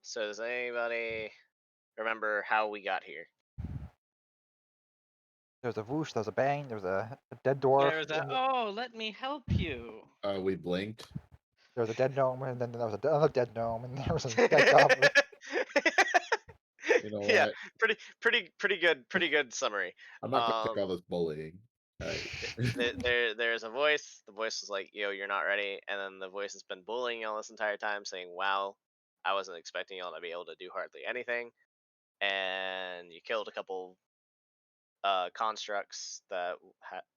So does anybody remember how we got here? There's a whoosh, there's a bang, there's a dead dwarf. There's a, oh, let me help you. We blinked. There was a dead gnome, and then there was another dead gnome, and there was a dead goblin. You know Yeah, what? pretty good summary. I'm not gonna take all this bullying. Right. There's a voice. The voice was like, "Yo, you're not ready," and then the voice has been bullying y'all this entire time, saying, "Wow, I wasn't expecting y'all to be able to do hardly anything," and you killed a couple constructs that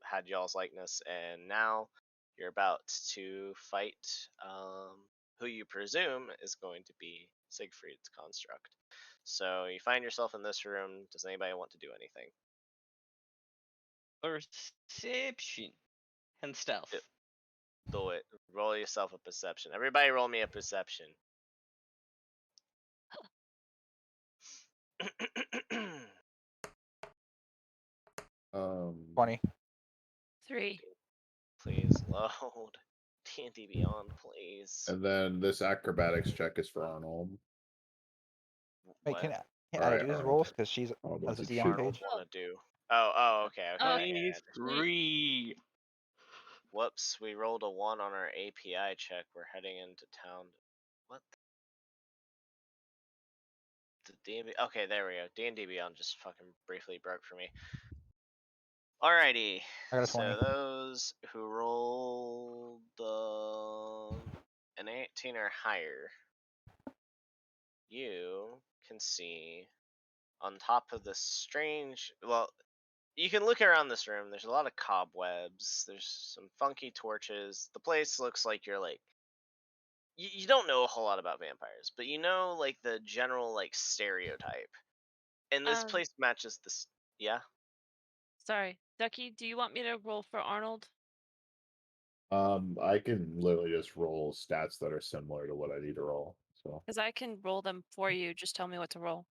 had y'all's likeness, and now you're about to fight who you presume is going to be Siegfried's construct. So you find yourself in this room. Does anybody want to do anything? Perception and stealth. Do it. Roll yourself a perception. Everybody roll me a perception. 20. 3. Please load. D&D Beyond, please. And then this acrobatics check is for Arnold. Wait, What? can I Alright, do these Arnold. rolls? Because she's Arnold has a wants to DM shoot. Arnold page. want to do? Oh, okay. Okay. 23. Whoops, we rolled a 1 on our API check. We're heading into town. What? The D&D? Okay, there we go. D&D Beyond just fucking briefly broke for me. Alrighty. I got a So 20. those who rolled an 18 or higher, you can see on top of this strange. Well, you can look around this room. There's a lot of cobwebs. There's some funky torches. The place looks like you're like. You don't know a whole lot about vampires, but you know like the general like stereotype. And this place matches this. Yeah. Sorry. Ducky, do you want me to roll for Arnold? I can literally just roll stats that are similar to what I need to roll. So Because I can roll them for you. Just tell me what to roll.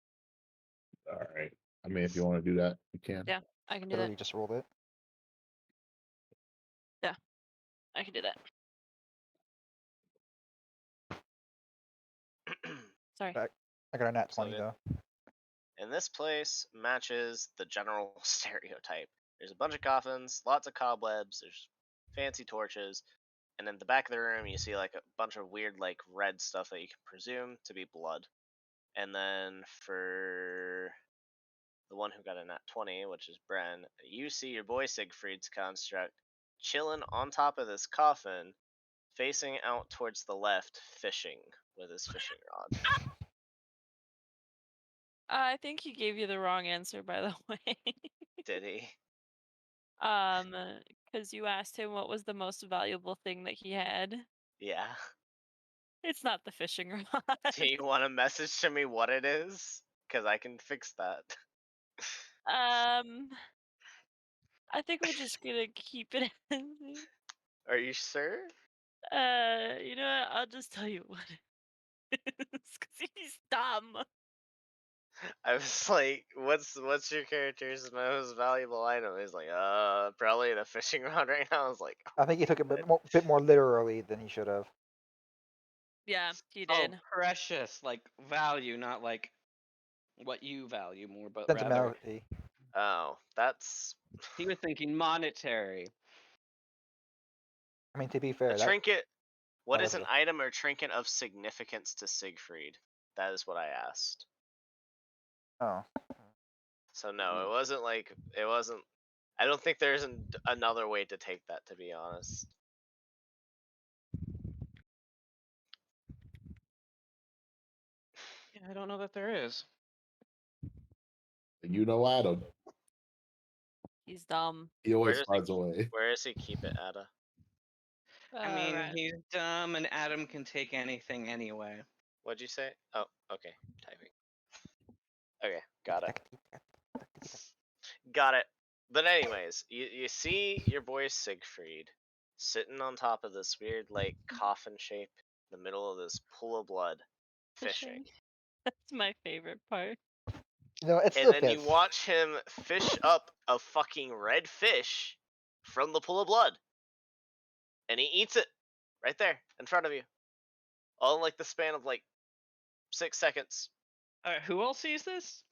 all right. I mean, if you want to do that, you can. Yeah, I can do Literally that. just rolled it. I can do that. Sorry. I got a nat So 20 though. And this place matches the general stereotype. There's a bunch of coffins, lots of cobwebs, there's fancy torches, and in the back of the room you see like a bunch of weird like red stuff that you can presume to be blood. And then for the one who got a nat 20, which is Bren, you see your boy Siegfried's construct chilling on top of this coffin, facing out towards the left, fishing with his fishing rod. I think he gave you the wrong answer, by the way. Did he? Because you asked him what was the most valuable thing that he had. Yeah. It's not the fishing rod. Do you want to message to me what it is? Because I can fix that. I think we're just gonna keep it. Are you sure? You know what? I'll just tell you what it is, because he's dumb. I was like, what's your character's most valuable item? He's like, probably the fishing rod right now. I was like, I think he took it a bit more literally than he should have. Yeah, he Oh, did. precious, like value, not like what you value more, but rather Sentimentality. oh, that's he was thinking monetary. I mean, to be fair, a trinket. What that is was an item or trinket of significance to Siegfried? That is what I asked. oh, So no, it wasn't like it wasn't. I don't think there's another way to take that, to be honest. Yeah, I don't know that there is. You know Adam. He's dumb. He always Where finds a way. Where does he keep it, Ada? I mean, Alright. he's dumb, and Adam can take anything anyway. What'd you say? Oh, okay. Typing. Okay, got it. Got it. But anyways, you see your boy Siegfried sitting on top of this weird like coffin shape in the middle of this pool of blood, fishing. That's my favorite part. no, it's And still then you fits. watch him fish up a fucking red fish from the pool of blood. And he eats it right there in front of you. All in like the span of like 6 seconds. Alright, who else sees this?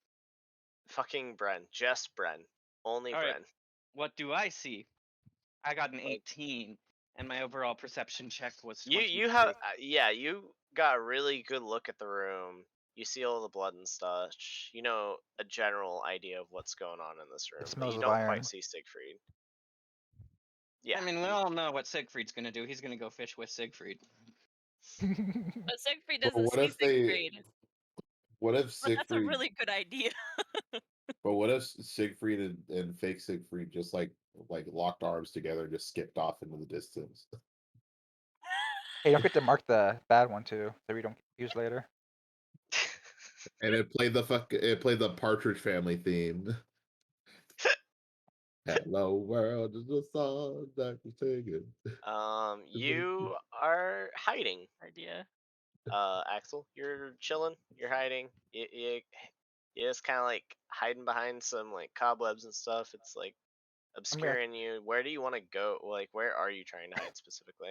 Fucking Bren. Just Bren. Only All right. Bren. What do I see? I got an Like- 18, and my overall perception check was You 23. you have yeah, you got a really good look at the room. You see all the blood and such. You know a general idea of what's going on in this room, but smells you of don't iron. quite see Siegfried. Yeah. I mean, we all know what Siegfried's gonna do. He's gonna go fish with Siegfried. But Siegfried But doesn't what see if they? Siegfried. What if But that's a Siegfried? really good idea. But what if Siegfried and fake Siegfried just like locked arms together and just skipped off into the distance? Hey, don't forget to mark the bad one too, so we don't get confused later. And it played the Partridge Family theme. Hello world is the song that was taken. You are hiding. Idea. Axel, you're chilling. You're hiding. You're just kind of like hiding behind some like cobwebs and stuff. It's like obscuring you. Where do you want to go? Like, where are you trying to hide specifically?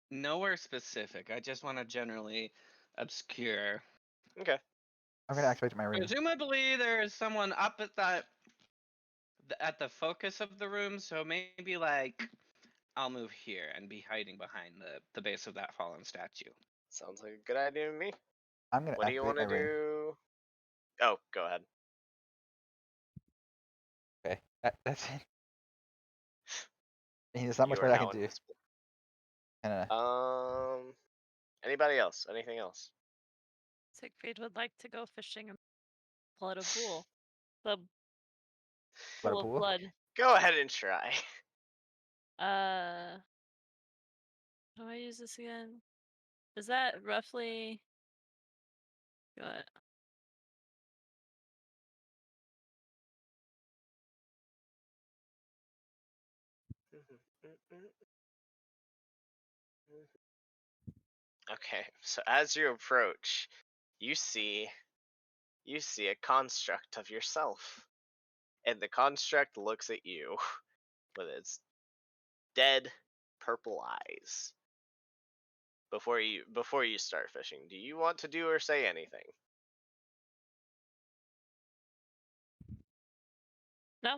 Nowhere specific. I just want to generally obscure. Okay. I'm gonna activate my ring. Presumably, there's someone up at the focus of the room, so maybe like I'll move here and be hiding behind the base of that fallen statue. Sounds like a good idea to me. I'm gonna What do you activate want my to ring. do? Oh, go ahead. Okay, that's it. There's not much You more are I now can do. invisible. And Anybody else? Anything else? Siegfried would like to go fishing in blood of pool. The Blood pool of of pool? blood. Go ahead and try. How do I use this again? Is that roughly what? Okay, so as you approach, you see a construct of yourself. And the construct looks at you with its dead purple eyes. Before you start fishing, do you want to do or say anything? No.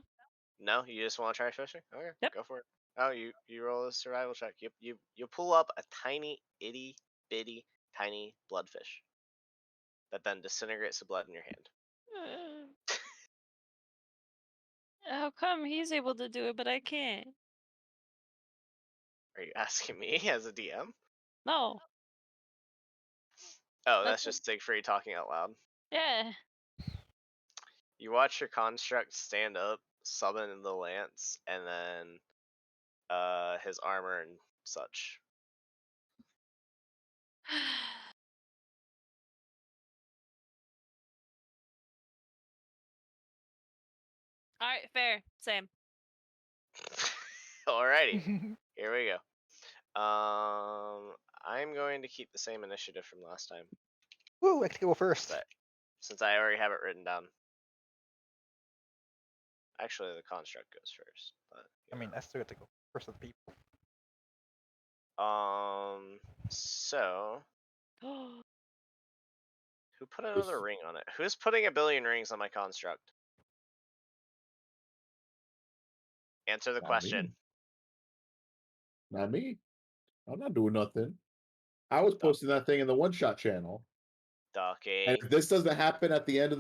No, you just want to try fishing? Okay, Yep. go for it. Oh, you roll a survival check. You pull up a tiny itty bitty tiny bloodfish that then disintegrates the blood in your hand. How come he's able to do it but I can't? Are you asking me as a DM? No. Oh, that's That's just Siegfried talking out loud. Yeah. You watch your construct stand up, summon the lance, and then his armor and such. All right, fair. Same. Alrighty, here we go. I'm going to keep the same initiative from last time. Woo, I get to go first. Since I already have it written down. Actually, the construct goes first. But I mean, I still get to go first with the people. So who put another ring on it? Who's putting a billion rings on my construct? Answer the question. Not me. I'm not doing nothing. I was posting that thing in the one shot channel. Ducky. And if this doesn't happen at the end of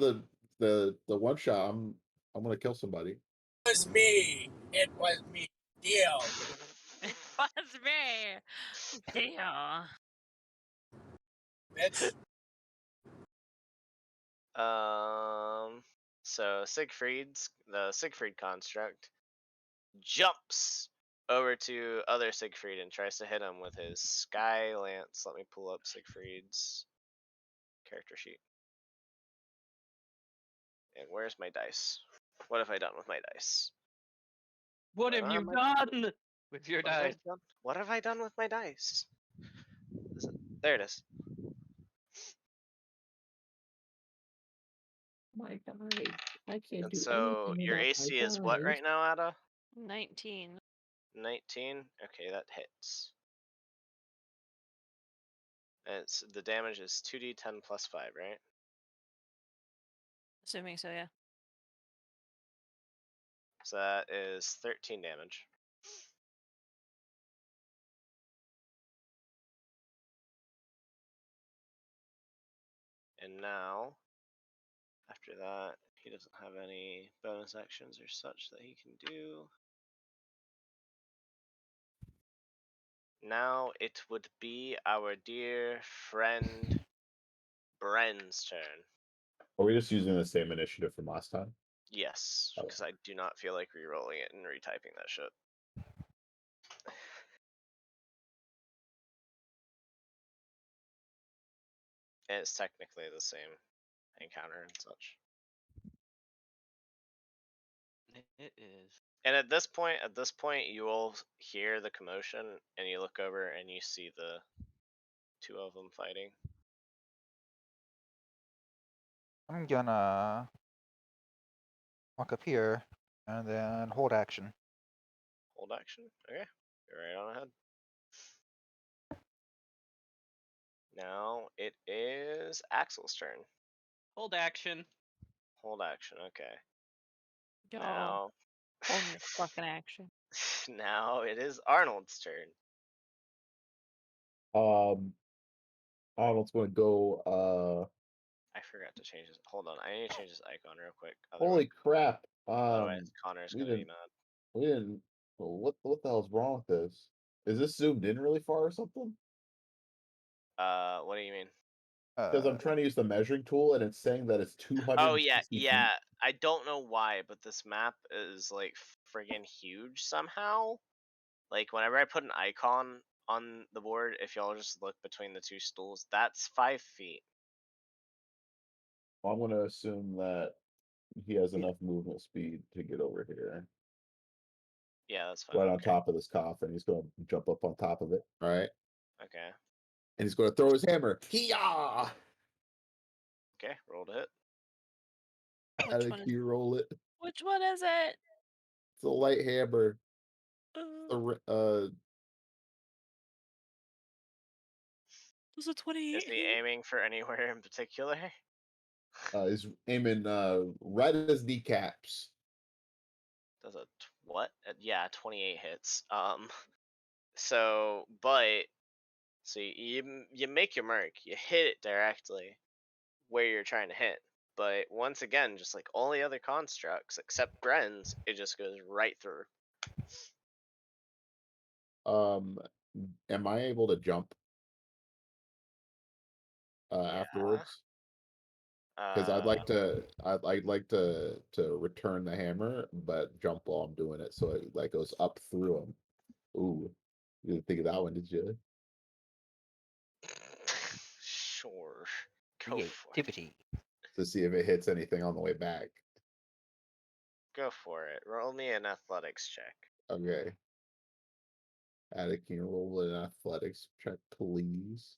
the one shot, I'm gonna kill somebody. It was me. It was me. Deal. It was me. Deal. Bitch. So the Siegfried construct jumps over to other Siegfried and tries to hit him with his sky lance. Let me pull up Siegfried's character sheet. And where's my dice? What have I done with my dice? What have you done with your dice? What have I done with my dice? There it is. My God, I can't And do so anything your without AC my is what dice. right now, Ada? 19. 19? Okay, that hits. It's the damage is 2d10 plus 5, right? Assuming so, yeah. So that is 13 damage. And now, after that, he doesn't have any bonus actions or such that he can do. Now it would be our dear friend Bren's turn. Are we just using the same initiative from last time? Yes, Oh. because I do not feel like re-rolling it and retyping that shit. And it's technically the same encounter and such. It is. And at this point, you will hear the commotion, and you look over and you see the two of them fighting. I'm gonna walk up here and then hold action. Hold action. Okay, go right on ahead. Now it is Axel's turn. Hold action. Hold action. Okay. Yo, Now, hold your fucking action. now it is Arnold's turn. Arnold's gonna go. I forgot to change his. Hold on, I need to change his icon real quick. Holy crap! Otherwise Connor's we gonna be didn't. mad. We didn't. What the hell's wrong with this? Is this zoomed in really far or something? What do you mean? Because I'm trying to use the measuring tool and it's saying that it's 260 Oh yeah, feet. yeah. I don't know why, but this map is like friggin' huge somehow. Like whenever I put an icon on the board, if y'all just look between the two stools, that's 5 feet. Well, I'm gonna assume that he has enough movement speed to get over here. Yeah, that's fine. Right on top of this coffin. He's gonna jump up on top of it. All right. Okay. And he's gonna throw his hammer. Hee-yah! Okay, roll to hit. How Which did one? he roll it? Which one is it? It's a light hammer. Was it 28? Is he aiming for anywhere in particular? He's aiming right at his kneecaps. Does a what? Yeah, 28 hits. So, but so you make your mark, you hit it directly where you're trying to hit. But once again, just like all the other constructs except Bren's, it just goes right through. Am I able to jump Yeah. afterwards? Because I'd like to return the hammer, but jump while I'm doing it, so it like goes up through him. Ooh, you didn't think of that one, did you? Sure. Go for it. Creativity. To see if it hits anything on the way back. Go for it. Roll me an athletics check. Okay. Attic, can you roll an athletics check, please?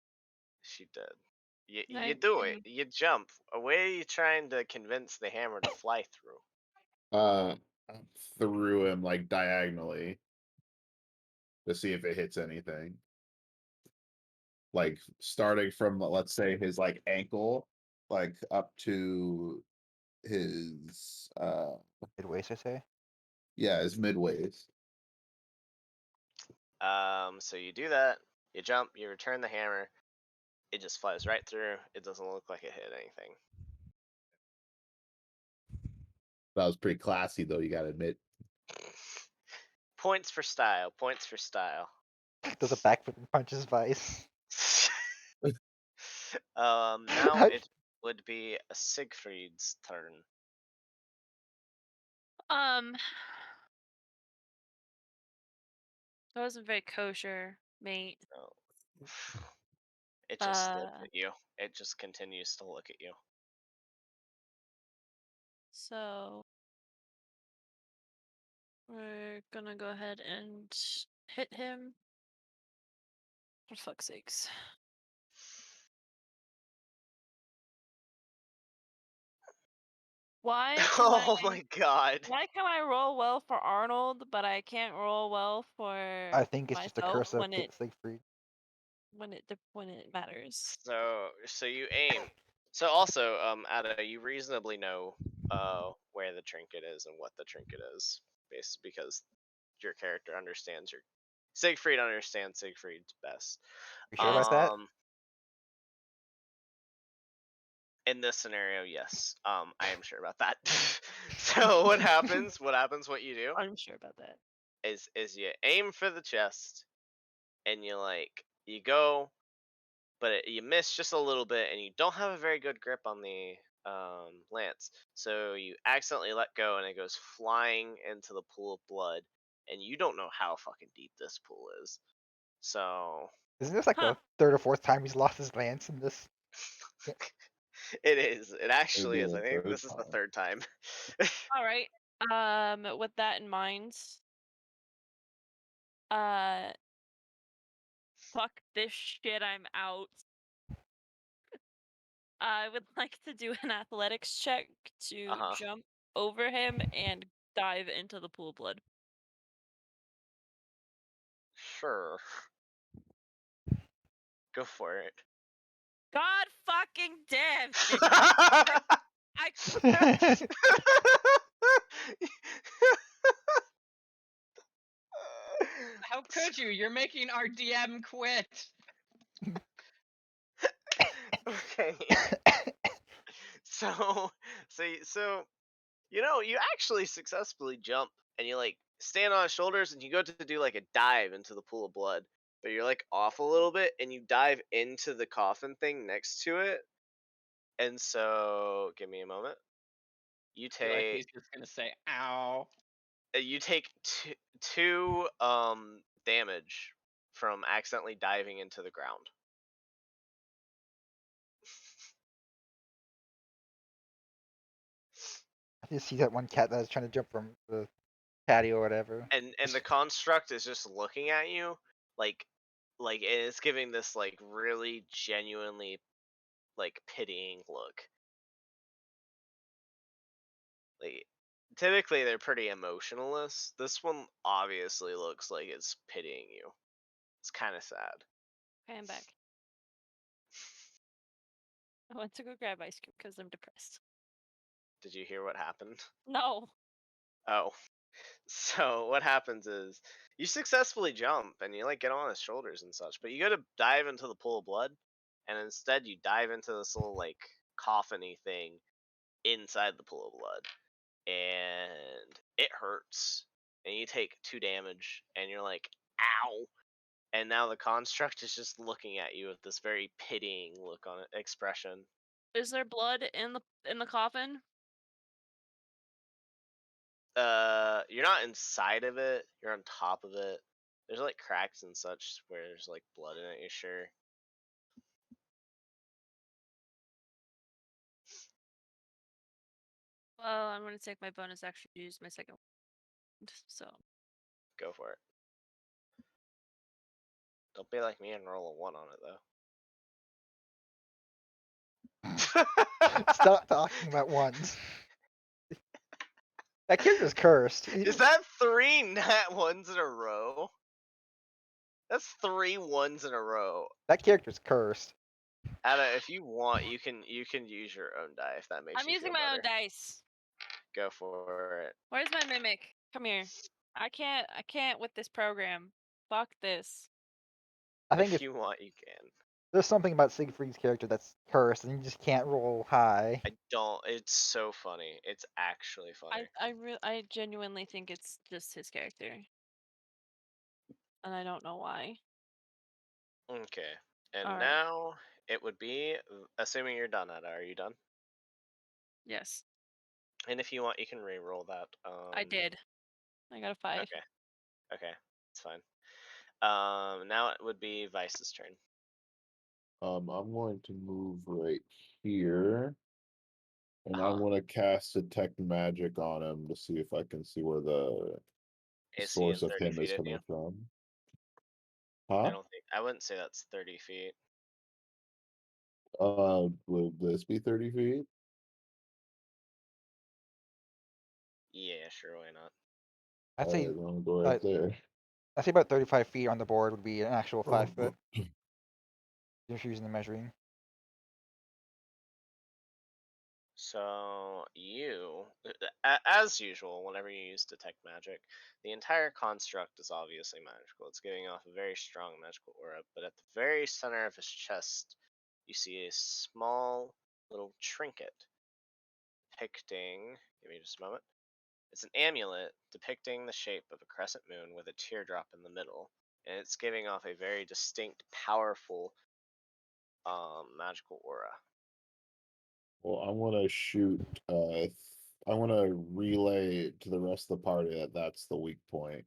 She did. You do it. You jump. Where are you trying to convince the hammer to fly through? Through him like diagonally to see if it hits anything. Like starting from, let's say, his like ankle, like up to his Midways, I say. yeah, his midways. So you do that. You jump. You return the hammer. It just flies right through. It doesn't look like it hit anything. That was pretty classy, though. You gotta admit. Points for style. Points for style. Does a backflip and punches Vice. Now it would be Siegfried's turn. That wasn't very kosher, mate. No. It just looks at you. It just continues to look at you. So we're gonna go ahead and hit him. For fuck's sakes. Why Oh my god. Why can I roll well for Arnold, but I can't roll well for I think it's just a myself curse of when it Siegfried. when it matters. So you aim. So also, Ada, you reasonably know where the trinket is and what the trinket is, basically because your character understands your Siegfried understands Siegfried's best. You sure about that? In this scenario, yes. I am sure about that. So what happens? What you do I'm sure about that. is you aim for the chest, and you go, but you miss just a little bit, and you don't have a very good grip on the lance. So you accidentally let go, and it goes flying into the pool of blood, and you don't know how fucking deep this pool is. So Isn't this like the third or fourth time he's lost his lance in this? it is. It actually Maybe is. I the think third this is the time. third time. All right. With that in mind, fuck this shit. I'm out. I would like to do an athletics check to Uh-huh. jump over him and dive into the pool of blood. Sure. Go for it. God fucking damn it! I How could you? You're making our DM quit. Okay. So, so you actually successfully jump, and you stand on his shoulders, and you go to do like a dive into the pool of blood, but you're off a little bit, and you dive into the coffin thing next to it. And so, give me a moment. You I feel like take he's just gonna say, "Ow." you take two damage from accidentally diving into the ground. I just see that one cat that was trying to jump from the patio or whatever. And the construct is just looking at you like it's giving this really genuinely pitying look. Like, typically they're pretty emotionless. This one obviously looks like it's pitying you. It's kind of sad. Okay, I'm back. I went to go grab ice cream because I'm depressed. Did you hear what happened? No. Oh. So what happens is you successfully jump, and you get on his shoulders and such, but you go to dive into the pool of blood, and instead you dive into this little coffin-y thing inside the pool of blood, and it hurts, and you take 2 damage, and you're like, ow. And now the construct is just looking at you with this very pitying look on it, expression. Is there blood in the coffin? You're not inside of it, you're on top of it. There's cracks and such where there's blood in it, you're sure. Well, I'm gonna take my bonus action to use my second one. So Go for it. Don't be like me and roll a 1 on it though. Stop talking about ones. That character's cursed. Is that 3 nat 1s in a row? That's 3 1s in a row. That character's cursed. Ada, if you want, you can use your own die if that makes I'm you using feel my better. own dice. Go for it. Where's my mimic? Come here. I can't with this program. Fuck this. I think If you want, you can. there's something about Siegfried's character that's cursed, and you just can't roll high. I don't. It's so funny. It's actually funny. I genuinely think it's just his character, and I don't know why. Okay. And All right. now it would be, assuming you're done, Ada. Are you done? Yes, And if you want, you can re-roll that. I did. I got a 5. Okay. Okay. It's fine. Now it would be Vice's turn. I'm going to move right here, and Uh-huh. I'm going to cast Detect Magic on him to see if I can see where the Is he in source of 30 him feet is of coming you? from. I Huh? don't think. I wouldn't say that's 30 feet. Would this be 30 feet? Yeah, sure. Why not? I'd say I'm gonna go right there. I'd say about 35 feet on the board would be an actual 5 foot. If you're using the measuring. So you, as usual, whenever you use detect magic, the entire construct is obviously magical. It's giving off a very strong magical aura, but at the very center of his chest, you see a small little trinket depicting. Give me just a moment. It's an amulet depicting the shape of a crescent moon with a teardrop in the middle, and it's giving off a very distinct, powerful, magical aura. Well, I want to shoot. I want to relay to the rest of the party that that's the weak point.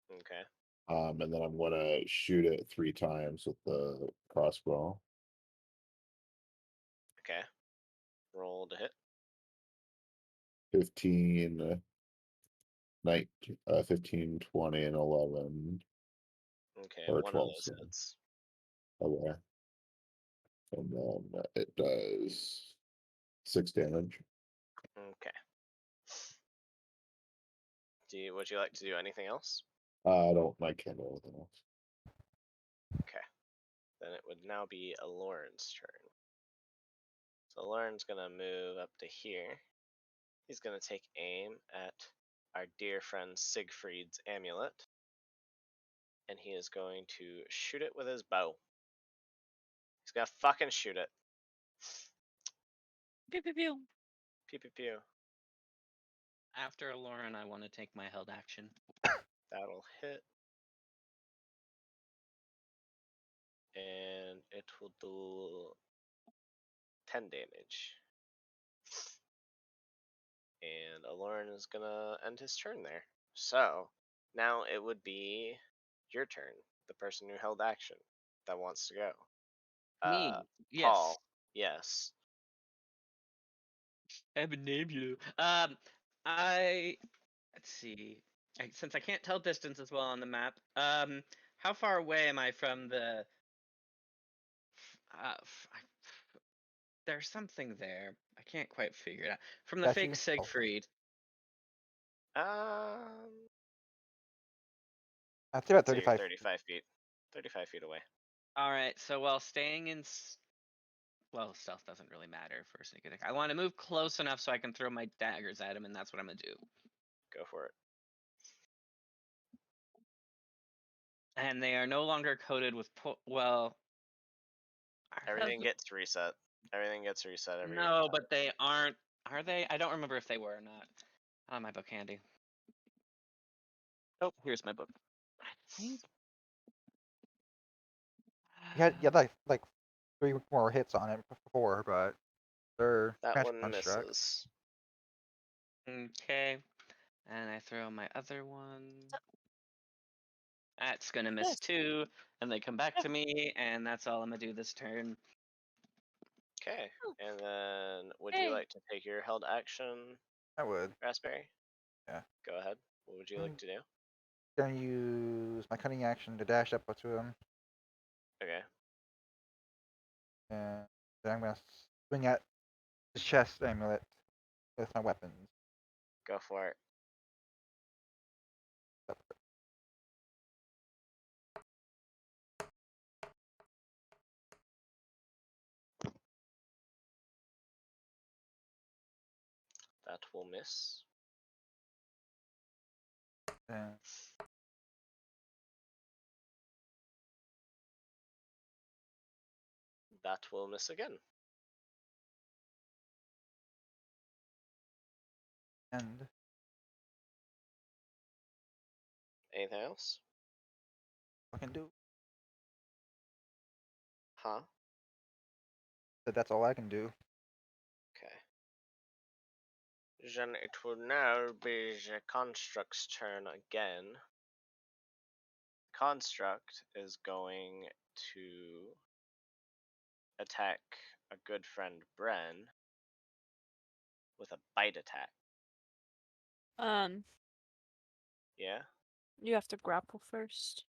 Okay. And then I'm gonna shoot it 3 times with the crossbow. Okay. Roll to hit. 15, 19, 15, 20, and 11. Okay, Or one 12. of those So. hits. Okay. And then it does 6 damage. Okay. Would you like to do anything else? I can't do anything else. Okay. Then it would now be Lauren's turn. So Lauren's gonna move up to here. He's gonna take aim at our dear friend Siegfried's amulet. And he is going to shoot it with his bow. He's gonna fucking shoot it. Pew pew pew. Pew pew pew. After Lauren, I want to take my held action. That'll hit. And it will do 10 damage. And Aloran is gonna end his turn there. So now it would be your turn, the person who held action that wants to go. Me, yes. Paul, yes. I have a name, you. Let's see. Since I can't tell distance as well on the map, how far away am I from the? There's something there. I can't quite figure it out. From the Statue? fake Siegfried. Um, I'd say about so you're 35. 35 feet. 35 feet away. All right. So while staying in, well, stealth doesn't really matter for a sneak attack. I want to move close enough so I can throw my daggers at him, and that's what I'm gonna do. Go for it. And they are no longer coated with well. Everything gets reset. Everything gets reset every No, time. but they aren't. Are they? I don't remember if they were or not. I have my book handy. Oh, here's my book. I think. You had like 3 more hits on it before, but they're That magic one construct. misses. Okay. And I throw my other one. That's gonna miss Yes. too. And they come back to me, and that's all I'm gonna do this turn. Okay. Oh. And then would Hey. you like to take your held action, I would. Raspberry? Yeah. Go ahead. What would you like to do? Gonna use my cunning action to dash up to him, Okay. and then I'm gonna swing at his chest amulet with my weapons. Go for it. That will miss. And That will miss again. and Anything else? I can do. Huh? But that's all I can do. Okay. Then it will now be the construct's turn again. Construct is going to attack a good friend Bren with a bite attack. Yeah? You have to grapple first.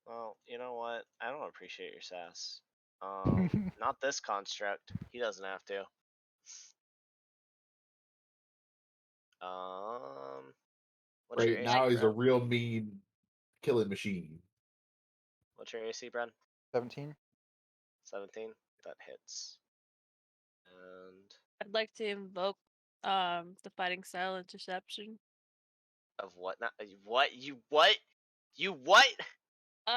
Well, you know what? I don't appreciate your sass. Not this construct. He doesn't have to. What's your Right AC, now, he's a Bren? real mean killing machine. What's your AC, Bren? 17. 17. That hits. And I'd like to invoke the fighting style interception. of what? Not what? You what? You what?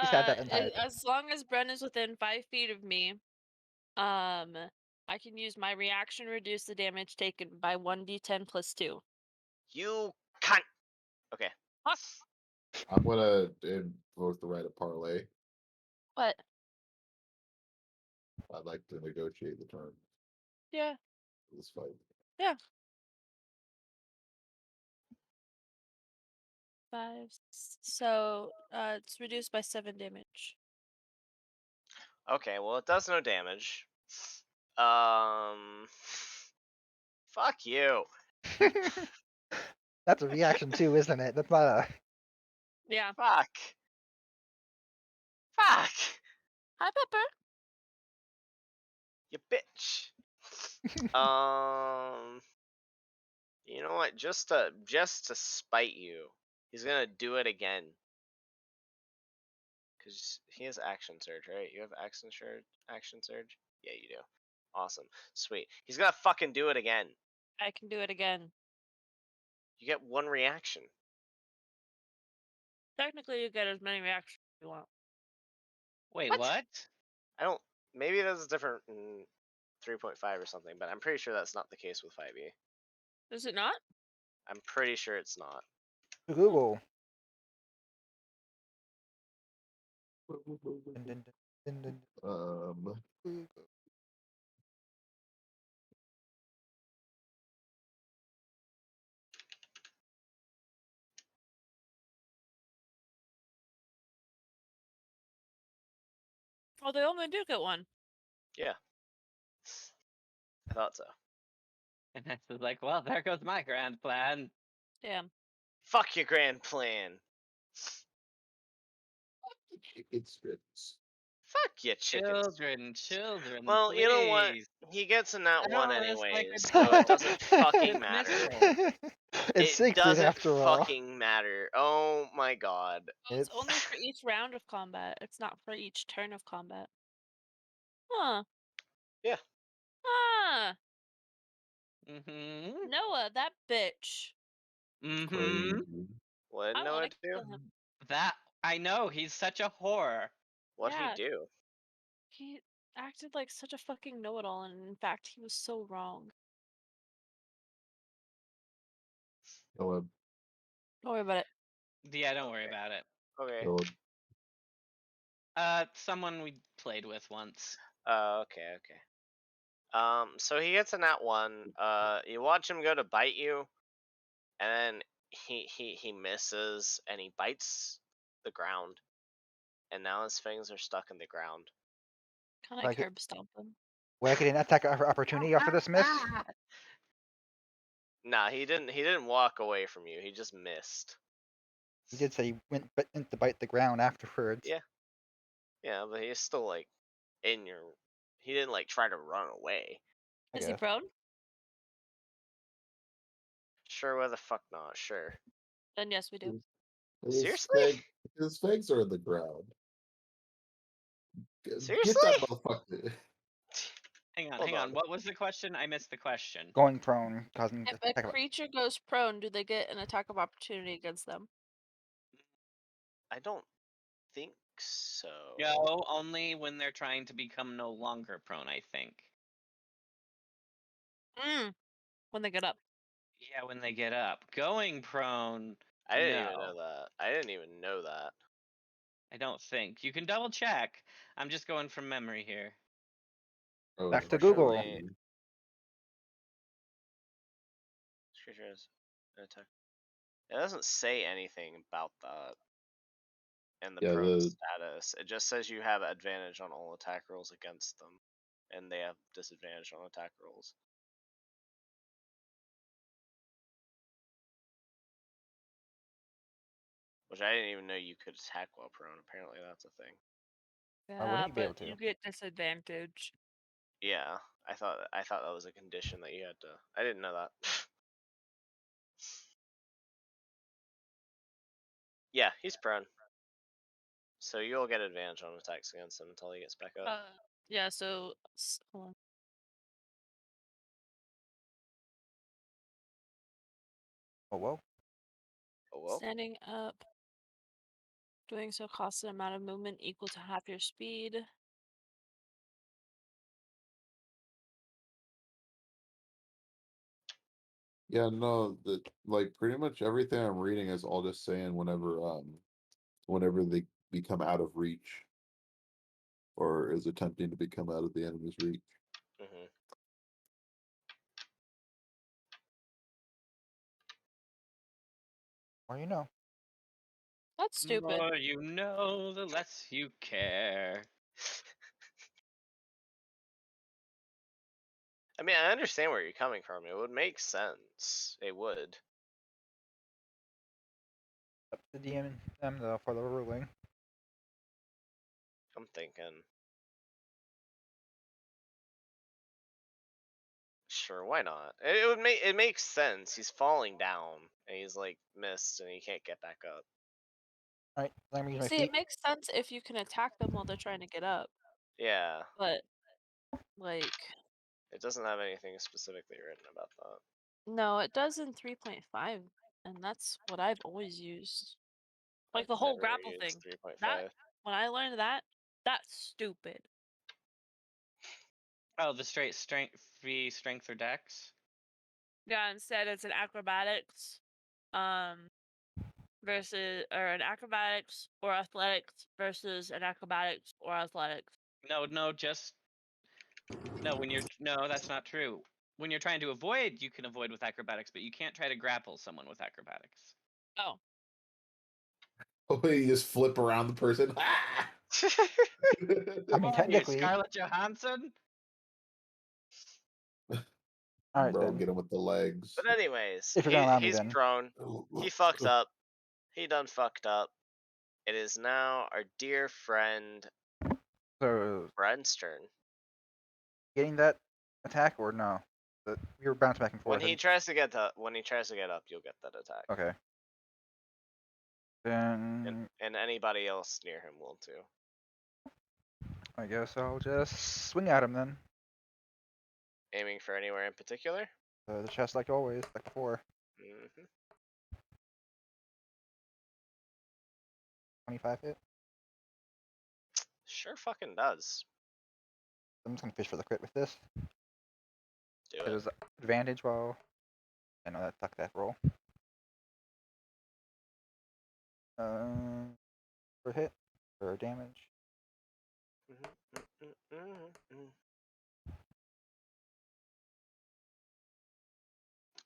He's had that entire time. As long as Bren is within 5 feet of me, I can use my reaction to reduce the damage taken by 1d10 plus 2. You cunt. Okay. I'm gonna invoke the right of parlay. What? I'd like to negotiate the terms Yeah. of this fight. Yeah. 5. So it's reduced by 7 damage. Okay. Well, it does no damage. Fuck you. That's a reaction too, isn't it? That's not a. Yeah. Fuck. Fuck. Hi, Pepper. You bitch. You know what? Just to spite you, he's gonna do it again. Cause he has action surge, right? You have action surge. Action surge. Yeah, you do. Awesome. Sweet. He's gonna fucking do it again. I can do it again. You get one reaction. Technically, you get as many reactions as you want. Wait, What? what? I don't. Maybe that's different in 3.5 or something, but I'm pretty sure that's not the case with 5e. Is it not? I'm pretty sure it's not. Google. Dun, dun, dun, dun, Um, Google. Oh, they only do get one. Yeah. I thought so. And Ness is like, well, there goes my grand plan. Damn. Fuck your grand plan. it's strips. Fuck you, chickens. Children, Well, you know what? please. He gets in that I one know this like a anyways, so it doesn't fucking matter. Dismissal. It's It sacred doesn't after all. fucking matter. Oh my god. Oh, it's It's only for each round of combat. It's not for each turn of combat. Huh. Yeah. Ah. Mm-hmm. Noah, that bitch. Mm-hmm. Crazy. What did I Noah want to do? kill him. That I know, he's such a whore. What'd Yeah. he do? He acted like such a fucking know-it-all, and in fact, he was so wrong. Kill Don't worry about it. Yeah, don't worry Okay. about it. Okay. kill him. Someone we played with once. Okay. So he gets in that one. You watch him go to bite you, and then he misses, and he bites the ground, and now his fangs are stuck in the ground. Can I Like it- curb stomp him? Will I get an attack opportunity after this miss? Nah, he didn't. He didn't walk away from you. He just missed. He did say he went to bite the ground afterwards. Yeah. Yeah, but he's still like in your. He didn't like try to run away. I Is he guess. prone? Sure, why the fuck not? Sure. Then yes, we do. Seriously? His fangs are in the ground. Get Seriously? that motherfucker. Hang Hold on. on. What was the question? I missed the question. Going prone, causing If attack a creature goes prone, do they get an attack of opportunity against them? I don't think so. No, only when they're trying to become no longer prone, I think. When they get up. Yeah, when they get up. Going prone, I didn't even know no. that. I didn't even know that. I don't think. You can double check. I'm just going from memory here. Oh, Back to Or should Google. we- Creatures attack. It doesn't say anything about that in the Yeah, prone the- status. It just says you have advantage on all attack rolls against them, and they have disadvantage on attack rolls. Which I didn't even know you could attack while prone. Apparently, that's a thing. Why wouldn't Yeah, you be able but to? you get disadvantage. Yeah, I thought that was a condition that you had to. I didn't know that. Yeah, he's prone. So you'll get advantage on attacks against him until he gets back up. Yeah, so hold on. Oh, whoa. Oh well. Standing up. Doing so costs an amount of movement equal to half your speed. Yeah, no, like pretty much everything I'm reading is all just saying whenever they become out of reach or is attempting to become out of the enemy's reach. Hmm. Well, you know. That's The stupid. more you know, the less you care. I mean, I understand where you're coming from. It would make sense. It would. Up to the DM them though for the ruling. I'm thinking. Sure, why not? It would make it makes sense. He's falling down and he's like missed and he can't get back up. Alright, let me use my See, feet. it makes sense if you can attack them while they're trying to get up, Yeah, but like, it doesn't have anything specifically written about that. no, it does in 3.5, and that's what I've always used. Like I've the whole never grapple used thing. 3.5. That when I learned that, that's stupid. Oh, the straight strength or dex? Yeah, instead it's an acrobatics, versus or an acrobatics or athletics versus an acrobatics or athletics. No, just no. No, that's not true. When you're trying to avoid, you can avoid with acrobatics, but you can't try to grapple someone with acrobatics. Oh, Oh, you just flip around the person. Ah! I mean, Oh, you technically. Scarlett Johansson? Alright Bro, then. get him with the legs. But anyways, If you're gonna allow me he's then. prone. He fucked up. He done fucked up. It is now our dear friend So, Brent's turn. getting that attack or no? We were bouncing back and When forth. he tries to get up, you'll get that attack. Okay. Then And anybody else near him will too. I guess I'll just swing at him then. Aiming for anywhere in particular? The chest like always, like before. Hmm. 25 hit. Sure fucking does. I'm just gonna fish for the crit with this. Do It it. is advantage while I know that fuck that roll. For hit for damage.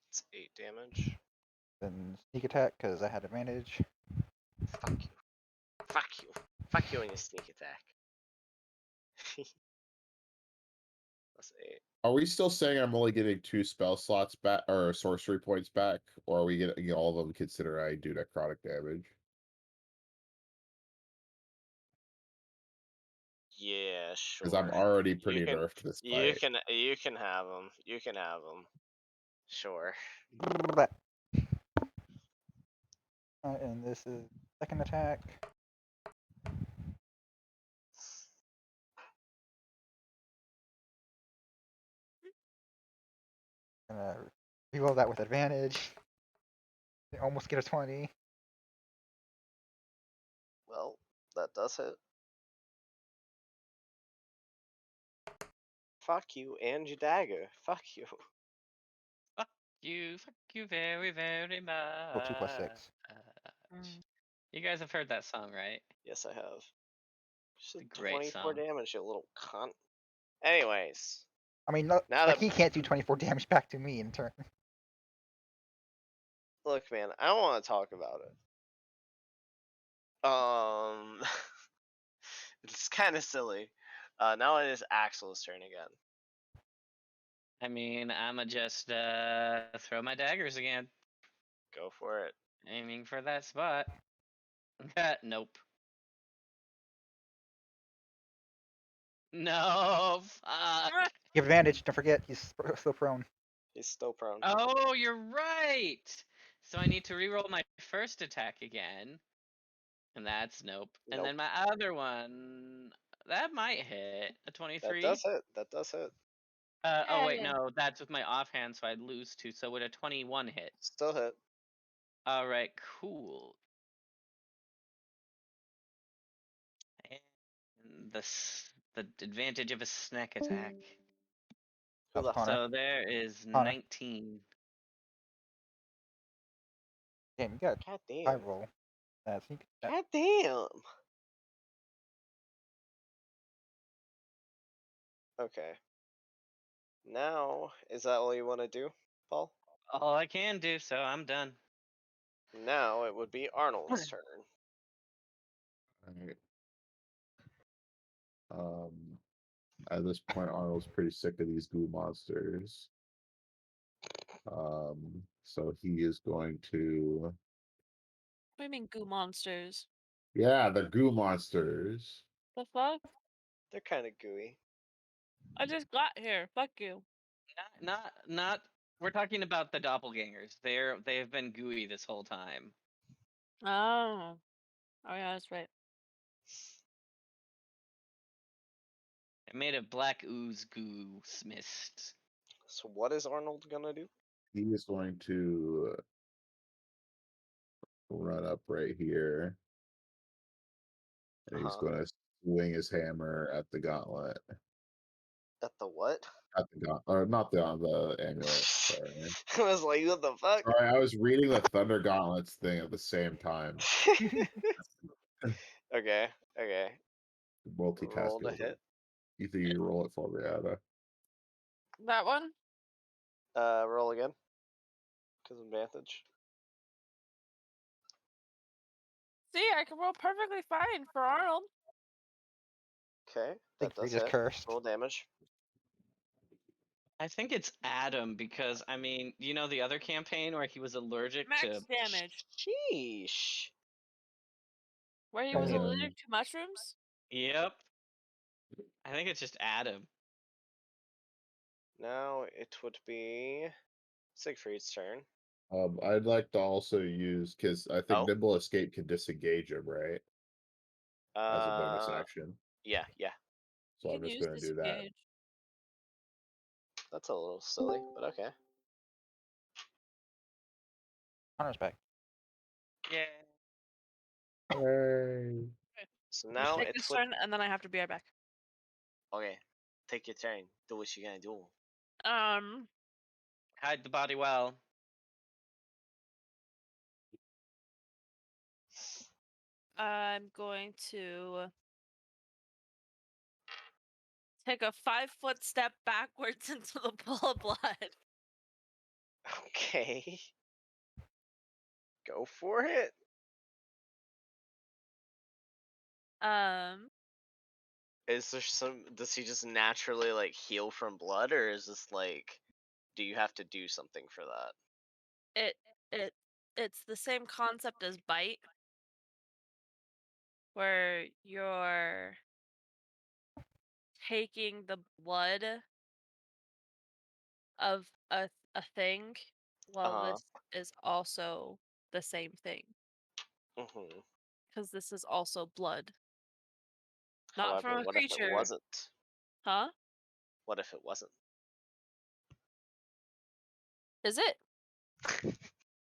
It's 8 damage. Then sneak attack because I had advantage. Fuck you. Fuck you. Fuck you and your sneak attack. That's 8. Are we still saying I'm only getting 2 spell slots back or sorcery points back, or are we getting all of them consider I do necrotic damage? Yeah, sure. Because I'm already pretty can- nerfed this You fight. can have them. You can have them. Sure. And this is second attack. Gonna reroll that with advantage. Almost get a 20. Well, that does hit. Fuck you and your dagger. Fuck you. Fuck you very, very much. Roll 2 plus 6. You guys have heard that song, right? Yes, I have. It's a Just great 24 song. damage, you little cunt. Anyways, I mean, no, now like that he can't do 24 damage back to me in turn. look, man, I don't want to talk about it. It's kind of silly. Now it is Axel's turn again. I mean, I'ma just throw my daggers again. Go for it. Aiming for that spot. Nope. No, fuck. You have advantage. Don't forget, he's still prone. He's still prone. Oh, you're right. So I need to reroll my first attack again. And that's nope. And then Nope. my other one. That might hit a 23. That does hit. That does hit. Oh wait, Yeah. no, that's with my offhand, so I'd lose 2. So would a 21 hit? Still hit. All right, cool. And the advantage of a snack attack. Who That's left? Connor. So there is Connor. 19. Damn, you got God a high damn. roll. Sneak attack. God damn. Okay. Now, is that all you want to do, Paul? All I can do, so I'm done. Now it would be Arnold's turn. Alright. At this point, Arnold's pretty sick of these goo monsters. So he is going to. What do you mean goo monsters? Yeah, the goo monsters. The fuck? They're kind of gooey. I just got here. Fuck you. Not. We're talking about the doppelgangers. They have been gooey this whole time. Oh. Oh yeah, that's right. I made a black ooze goo mist. So what is Arnold gonna do? He is going to run up right here. And he's Uh-huh. going to swing his hammer at the gauntlet. At the what? At the gauntlet, or not the amulet. Sorry. I was like, what the fuck? Sorry, I was reading the Thunder Gauntlets thing at the same time. Okay, okay. Multitasking. Roll to hit. You think you roll it for me, Ada? That one? Roll again. Because advantage. See, I can roll perfectly fine for Arnold. Okay, Think that does Frida's hit. cursed. Roll damage. I think it's Adam because I mean, you know the other campaign where he was allergic Max to. damage. Sheesh. Where he was Um, allergic to mushrooms? Yep. I think it's just Adam. Now it would be Siegfried's turn. I'd like to also use, because I think Oh. Nimble Escape can disengage him, right? As a bonus action. Yeah. So You I'm can just use going to do that. disengage. That's a little silly, but okay. Connor's back. Yeah. Hey. So Just now take it this would. turn, and then I have to be right back. Okay, take your turn. Do what you gonna do. Hide the body well. I'm going to take a 5-foot step backwards into the pool of blood. Okay. Go for it. Is there some? Does he just naturally like heal from blood, or is this like? Do you have to do something for that? It's the same concept as bite, where you're taking the blood of a thing, while this is also the same thing, Mm-hmm. because this is also blood, not However, from a what if it creature. wasn't? Huh? What if it wasn't? Is it?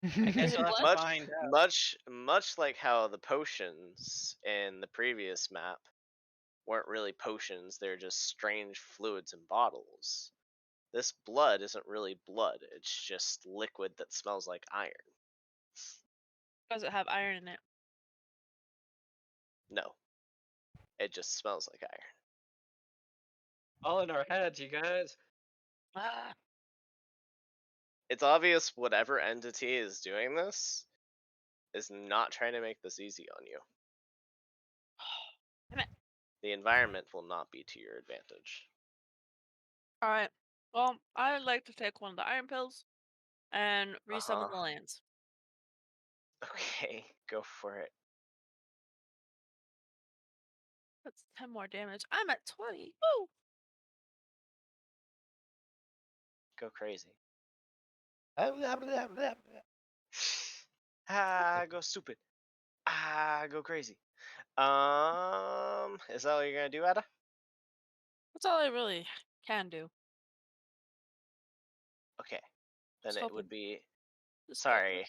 I guess it we'll have to blood? find out. Much like how the potions in the previous map weren't really potions, they're just strange fluids in bottles. This blood isn't really blood, it's just liquid that smells like iron. Does it have iron in it? No. It just smells like iron. All in our heads, you guys. Ah, It's obvious whatever entity is doing this is not trying to make this easy on you. damn it. The environment will not be to your advantage. All right. Well, I'd like to take one of the iron pills and resummon the lands. Okay, go for it. That's 10 more damage. I'm at 20. Woo! Go crazy. That's Ah, go stupid. Ah, go crazy. Is that what you're gonna do, Ada? That's all I really can do. Okay, then Just it hoping would be. this goes Sorry,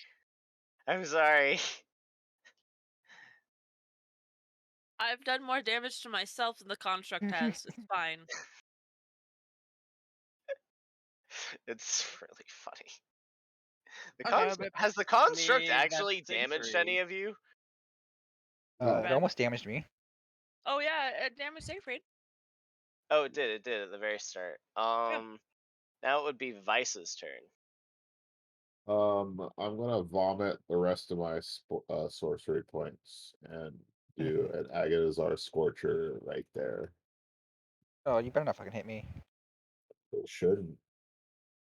well. I'm sorry. I've done more damage to myself than the construct has. It's fine. It's really funny. The Okay, construct but has the construct me, that's actually damaged any Siegfried. of you? No. It Red. almost damaged me. Oh yeah, it damaged Siegfried. Oh, it did. It did at the very start. Now it would be Vice's turn. I'm gonna vomit the rest of my sorcery points and do an Agatazar Scorcher right there. Oh, you better not fucking hit me. It shouldn't.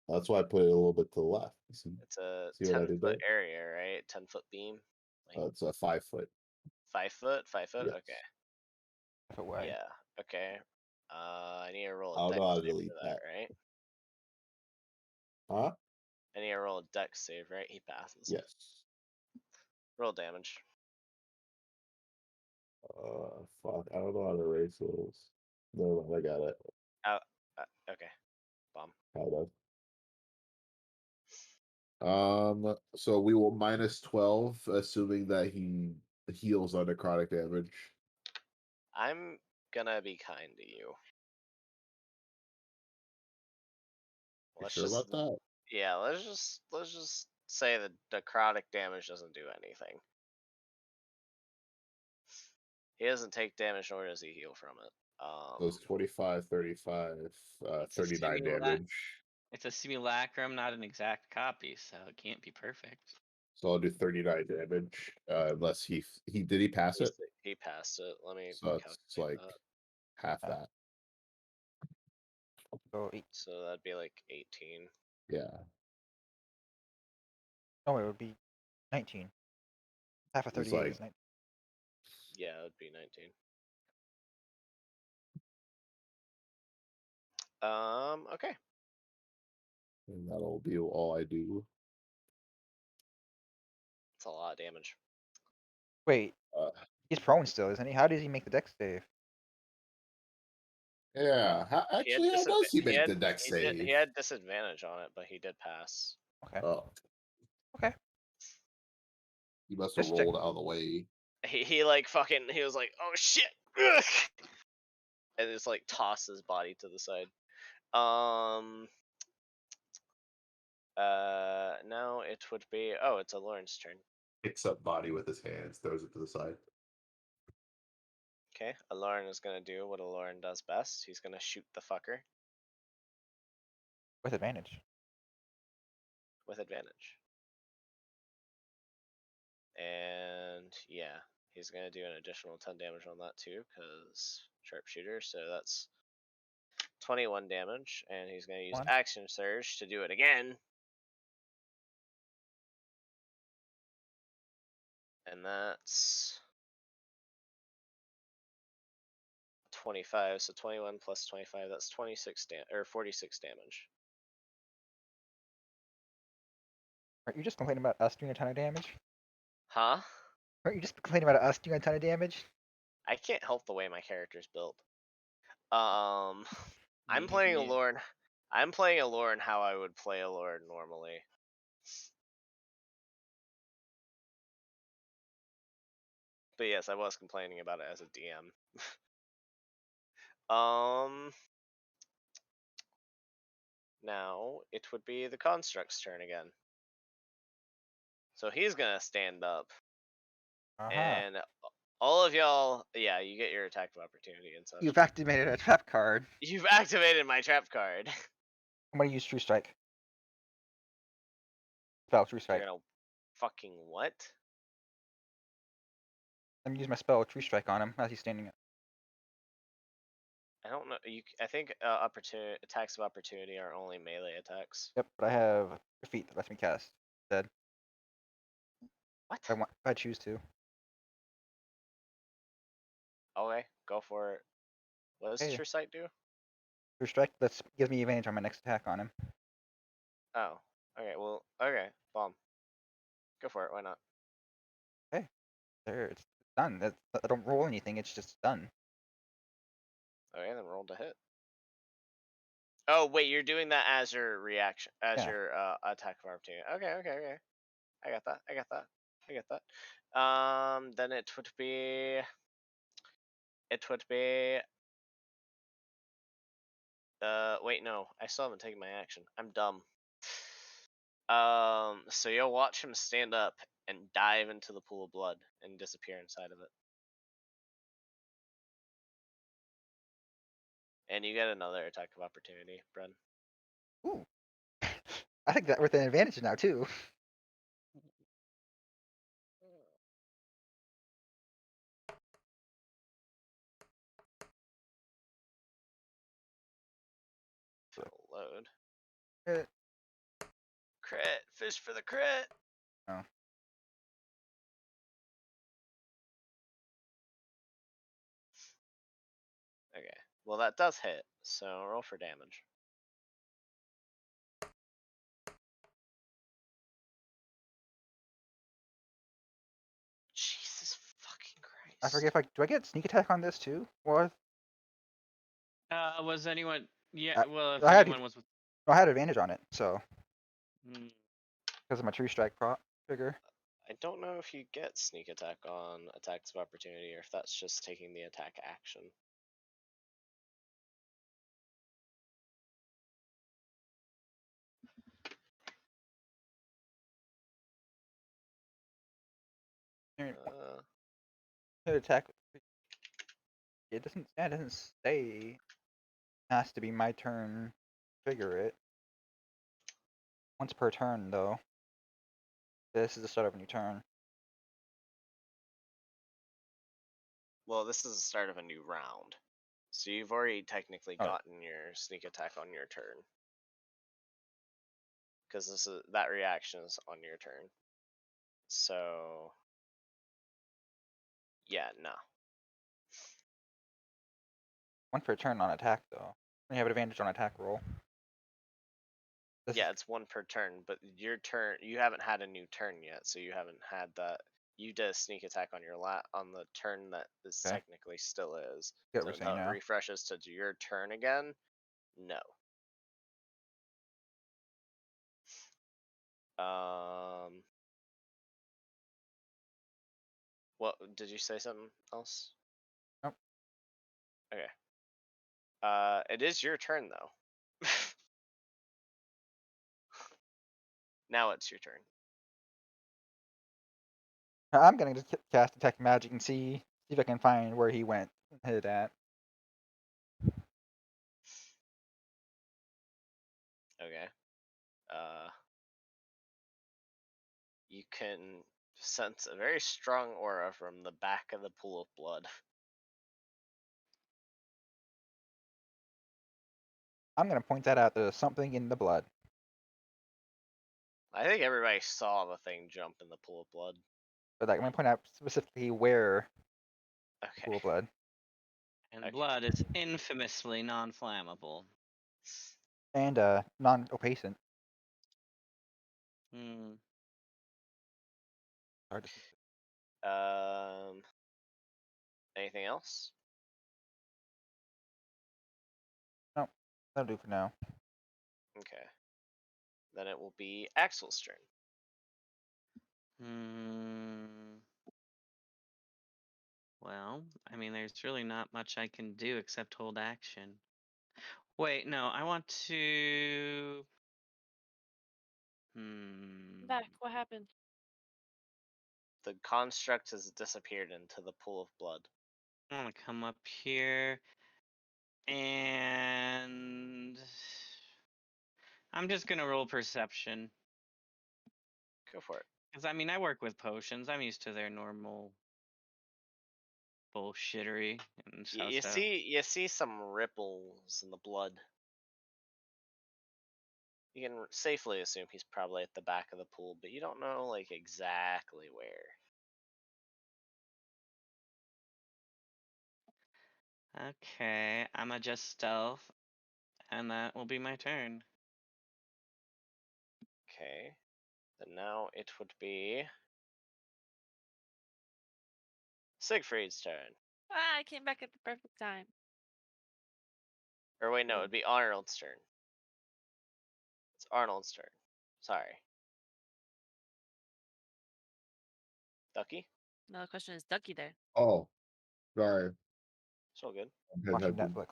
That's why I put it a little bit to the left. See, It's a see what I 10-foot did there? area, right? 10-foot beam. Like It's a 5 foot. 5 foot. 5 foot. Yes. Okay. If it wide. Yeah. Okay. I need to roll I a don't dex know how to save delete for that, right? Huh? I need to roll a dex save, right? He passes. Yes. Roll damage. Fuck. I don't know how to erase those. No, I got it. Okay. Bomb. Kind of. So we will minus 12, assuming that he heals on necrotic damage. I'm gonna be kind to you. You sure about that? Yeah, let's just say that necrotic damage doesn't do anything. He doesn't take damage, nor does he heal from it. So it's 25, 35, It's a 39 simulac- damage. It's a simulacrum, not an exact copy, so it can't be perfect. So I'll do 39 damage. Unless he did he pass it? He passed it. Let me So it's calculate like that. half that. So 8. So that'd be like 18. Yeah. No, it would be 19. Half of It's 38 like is 19. Yeah, it'd be 19. Okay. and that'll be all I do. It's a lot of damage. Wait, Uh, he's prone still, isn't he? How does he make the dex save? yeah. Actually, how does he make the deck he save? had disadvantage on it, but he did pass. Okay. Oh. Okay. He must have Just check. rolled out of the way. He like fucking he was like, oh shit, ugh! And just like tossed his body to the side. Now it would be it's a Lauren's turn. Picks up body with his hands, throws it to the side. Okay, Lauren is gonna do what Lauren does best. He's gonna shoot the fucker With advantage. with advantage. And yeah, he's gonna do an additional 10 damage on that too, because sharpshooter. So that's 21 damage, and he's gonna use action surge to do it again. And that's 25. So 21 plus 25, that's 26 or 46 damage. Aren't you just complaining about us doing a ton of damage? Huh? Aren't you just complaining about us doing a ton of damage? I can't help the way my character's built. I'm playing a Lauren. I'm playing a Lauren how I would play a Lauren normally. But yes, I was complaining about it as a DM. Now it would be the construct's turn again. So he's gonna stand up, and all of y'all, yeah, you get your attack of opportunity and such. You've activated a trap card. You've activated my trap card. I'm gonna use True Strike. Spell True You're Strike. gonna fucking what? I'm gonna use my spell True Strike on him as he's standing up. I don't know. I think attacks of opportunity are only melee attacks. Yep, but I have a feat that lets me cast. Dead. What? If I choose to. Okay, go for it. What does True Sight do? True Strike gives me advantage on my next attack on him. Oh, okay. Well, okay, bomb. Go for it. Why not? Okay, there. It's done. I don't roll anything. It's just done. Okay, then roll to hit. Oh wait, you're doing that as your reaction, as Yeah. your attack of opportunity. Okay. I got that. Then it would be. Wait, no, I still haven't taken my action. I'm dumb. So you'll watch him stand up and dive into the pool of blood and disappear inside of it. And you get another attack of opportunity, Bren. Ooh. I think that with an advantage now too. Full load. Crit. Crit. Fish for the crit. Oh. Okay. Well, that does hit. So roll for damage. Jesus fucking Christ. I forget if do I get sneak attack on this too? Or Was anyone? Yeah. Well, if I had anyone was. I had advantage on it, so Hmm. because of my tree strike trigger. I don't know if you get sneak attack on attacks of opportunity or if that's just taking the attack action. Attack. It doesn't. Yeah, it doesn't say. Has to be my turn. Trigger it. Once per turn, though. This is the start of a new turn. Well, this is the start of a new round. So you've already technically Oh. gotten your sneak attack on your turn. Because that reaction is on your turn. So yeah, no. One per turn on attack, though. You have an advantage on attack roll. Yeah, it's one per turn, but your turn, you haven't had a new turn yet, so you haven't had that. You did a sneak attack on your on the turn that this Okay. technically still is. Get So what we're until saying it now. refreshes to your turn again, no. What did you say? Something else? Nope. Okay. It is your turn though. Now it's your turn. I'm gonna just cast detect magic and see if I can find where he went and hit it at. Okay. You can sense a very strong aura from the back of the pool of blood. I'm gonna point that out. There's something in the blood. I think everybody saw the thing jump in the pool of blood. But like, I'm gonna point out specifically where the Okay. pool of blood. And Okay. blood is infamously non-flammable. And non-opacent. Hmm. Hard to see. Anything else? No, that'll do for now. Okay. Then it will be Axel's turn. Well, I mean, there's really not much I can do except hold action. Wait, no, I want to. Back. What happened? The construct has disappeared into the pool of blood. I want to come up here and I'm just gonna roll perception. Go for it. Because I mean, I work with potions. I'm used to their normal bullshittery and stuff. You see some ripples in the blood. You can safely assume he's probably at the back of the pool, but you don't know like exactly where. Okay, I'm a just stealth, and that will be my turn. Okay. Then now it would be Siegfried's turn. Ah, I came back at the perfect time. Or wait, no, it'd be Arnold's turn. It's Arnold's turn. Sorry. Ducky? No, the question is Ducky there. Oh, sorry. It's all good. Watching Netflix.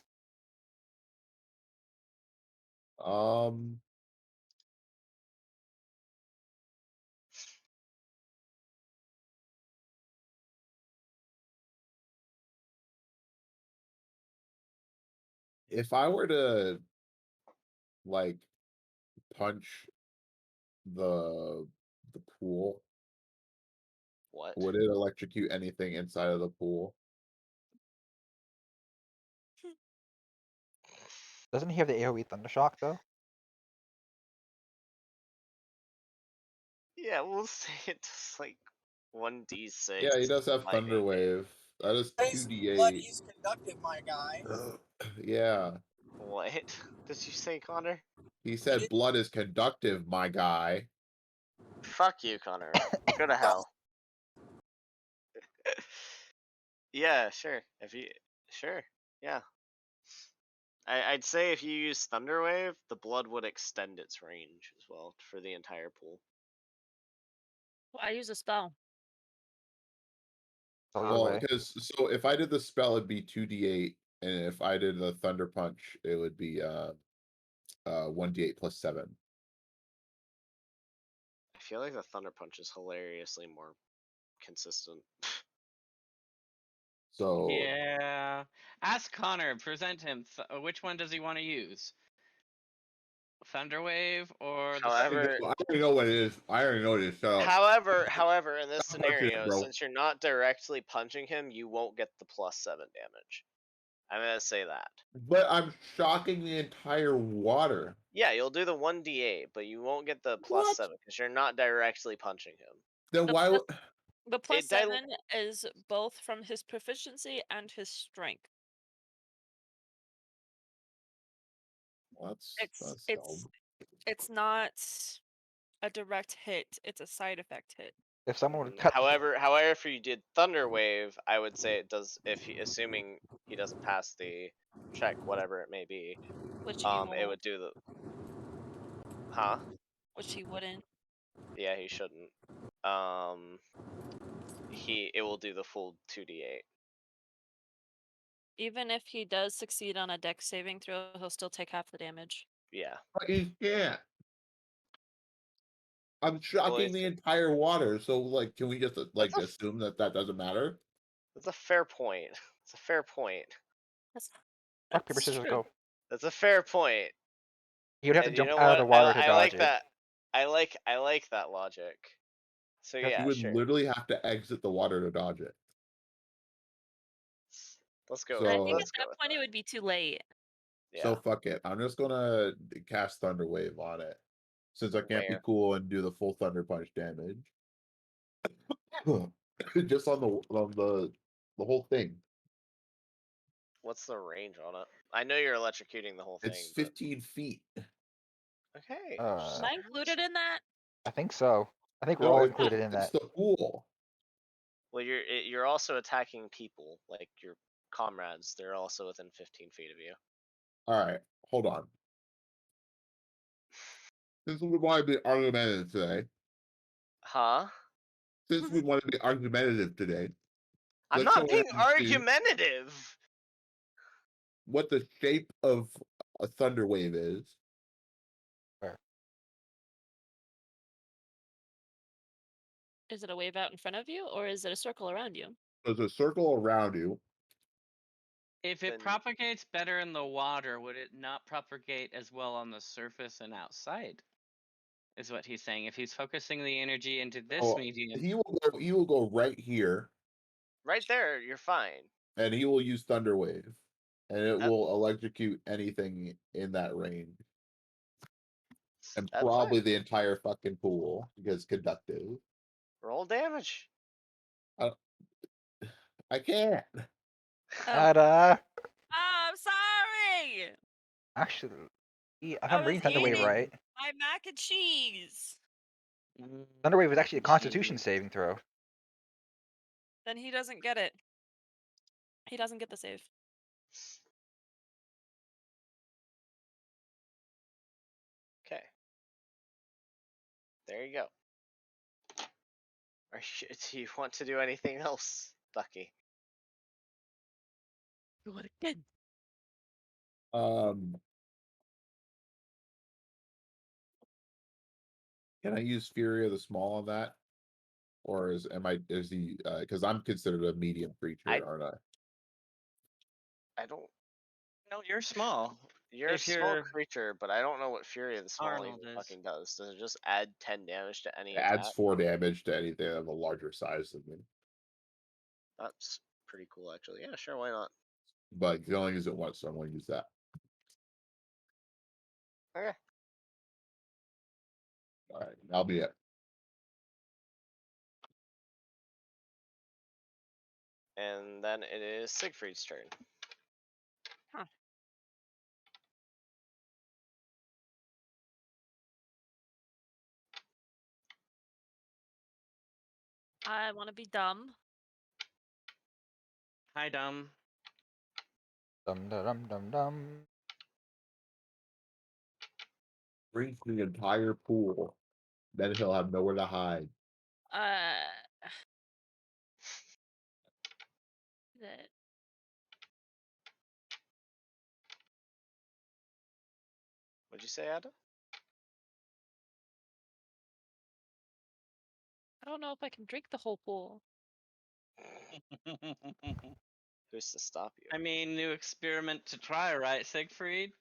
If I were to like punch the pool, What? would it electrocute anything inside of the pool? Doesn't he have the AoE Thundershock though? Yeah, we'll say it does like 1d6. Yeah, he does have lightning Thunder Wave. That is His 2d8. blood is conductive, my guy. Yeah. What did you say, Connor? He said blood is conductive, my guy. Fuck you, Connor. Go to hell. Yeah, sure. Sure, yeah. I'd say if you use Thunder Wave, the blood would extend its range as well for the entire pool. Well, I use a spell. Well, because so if I did the spell, it'd be 2d8, and if I did the Thunder Punch, it would be 1d8 plus 7. I feel like the Thunder Punch is hilariously more consistent. So Yeah. Ask Connor. Present him. Which one does he want to use? Thunderwave or the However, I already know what it is. I already know what it is. So however, in this Stop punching him, scenario, bro. since you're not directly punching him, you won't get the +7 damage. I'm gonna say that. But I'm shocking the entire water. Yeah, you'll do the 1d8, but you won't get the What? +7 because you're not directly punching him. Then The why plus- would The It +7 is both from his proficiency and his strength. that's It's dumb. it's not a direct hit, it's a side effect hit. If someone would cut. However, if you did Thunder Wave, I would say it does. Assuming he doesn't pass the check, whatever it may be, Which he won't. it would do the. Huh? Which he wouldn't. Yeah, he shouldn't. It will do the full 2d8. Even if he does succeed on a dex saving throw, he'll still take half the damage. Yeah. But he can't. I'm shocking Boys. the entire water. So like, can we just like That's assume that doesn't matter? That's a fair point. It's a fair point. Rock, paper, scissors, true. go. That's a fair point. He would have to And you jump know out what? of the water to I dodge like it. that. I like that logic. So Yep. yeah, You would sure. literally have to exit the water to dodge it. Let's go. So- I think Let's at go that with point that. it would be too late. Yeah. So fuck it. I'm just gonna cast Thunder Wave on it. Since I can't be Where? cool and do the full Thunder Punch damage. Just on the whole thing. What's the range on it? I know you're electrocuting the whole thing. It's 15 feet. Okay. Am I included in that? I think so. I think we're No, all it's included in it's that. the pool. Well, you're also attacking people, like your comrades. They're also within 15 feet of you. Alright, hold on. Since we want to be argumentative today. Huh? Since we want to be argumentative today. I'm let's not go being ahead and see argumentative. what the shape of a thunder wave is. Is it a wave out in front of you, or is it a circle around you? There's a circle around you. If it Then- propagates better in the water, would it not propagate as well on the surface and outside? Is what he's saying. If he's focusing the energy into this Oh, medium, he will go right here, Right there, you're fine. and he will use thunder wave, and it That- will electrocute anything in that range, and That's probably fine. the entire fucking pool because conductive. Roll damage. I can't. Ta-da! I'm sorry! Actually, if I I'm reading was Thunderwave eating right, my mac and cheese. Thunderwave is actually a Jeez. Constitution saving throw. Then he doesn't get it. He doesn't get the save. Okay. There you go. Do you want to do anything else, Ducky? Do it again. Can I use Fury of the Small on that? Or is he because I'm considered a medium creature, aren't I? I don't. No, you're small. You're a If small you're creature, but I don't know what Fury of the Small Arnold even is. fucking does. Does it just add 10 damage to any It attack? adds 4 damage to anything of a larger size than me. That's pretty cool, actually. Yeah, sure, why not? But you can only use it once, so I'm going to use that. Okay. All right, that'll be it. And then it is Siegfried's turn. Huh. I want to be dumb. hi, dumb. Dum dum dum dum dum. Drink the entire pool. Then he'll have nowhere to hide. That What'd you say, Ada? I don't know if I can drink the whole pool. Who's to stop you? I mean, new experiment to try, right, Siegfried?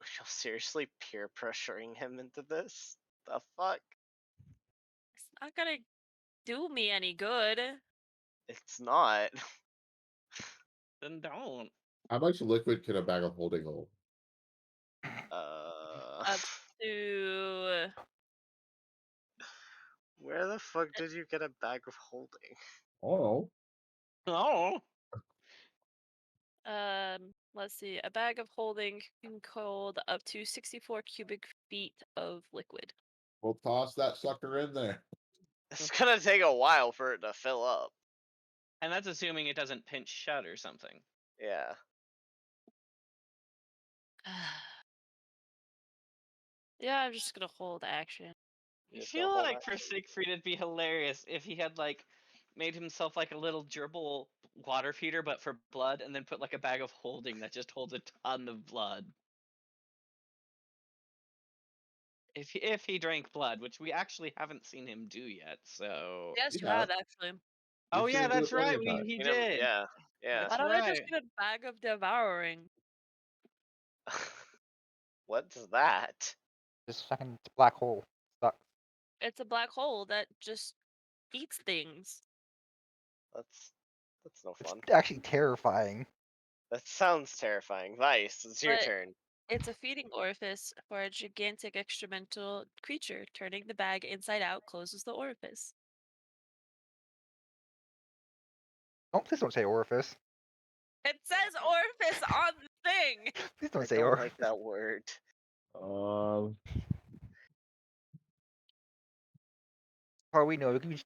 You're seriously peer pressuring him into this? The fuck? It's not gonna do me any good. It's not. Then don't. How much liquid can a bag of holding hold? Up to Where the fuck did you get a bag of holding? Oh, No. let's see. A bag of holding can hold up to 64 cubic feet of liquid. we'll toss that sucker in there. It's gonna take a while for it to fill up. And that's assuming it doesn't pinch shut or something. Yeah. Yeah, I'm just gonna hold action. I Just feel gonna hold like for action. Siegfried it'd be hilarious if he had like made himself like a little gerbil water feeder but for blood and then put like a bag of holding that just holds a ton of blood. If he drank blood, which we actually haven't seen him do yet, so Yes, You you have. have actually. Oh We've seen yeah, him do it that's plenty right. of times. He Seen him- did. Yeah, yeah. That's Why don't I just right. get a bag of devouring? What's that? This fucking black hole sucks. It's a black hole that just eats things. That's no It's fun. actually terrifying. That sounds terrifying. Vice, it's your But turn. it's a feeding orifice for a gigantic excremental creature. Turning the bag inside out closes the orifice. Please don't say orifice. It says orifice on the thing. Please don't I say don't orifice. like that word. For all we know, we could be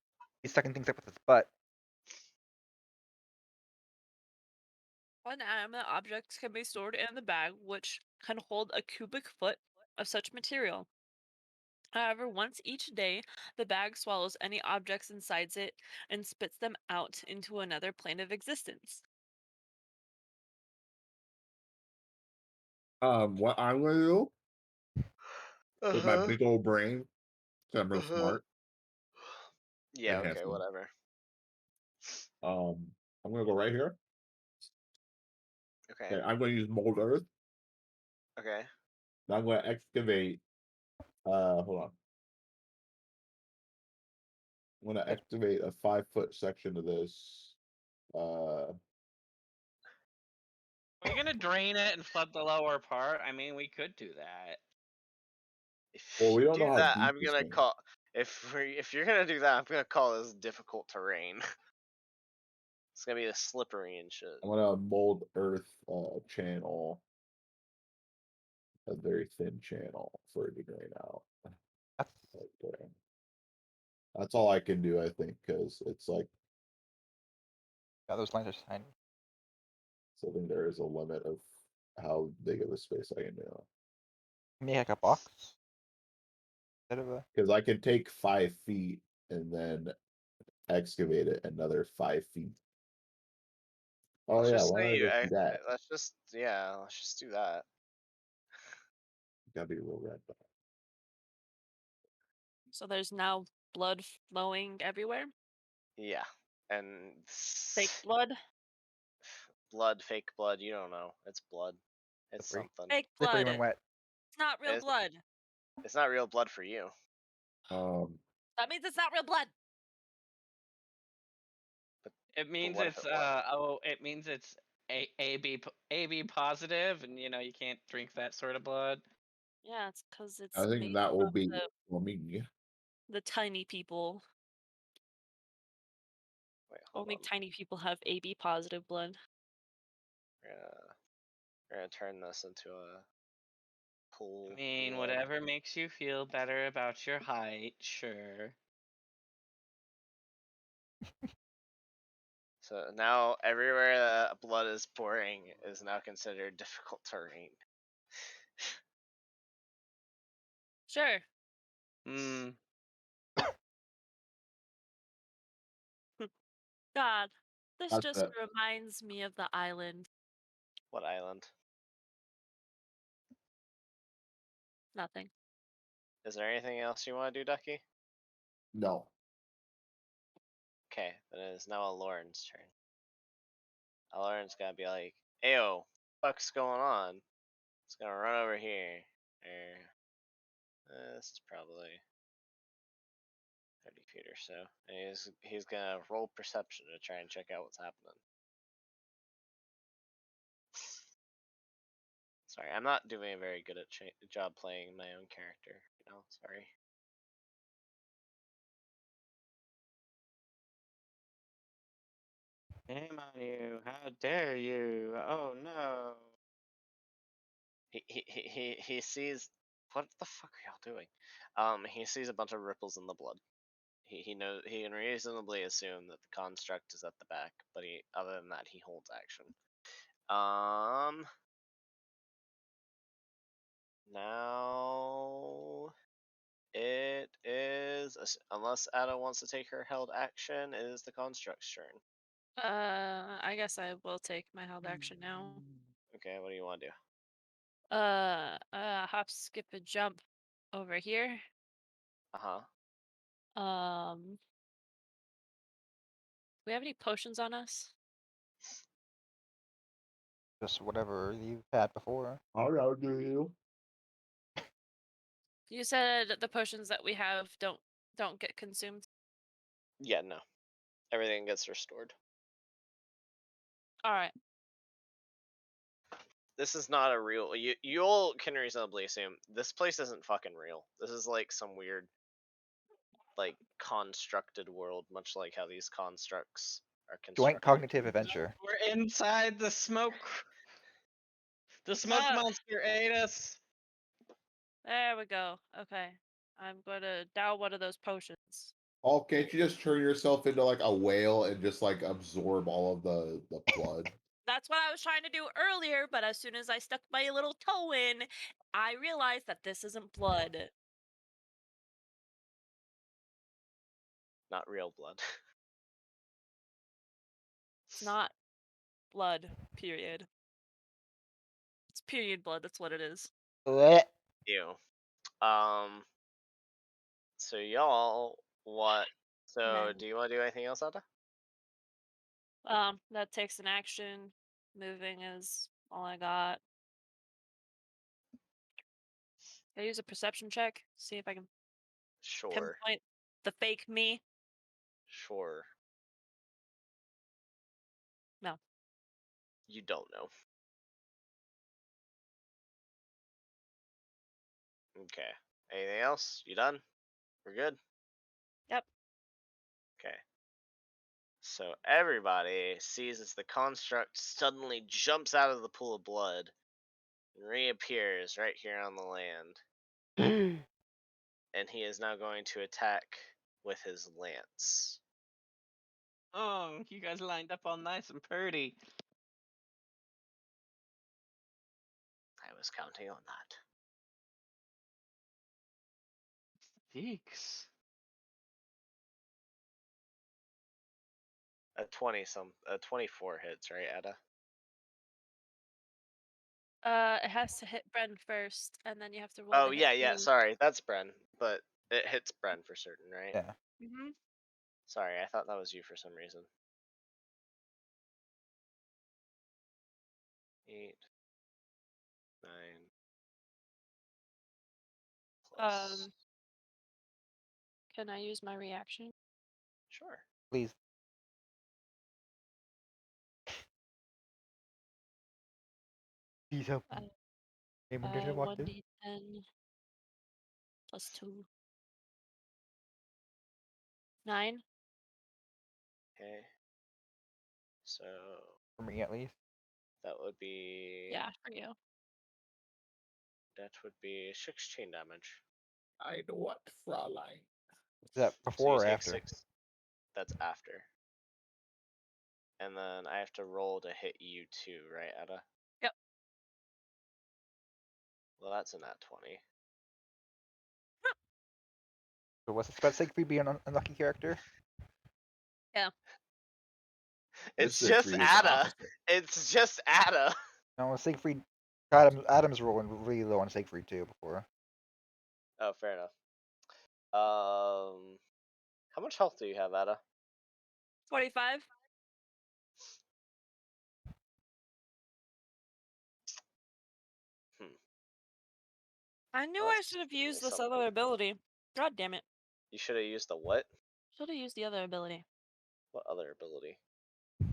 sucking things up with his butt. Inanimate objects can be stored in the bag, which can hold a cubic foot of such material. However, once each day, the bag swallows any objects inside it and spits them out into another plane of existence. What I'm gonna do with my Uh-huh. big old brain, 'cause I'm real smart Yeah, and okay, handsome. whatever. I'm gonna go right here. Okay, Okay, I'm gonna use mold earth. okay. Now I'm gonna excavate. Hold on. I'm gonna excavate a 5-foot section of this. We're gonna drain it and flood the lower part. I mean, we could do that. If Well, we you don't know do how that, deep I'm this gonna thing is. call. If you're gonna do that, I'm gonna call this difficult terrain. It's gonna be a slippery and shit. I'm gonna mold earth channel, a very thin channel for it to drain out. That's Right there. That's all I can do, I think, because it's like Yeah, those lines are tiny. so I think there is a limit of how big of a space I can do. Make like a box instead of a. Because I can take 5 feet and then excavate it another 5 feet. Oh Let's yeah, just why say don't I you. just do that? Let's just let's just do that. Gotta be real red. So there's now blood flowing everywhere. Yeah, and Fake blood. blood, fake blood. You don't know. It's blood. It's Slippery. something. Fake Slippery blood. when wet. It's not real It's- blood. It's not real blood for you. That means it's not real blood. It means what if it's it was? it means it's AB positive, and you can't drink that sort of blood. Yeah, it's because it's I think made that will from be me. the tiny people. Wait, hold Only on. tiny people have AB positive blood. We're gonna turn this into a pool. I mean, blood. whatever makes you feel better about your height, sure. So now everywhere that blood is pouring is now considered difficult terrain. Sure. Hmm. God, this That's just it. reminds me of the island. What island? Nothing. Is there anything else you want to do, Ducky? No. Okay, then it is now Lauren's turn. Lauren's gotta be like, "Ayo, fuck's going on?" It's gonna run over here. This is probably 30 feet or so. And he's gonna roll perception to try and check out what's happening. Sorry, I'm not doing a very good job playing my own character. Sorry. Shame on you! How dare you! Oh no! He sees. What the fuck are y'all doing? He sees a bunch of ripples in the blood. He knows he can reasonably assume that the construct is at the back, but other than that he holds action. Now it is, unless Ada wants to take her held action, it is the construct's turn. I guess I will take my held action now. Okay, what do you want to do? Hop, skip, a jump over here. Do we have any potions on us? Just whatever you've had before. How do you? You said the potions that we have don't get consumed. Yeah, no. Everything gets restored. All right. This is not a real. You all can reasonably assume this place isn't fucking real. This is like some weird, like, constructed world, much like how these constructs are constructed. Joint cognitive adventure. We're inside the smoke. The smoke monster ate us. There we go. Okay. I'm going to down one of those potions. Oh, can't you just turn yourself into like a whale and just like absorb all of the blood? That's what I was trying to do earlier, but as soon as I stuck my little toe in, I realized that this isn't blood. Not real blood. It's not blood, period. It's period blood, that's what it is. Blech. Ew. So y'all, what? So Man. do you want to do anything else, Ada? That takes an action. Moving is all I got. Can I use a perception check? See if I can Sure. pinpoint the fake me. Sure. No. You don't know. Okay. Anything else? You done? We're good? Yep. Okay. So everybody sees as the construct suddenly jumps out of the pool of blood and reappears right here on the land. And he is now going to attack with his lance. Oh, you guys lined up all nice and pretty. I was counting on that. Yeeks. A 24 hits, right, Ada? It has to hit Bren first, and then you have to roll. Oh to yeah, hit yeah. me. Sorry, that's Bren, but it hits Bren for certain, right? Yeah. Mhm. Sorry, I thought that was you for some reason. 8, 9. Plus. Can I use my reaction? Sure. Please. Please help me. Damon Gator walked in. 1d10 plus 2. 9. Okay. So For me, at least. that would be. Yeah, for you. That would be 6 chain damage. I know what, Fraulein. Is that So before you or take after? 6. That's after. And then I have to roll to hit you too, right, Ada? Yep. Well, that's a nat 20. So what's this about Siegfried being an unlucky character? It's This just Siegfried is the Ada. opposite. It's just Ada. No, Siegfried. Adam's rolling really low on Siegfried too before. Oh, fair enough. How much health do you have, Ada? 45. I knew I That's should have giving me used this something. other ability. God damn it. You should have used the what? Should have used the other ability. What other ability?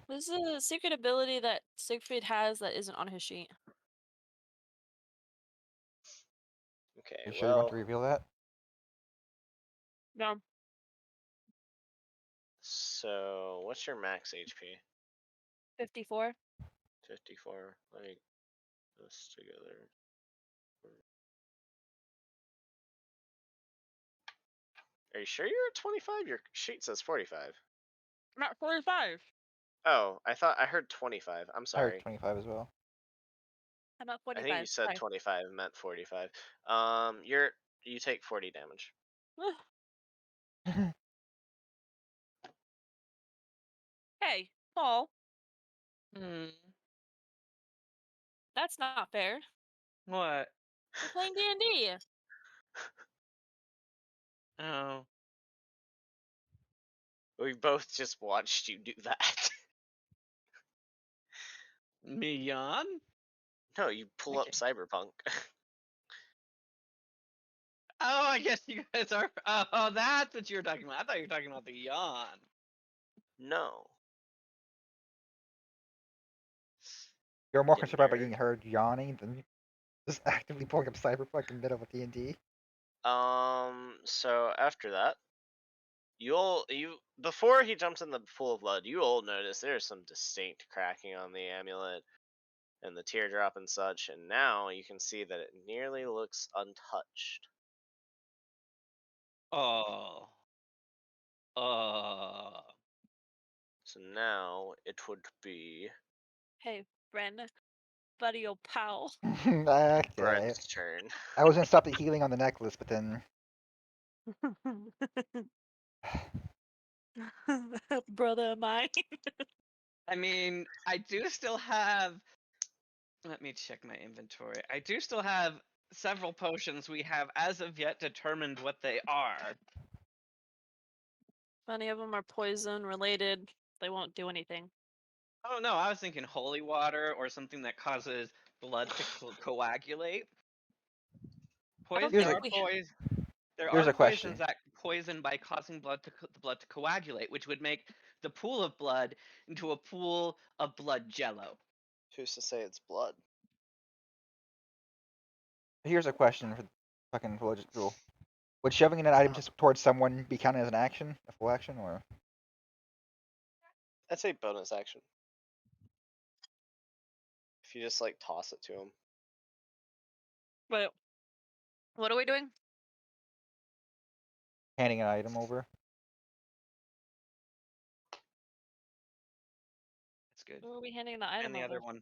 This is a secret ability that Siegfried has that isn't on his sheet. Okay, You sure you want well, to reveal that? No. so what's your max HP? 54. 54. Let me put this together. Are you sure you're at 25? Your sheet says 45. I'm at 45. Oh, I heard 25. I'm I sorry. heard 25 as well. I'm at I 45. think you said Sorry. 25 and meant 45. You take 40 damage. Hey, Paul, Hmm. that's not fair. What? We're playing D&D. Oh. We both just watched you do that. Me yawn? No, you pull up Okay. Cyberpunk. Oh, I guess you guys are. Oh, that's what you were talking about. I thought you were talking about the yawn. No. You're more You concerned about nerd. being heard yawning than just actively pulling up Cyberpunk in the middle of a D&D. So after that, before he jumps in the pool of blood, you all notice there's some distinct cracking on the amulet and the teardrop and such, and now you can see that it nearly looks untouched. Oh. Oh. So now it would be Hey, Bren, buddy, old pal. Okay. Bren's turn. I was gonna stop the healing on the necklace, but then Brother of mine. I mean, I do still have. Let me check my inventory. I do still have several potions we have as of yet determined what they are. Many of them are poison related. They won't do anything. Oh no, I was thinking holy water or something that causes blood to coagulate. I don't Here's There a- are think there here's are a question. poisons that poison by causing the blood to coagulate, which would make the pool of blood into a pool of blood jello. Who's to say it's blood? Here's a question for the fucking religious rule. Would shoving an item just towards someone be counted as an action, a full action, or I'd say bonus action. If you just like toss it to him. Wait, what are we doing? handing an item over? good. Who are we handing the item And the over? other one.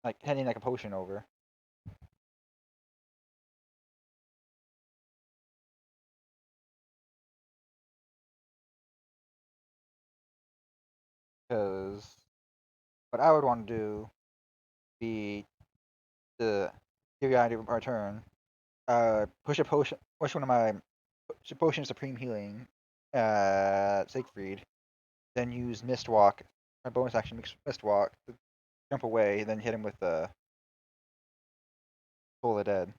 Like handing like a potion over. Because what I would want to do be to give you an idea of our turn. Push one of my potion of supreme healing at Siegfried. Then use Mist Walk. My bonus action Mist Walk. To jump away, then hit him with the Soul of the Dead.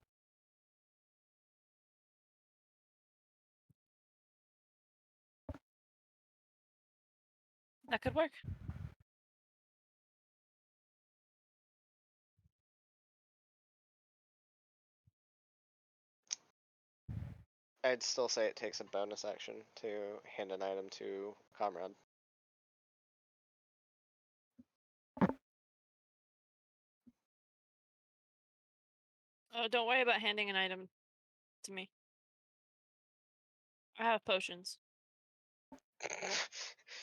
That could work. I'd still say it takes a bonus action to hand an item to Comrade. Oh, don't worry about handing an item to me. I have potions.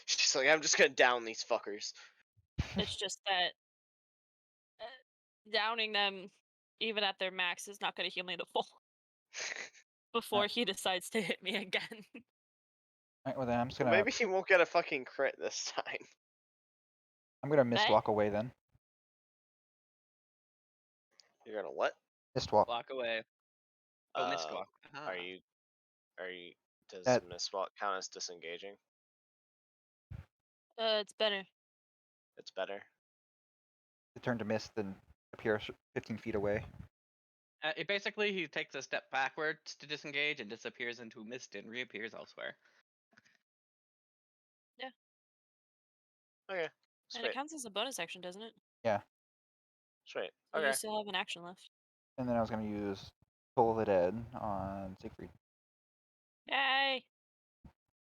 She's like, I'm just gonna down these fuckers. It's just that downing them, even at their max, is not going to heal me to full before he decides to hit me again. Alright, well then I'm just Well, gonna maybe he won't get a fucking crit this time. Mist That- Walk away then. You're gonna what? Mist Walk. Walk away. Oh, Mistwalk. Are you? Does That- Mistwalk count as disengaging? It's better. It's better. To turn to mist, then appear 15 feet away. Basically, he takes a step backwards to disengage and disappears into mist and reappears elsewhere. Okay. And Sweet. it counts as a bonus action, doesn't it? Sweet. So Okay. you still have an action left. And then I was gonna use Soul of the Dead on Siegfried. Yay!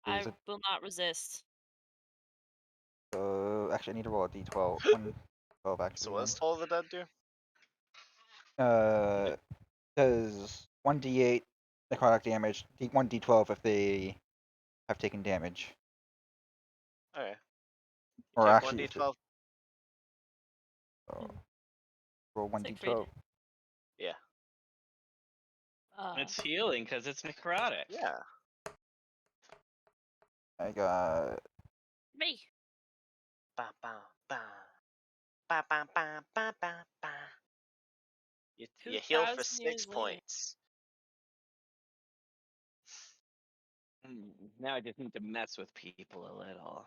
I Is it- will not resist. So actually, I need to roll a d12. 12 actually. So what does Toll of the Dead do? Does 1d8 necrotic damage, 1d12 if they have taken damage. Okay. Or Take actually, if 1d12. so roll Siegfried. 1d12. Yeah. It's healing because it's necrotic. Yeah. I got Me. Ba ba ba. Ba ba ba ba ba ba. You heal for 2,000 years 6 later. points. Now I just need to mess with people a little.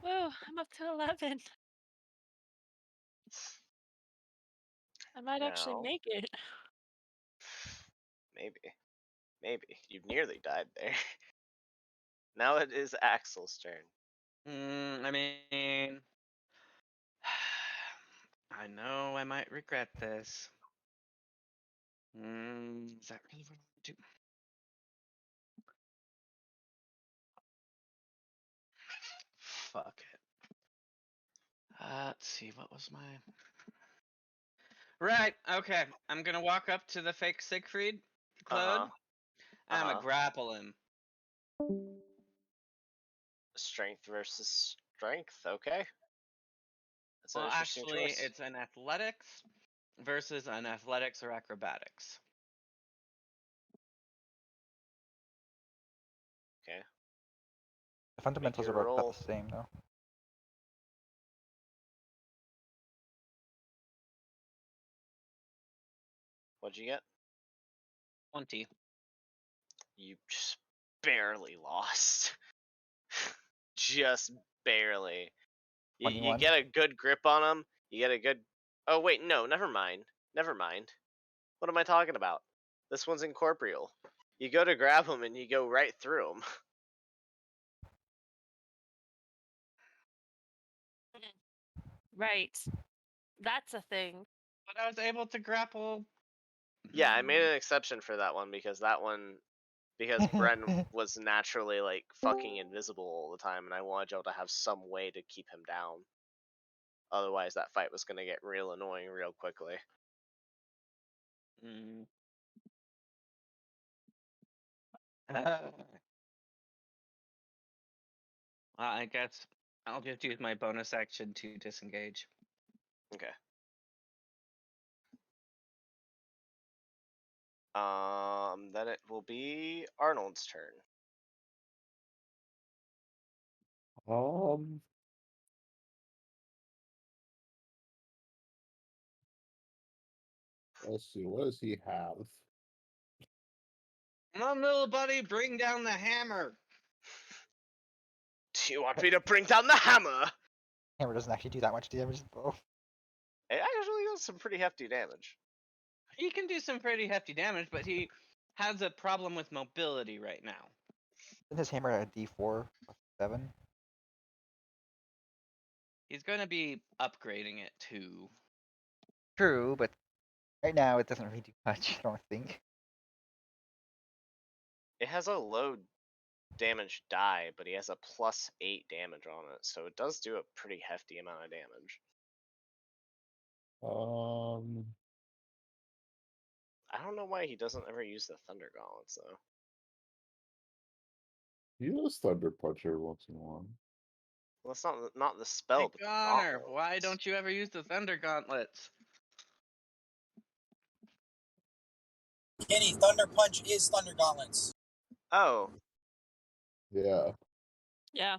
Whoa, I'm up to 11. I might actually Now, make it. maybe. Maybe. You nearly died there. Now it is Axel's turn. I mean, I know I might regret this. Is that really what I want to do? Fuck it. Let's see, what was my... Right, okay. I'm gonna walk up to the fake Siegfried, Claude. And I'm gonna grapple him. Strength versus strength. Okay. That's an Well, interesting actually, choice. it's an athletics versus an athletics or acrobatics. Okay. the fundamentals are your about roll. the same though. What'd you get? 20. You just barely lost. Just barely. You 21. get a good grip on him. You get a good. Oh wait, no, never mind. Never mind. What am I talking about? This one's incorporeal. You go to grab him and you go right through him. Right. That's a thing. But I was able to grapple. Yeah, I made an exception for that one because Bren was naturally like fucking invisible all the time, and I wanted Joe to have some way to keep him down. Otherwise, that fight was gonna get real annoying real quickly. Mm. I guess I'll just use my bonus action to disengage. Okay. Then it will be Arnold's turn. Let's see. What does he have? Come on, little buddy, bring down the hammer. Do you want me to bring down the hammer? Hammer doesn't actually do that much damage though. It actually does some pretty hefty damage. He can do some pretty hefty damage, but he has a problem with mobility right now. Isn't his hammer a D4 plus 7? He's going to be upgrading it too. True, but right now it doesn't really do much, I don't think. It has a low damage die, but he has a +8 damage on it, so it does do a pretty hefty amount of damage. I don't know why he doesn't ever use the Thunder Gauntlets though. He does Thunder Punch every once in a while. Well, it's not the spell, Hey, but the Connor, why gauntlets. don't you ever use the Thunder Gauntlets? Kenny, Thunder Punch is Thunder Gauntlets. Oh, Yeah. Yeah.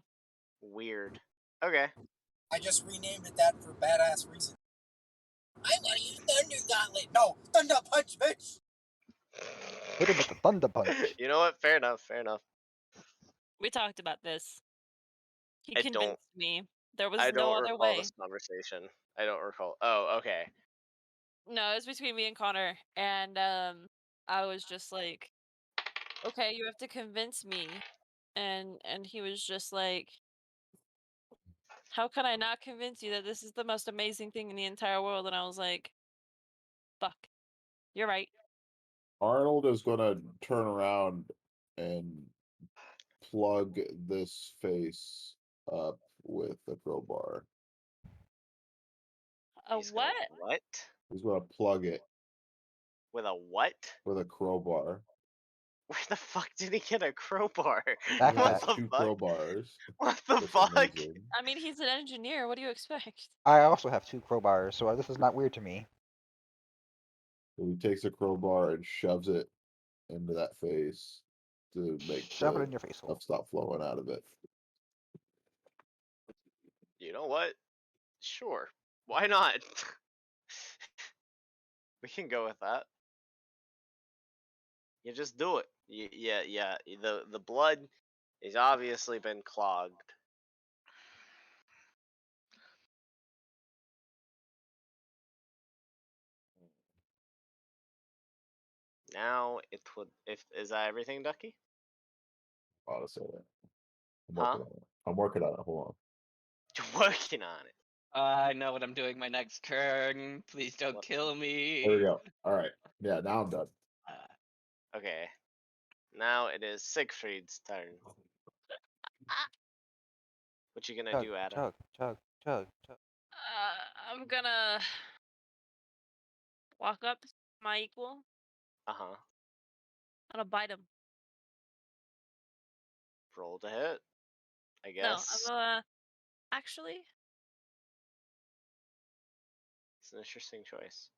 weird. Okay. I just renamed it that for badass reason. I want to use Thunder Gauntlet. No, Thunder Punch, bitch. Hit him with the Thunder Punch. You know what? Fair enough. Fair enough. We talked about this. He I convinced me. There was I no don't other recall way. this conversation. I don't recall. Oh, okay. No, it was between me and Connor, and I was just like, "Okay, you have to convince me," and he was just like, "How can I not convince you that this is the most amazing thing in the entire world?" And I was like, "Fuck, you're right." Arnold is gonna turn around and plug this face up with a crowbar. A He's gonna what? what? He's gonna plug it With a what? with a crowbar. Where the fuck did he get a crowbar? He Backpack. What has the 2 fuck? crowbars. What the That's fuck? amazing. I mean, he's an engineer. What do you expect? I also have 2 crowbars, so this is not weird to me. So he takes a crowbar and shoves it into that face to make Shove it the in your face hole. stuff stop flowing out of it. You know what? Sure. Why not? We can go with that. You just do it. Yeah. The blood has obviously been clogged. Now it would. If is that everything, Ducky? Honestly, I'm Huh? working on it. I'm working on it. Hold on. You're working on it. I know what I'm doing my next turn. Please don't What? kill me. There we go. All right. Yeah, now I'm done. Okay. Now it is Siegfried's turn. What you gonna Chug, do, Adam? chug, chug, chug, chug. I'm gonna walk up to my equal. Uh-huh. I'm gonna bite him. Roll to hit. I No, I'm guess. gonna. Actually, It's an interesting choice.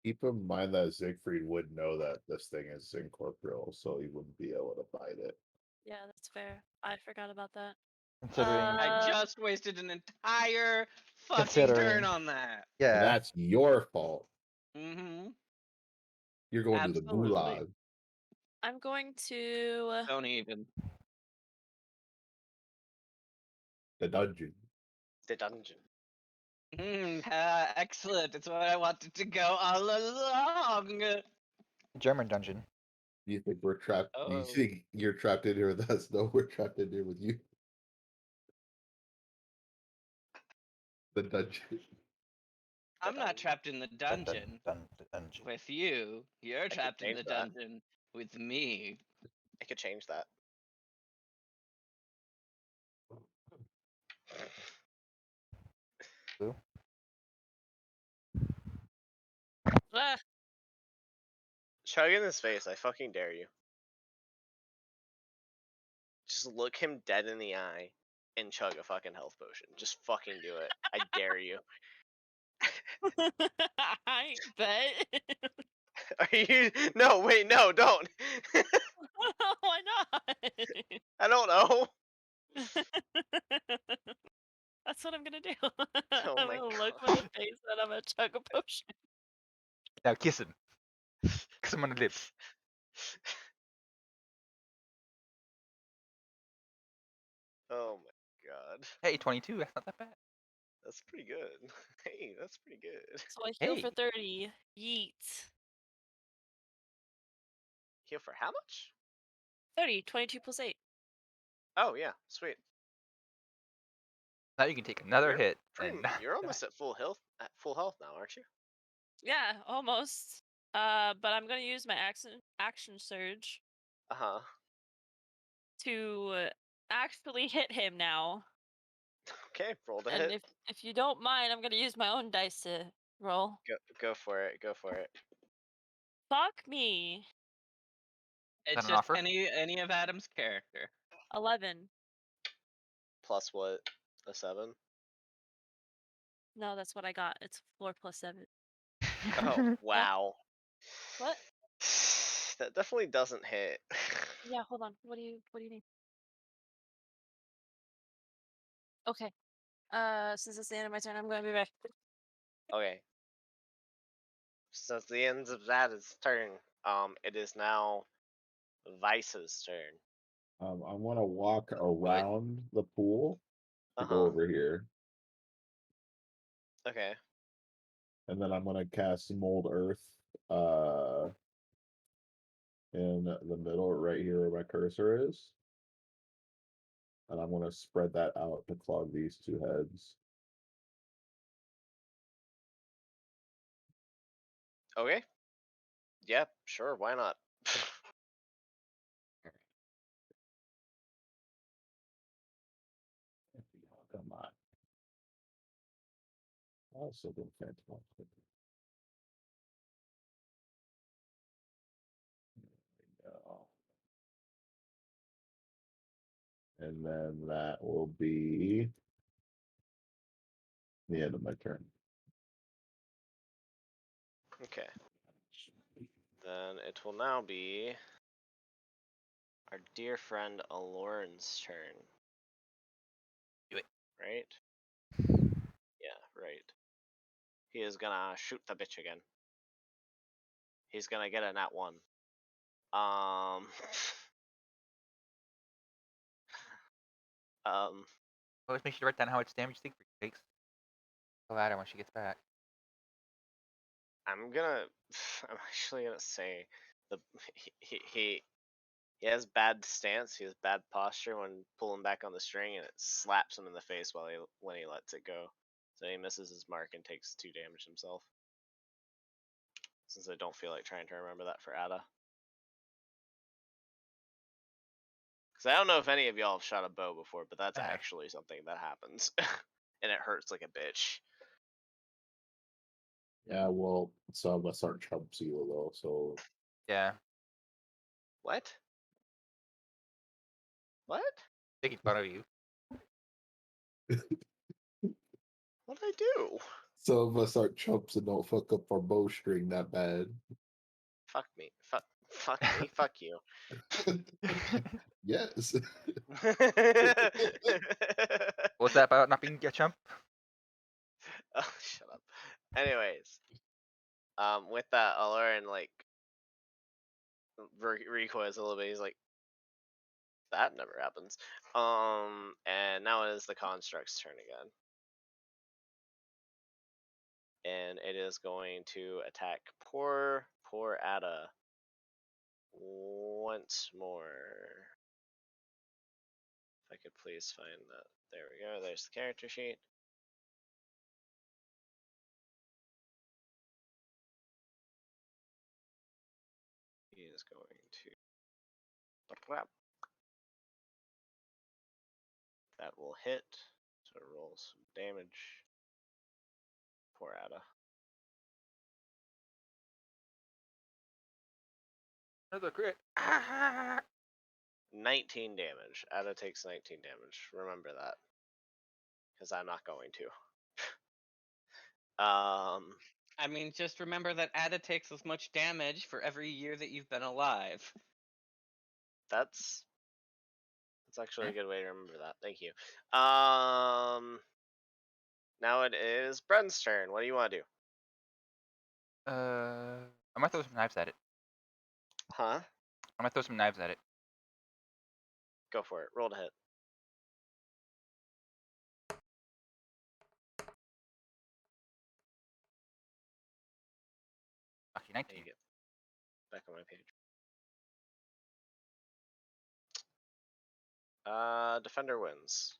Keep in mind that Siegfried would know that this thing is incorporeal, so he wouldn't be able to bite it. yeah, that's fair. I forgot about that. Considering, I just wasted an entire fucking Considering- turn on that. yeah, And that's your fault. Mm-hmm. You're going to the Absolutely. gulag. I'm going to. Don't even. The dungeon. The dungeon. Excellent. It's what I wanted to go all along. German dungeon. You think we're trapped? You Oh. think you're trapped in here with us? No, we're trapped in here with you. The dungeon. I'm not trapped in the Dun, dun, dungeon dungeon. with you. You're could trapped in change the that. dungeon with me. I could change that. Blue. Ah, Chug in his face. I fucking dare you. just look him dead in the eye and chug a fucking health potion. Just fucking do it. I dare you. I bet. Are you? No, wait, no, don't. Why not? I don't know. That's what I'm gonna do. Oh I'm my gonna look him in god. the face and I'm gonna chug a potion. Now kiss him. Kiss him on the lips. Oh my god. Hey, 22. That's not that bad. That's pretty good. Hey, that's pretty good. So I heal Hey. for 30. Yeet. Heal for how much? 30. 22 plus 8. Oh yeah, sweet. Now you can take another You're hit. Pretty, And not you're die. almost at full health. At full health now, aren't you? Yeah, almost. But I'm gonna use my action surge Uh huh. to actually hit him now. Okay, roll the And hit. if you don't mind, I'm gonna use my own dice to roll. Go for it. Go for it. Fuck me. It's that an just offer? any of Adam's character. 11. Plus what? A 7. No, that's what I got. It's 4 plus 7. Oh wow. What? That definitely doesn't hit. Yeah, hold on. What do you need? Okay. Since it's the end of my turn, I'm gonna be back. Okay. Since the end of that is turn, it is now Vice's turn. I want to walk around the pool to go Uh-huh. over here, Okay. and then I'm gonna cast Mold Earth in the middle, right here where my cursor is, and I'm gonna spread that out to clog these two heads. Okay. Yeah, sure, why not? Come on. Also, don't fancy one. There we go. And then that will be the end of my turn. Okay. Then it will now be our dear friend Aloran's turn. Do it. Right? Yeah, right. He is gonna shoot the bitch again. He's gonna get a nat 1. Always make sure to write down how much damage Siegfried takes. Tell Ada when she gets back. I'm actually gonna say the he has bad stance. He has bad posture when pulling back on the string, and it slaps him in the face when he lets it go. So he misses his mark and takes 2 damage himself. Since I don't feel like trying to remember that for Ada. Because I don't know if any of y'all have shot a bow before, but that's I have. actually something that happens. And it hurts like a bitch. Yeah, well, some of us aren't chumps either, though. So Yeah. What? What? Making fun of you. What'd I do? some of us aren't chumps and don't fuck up our bowstring that bad. Fuck me. Fuck me. Fuck you. Yes. What's that about not being a chump? Oh, shut up. Anyways, with that, Aloran like recoils a little bit. He's like, that never happens. And now it is the construct's turn again, and it is going to attack poor Ada once more. If I could please find that. There we go. There's the character sheet. He is going to. That will hit. So roll some damage. Poor Ada. Another crit. Ah! 19 damage. Ada takes 19 damage. Remember that. Because I'm not going to. I mean, just remember that Ada takes as much damage for every year that you've been alive. That's actually a good way to remember that. Thank you. Now it is Bren's turn. What do you want to do? I might throw some knives at it. Huh? I might throw some knives at it. Go for it. Roll to hit. Actually, There 19. you get back on my page. Defender wins.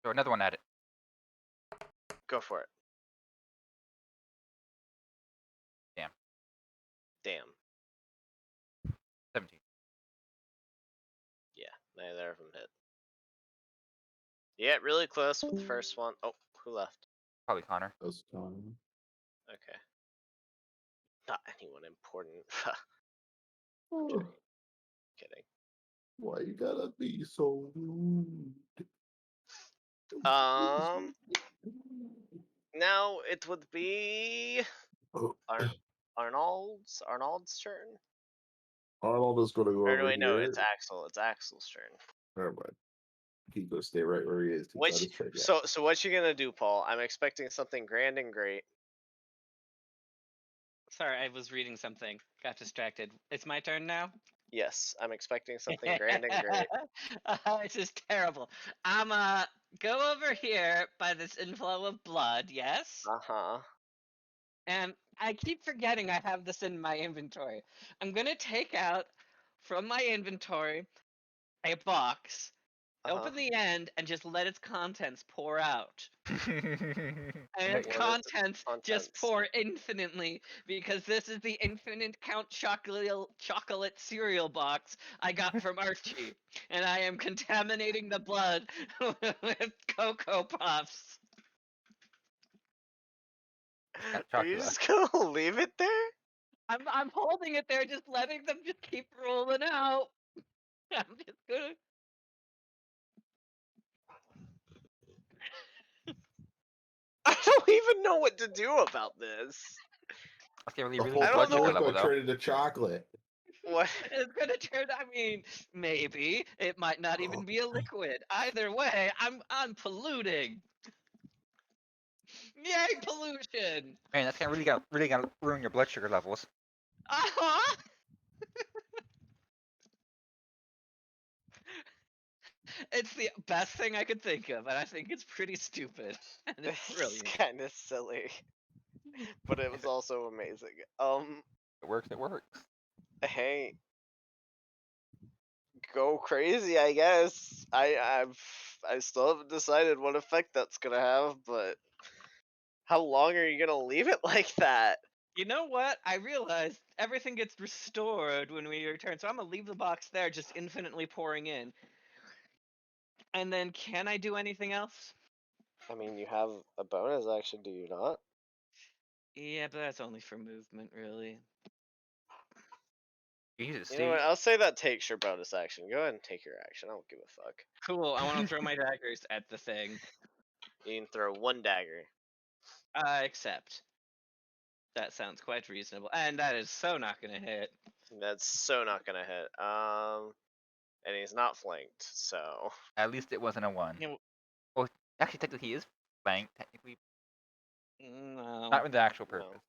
Throw another one at it. Go for it. Damn. Damn. 17. Yeah, neither of them hit. Yeah, really close with the first one. Oh, who left? Probably Connor. Those Tom. Okay. Not anyone important. Oh, Kidding. why you gotta be so rude? Now it would be Oh, Arnold's turn. Arnold is gonna go Or over wait, no, here. it's Axel. It's Axel's turn. Never mind. He's gonna stay right where he is. He's not his turn yet. So what you gonna do, Paul? I'm expecting something grand and great. Sorry, I was reading something. Got distracted. It's my turn now? Yes, I'm expecting something grand and great. This is terrible. I'm go over here by this inflow of blood, yes? Uh-huh. And I keep forgetting I have this in my inventory. I'm gonna take out from my inventory a box, open the end, and just let its contents pour out. And its What is contents just contents? pour infinitely because this is the infinite Count chocolate cereal box I got from Archie, and I am contaminating the blood with Cocoa Puffs. Are you just gonna leave it there? I'm holding it there, just letting them just keep rolling out. I'm just gonna. I don't even know what to do about this. Okay, really, The really whole I don't know blood sugar what- level gonna though. turn into chocolate. What? It's gonna turn. I mean, maybe it might not even be a liquid. Either way, I'm polluting. Yay, pollution! Man, that's really gonna ruin your blood sugar levels. Uh-huh. It's the best thing I could think of, and I think it's pretty stupid. And it's It's brilliant. kind of silly, but it was also amazing. It works. It works. Hey, go crazy, I guess. I still haven't decided what effect that's gonna have, but how long are you gonna leave it like that? You know what? I realized everything gets restored when we return, so I'm gonna leave the box there, just infinitely pouring in. And then, can I do anything else? I mean, you have a bonus action, do you not? Yeah, but that's only for movement, really. You use it, You know what? Steve. I'll say that takes your bonus action. Go ahead and take your action. I don't give a fuck. Cool. I want to throw my daggers at the thing. You can throw one dagger. I accept. That sounds quite reasonable, and that is so not gonna hit. That's so not gonna hit. And he's not flanked, so At least it wasn't a 1. You know, Well, actually, technically, he is flanked. Technically, no. not with the actual No. purpose.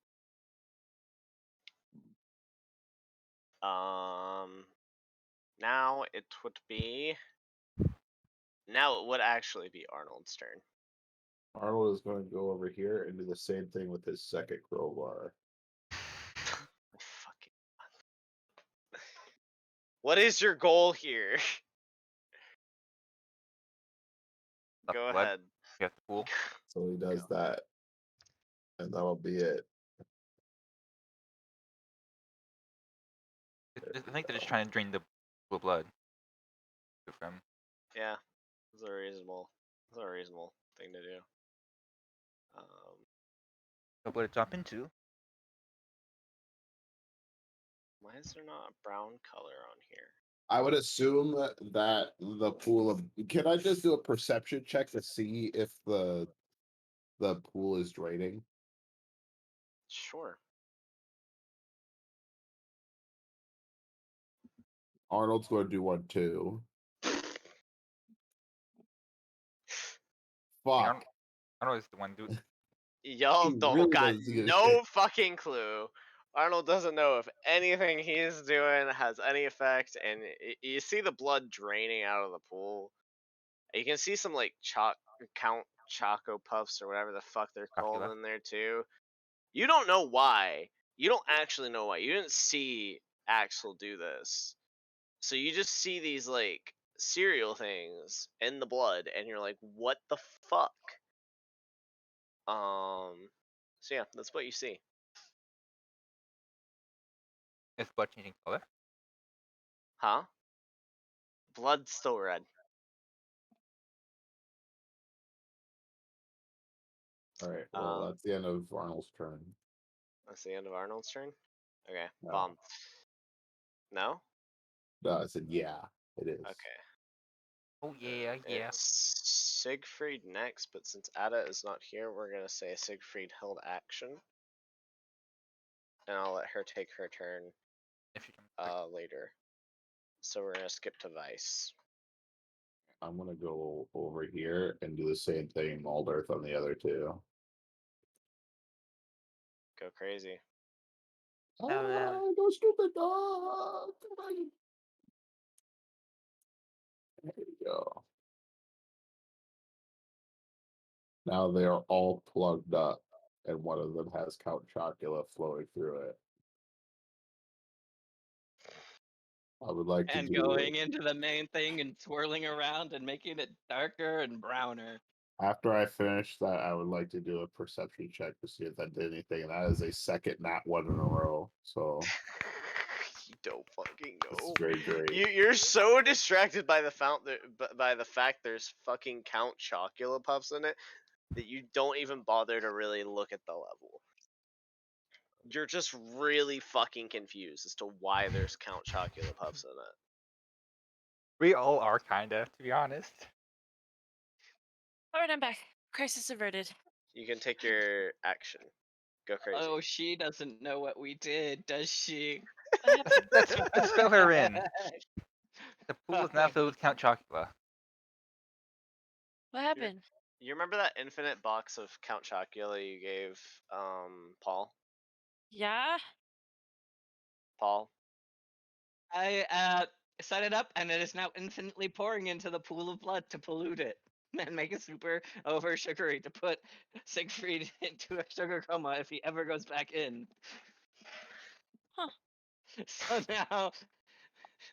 Now it would be. Now it would actually be Arnold's turn. Arnold is going to go over here and do the same thing with his second crowbar. Fucking. What is your goal here? Enough Go blood. ahead. You have to pool. So he does Go. that, and that'll be it. I think they're just trying to drain the blood from. Yeah, it's a reasonable thing to do. No blood to jump into. Why is there not a brown color on here? I would assume that the pool of. Can I just do a perception check to see if the pool is draining? Sure. Arnold's going to do one too. Fuck. Arnold is the one doing. Y'all He don't really got doesn't give a no shit. fucking clue. Arnold doesn't know if anything he's doing has any effect, and you see the blood draining out of the pool. You can see some like Count Choco Puffs or whatever the fuck they're called Chocula. in there too. You don't know why. You don't actually know why. You didn't see Axel do this. So you just see these like cereal things in the blood, and you're like, what the fuck? So yeah, that's what you see. Is blood changing color? Huh? Blood's still red. All right. Well, Um, that's the end of Arnold's turn. That's the end of Arnold's turn. Okay, No. bomb. No? No, I said yeah. It is. Okay. Oh yeah, yeah. It's Siegfried next, but since Ada is not here, we're gonna say Siegfried held action, and I'll let her take her turn If she can. later. So we're gonna skip to Vice. I'm gonna go over here and do the same thing. Maldarth on the other two. Go crazy. Go stupid dog. There you go. Now they are all plugged up, and one of them has Count Chocula flowing through it. I would like to And do going into the main thing and swirling around and making it darker and browner. after I finish that. I would like to do a perception check to see if that did anything, and that is a second nat one in a row. So You don't fucking this is know. very great. You're so distracted by the fact there's fucking Count Chocula Puffs in it that you don't even bother to really look at the level. You're just really fucking confused as to why there's Count Chocula Puffs in it. We all are kinda, to be honest. Alright, I'm back. Crisis averted. You can take your action. Go crazy. Oh, she doesn't know what we did, does she? What happened? Let's fill her in. The pool is now filled with Count Chocula. What happened? You remember that infinite box of Count Chocula you gave Paul? Yeah? Paul? I set it up, and it is now infinitely pouring into the pool of blood to pollute it and make it super over sugary to put Siegfried into a sugar coma if he ever goes back in. Huh. So now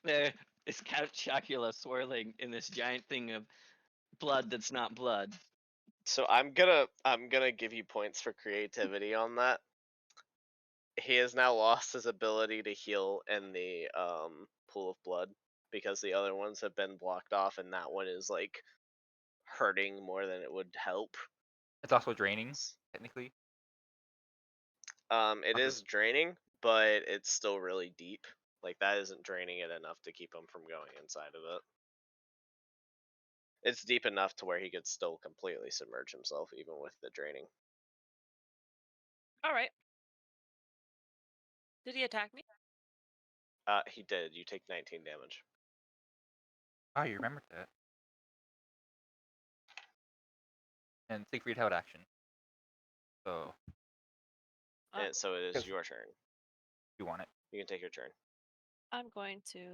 there is Count Chocula swirling in this giant thing of blood that's not blood. So I'm gonna give you points for creativity on that. He has now lost his ability to heal in the pool of blood because the other ones have been blocked off, and that one is like hurting more than it would help. It's also draining, technically. It is draining, but it's still really deep. Like that isn't draining it enough to keep him from going inside of it. It's deep enough to where he could still completely submerge himself even with the draining. Alright. Did he attack me? He did. You take 19 damage. Oh, you remembered that. And Siegfried held action. So And so it is Yes. your turn. you want it. You can take your turn. I'm going to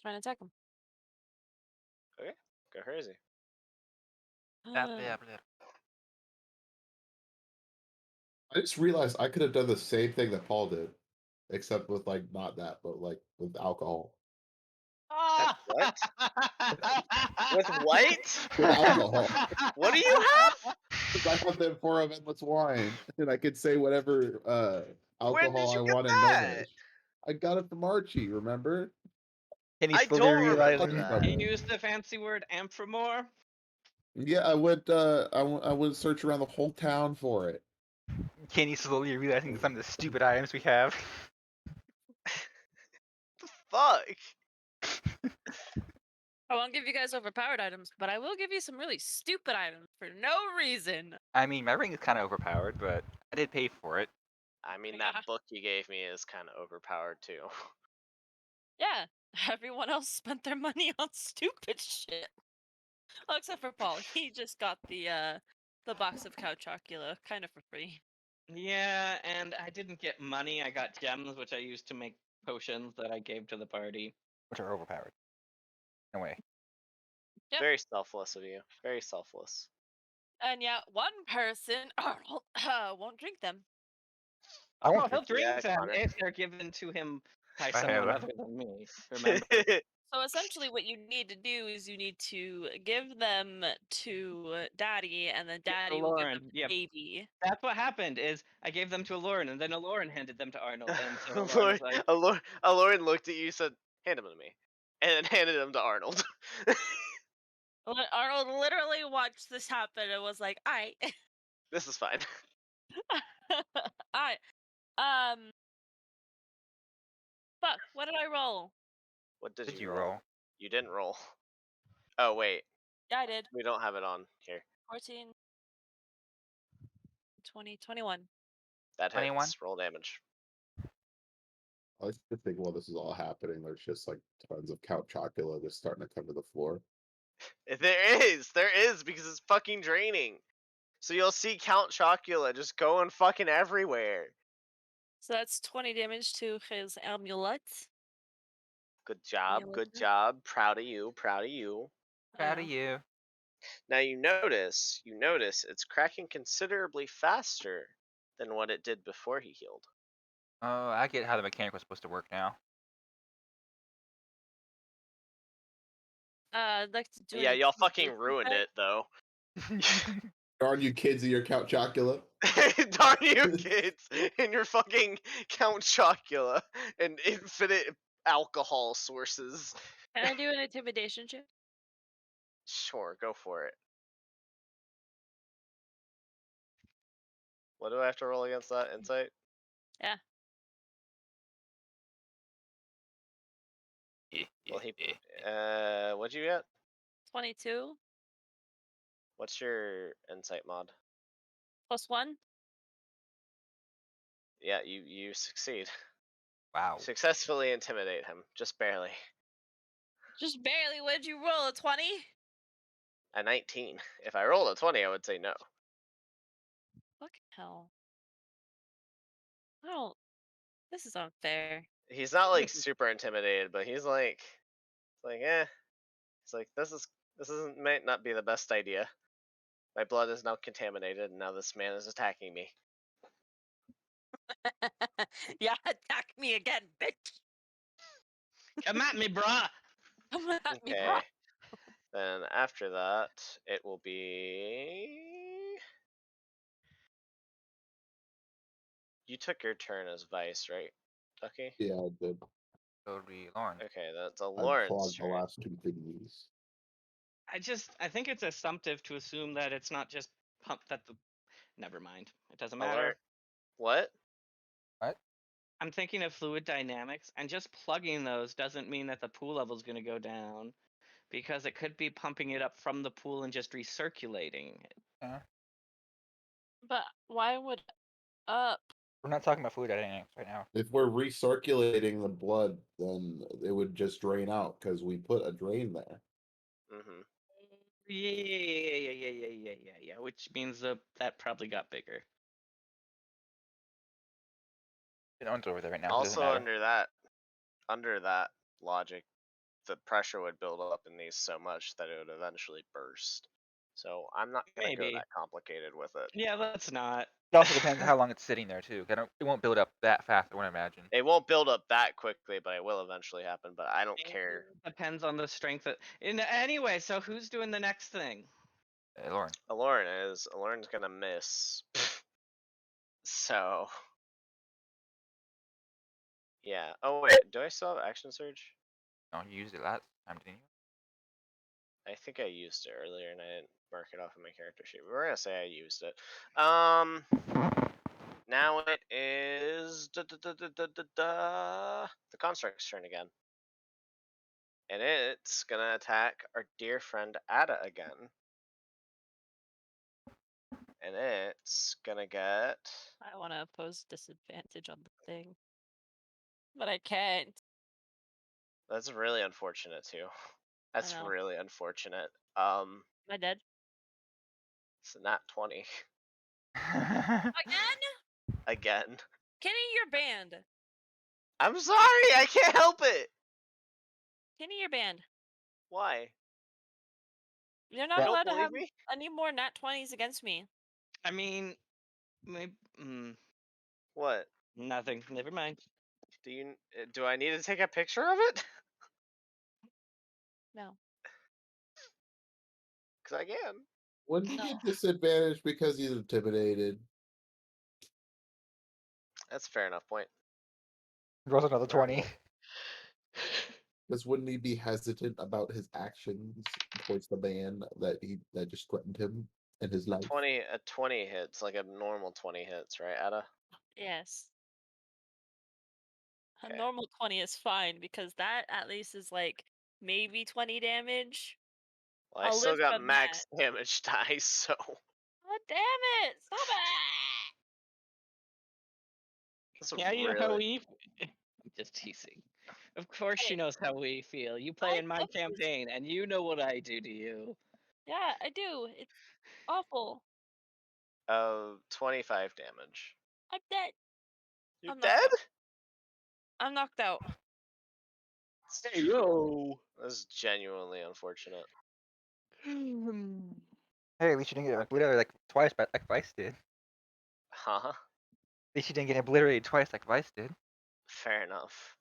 try and attack him. Okay, go crazy. I just realized I could have done the same thing that Paul did, except with like not that, but like with alcohol. What? With what? With alcohol. What do you have? Because I have the 4 of endless wine, and I could say whatever When did alcohol you I get want in that? Gnomish. I got it from Archie, remember? Kenny's I slowly don't remember realizing that. He used the fancy word amphramore. Yeah, I went I went search around the whole town for it. Kenny's slowly realizing some of the stupid items we have. fuck? I won't give you guys overpowered items, but I will give you some really stupid items for no reason. I mean, my ring is kind of overpowered, but I did pay for it. I mean, Yeah. that book you gave me is kind of overpowered too. Yeah, everyone else spent their money on stupid shit. Well, except for Paul. He just got the box of cow chocula kind of for free. Yeah, and I didn't get money. I got gems, which I used to make potions that I gave to the party. Which are overpowered. No way. Yep. Very selfless of you. Very selfless. And yet one person won't drink them. I won't He'll drink drink them Connor. if they're given to him by By someone whoever. other than me. Remember. So essentially what you need to do is you need to give them to Daddy, and then Daddy will give them Lauren. to Yep. Baby. That's what happened. Is I gave them to Lauren, and then Lauren handed them to Arnold, and so Lauren was like, Lauren looked at you, said, "Hand them to me," and then handed them to Arnold. Arnold literally watched this happen and was like, "Alright." This is fine. Alright. Fuck, what did I roll? What did Did you you roll? roll? You didn't roll. Oh wait, Yeah, I did. we don't have it on here. 14, 20, 21. That 21? hits. Roll damage. I like to think while this is all happening, there's just like tons of Count Chocula just starting to come to the floor. There is, because it's fucking draining. So you'll see Count Chocula just going fucking everywhere. So that's 20 damage to his amulet. Good job, Yeah, good wasn't it? job. Proud of you, proud of you. Proud of Yeah. you. Now you notice it's cracking considerably faster than what it did before he healed. Oh, I get how the mechanic was supposed to work now. I'd like to do Yeah, an y'all fucking intimidation ruined check. it though. Darn you kids and your Count Chocula. Darn you kids and your fucking Count Chocula and infinite alcohol sources. Can I do an intimidation check? Sure, go for it. What do I have to roll against that? Insight? Yeah. Well, what'd you get? 22 What's your insight mod? plus 1. Yeah, you succeed. Wow. Successfully intimidate him, just barely. Just barely. What did you roll? A 20? A 19. If I rolled a 20, I would say no. Fucking hell. I don't. This is unfair. He's not like super intimidated, but he's like, eh. It's like might not be the best idea. My blood is now contaminated, and now this man is attacking me. Yeah, attack me again, bitch. "Come at me, brah." Come at me, Okay. bro. Then after that, it will be. You took your turn as vice, right, Ducky? Yeah, I did. So it'd be Lauren. Okay, that's a I Lauren's clogged the turn. last two thingies. I think it's assumptive to assume that it's not just pump that the. Never mind. It doesn't Alert. matter. What? What? I'm thinking of fluid dynamics, and just plugging those doesn't mean that the pool level is going to go down, because it could be pumping it up from the pool and just recirculating it. Yeah. But why would up? We're not talking about fluid dynamics right now. If we're recirculating the blood, then it would just drain out because we put a drain there. Mm-hmm. Yeah. Which means that probably got bigger. No one's over there right now. So it doesn't Also, matter. under that logic, the pressure would build up in these so much that it would eventually burst. So I'm not gonna go Maybe. that complicated with it. Yeah, let's not. It also depends on how long it's sitting there too. It won't build up that fast. I wouldn't imagine. It won't build up that quickly, but it will eventually happen. But I don't care. Depends on the strength of. Anyway, so who's doing the next thing? Lauren. Lauren's gonna miss. So yeah. Oh wait, do I still have action surge? No, you used it last time, didn't you? I think I used it earlier and I didn't mark it off in my character sheet. We're gonna say I used it. Now it is the construct's turn again. And it's gonna attack our dear friend Ada again. And it's gonna get. I want to oppose disadvantage on the thing, but I can't. That's really unfortunate too. That's know. really unfortunate. Am I dead It's not 20 again? again. Kenny, you're banned. I'm sorry, I can't help it. Kenny, you're banned. Why? You're not You don't allowed to believe have me? any more nat 20s against me. I mean, maybe, What? nothing. Never mind. Do I need to take a picture of it? No. Because I can. Wouldn't he No. get disadvantaged because he's intimidated? That's a fair enough point. Rolls another 20. Because wouldn't he be hesitant about his actions towards the man that just threatened him and his life? 20 hits, like a normal 20 hits, right, Ada? Yes. A Okay. normal 20 is fine because that at least is like maybe 20 damage. Well, I I'll still live got from max damage dice, so. God damn it! Stop it! That's Yeah, you know how really. I'm just teasing. Of course she Hey, knows how we feel. You play I in my love this. campaign, and you know what I do to you. Yeah, I do. It's awful. 25 damage. I'm dead. You're I'm knocked dead? out. I'm knocked out. Hey, yo! That's genuinely unfortunate. Hey, at least you didn't get obliterated like twice, like Vice did. At Huh? least you didn't get obliterated twice like Vice did. Fair enough.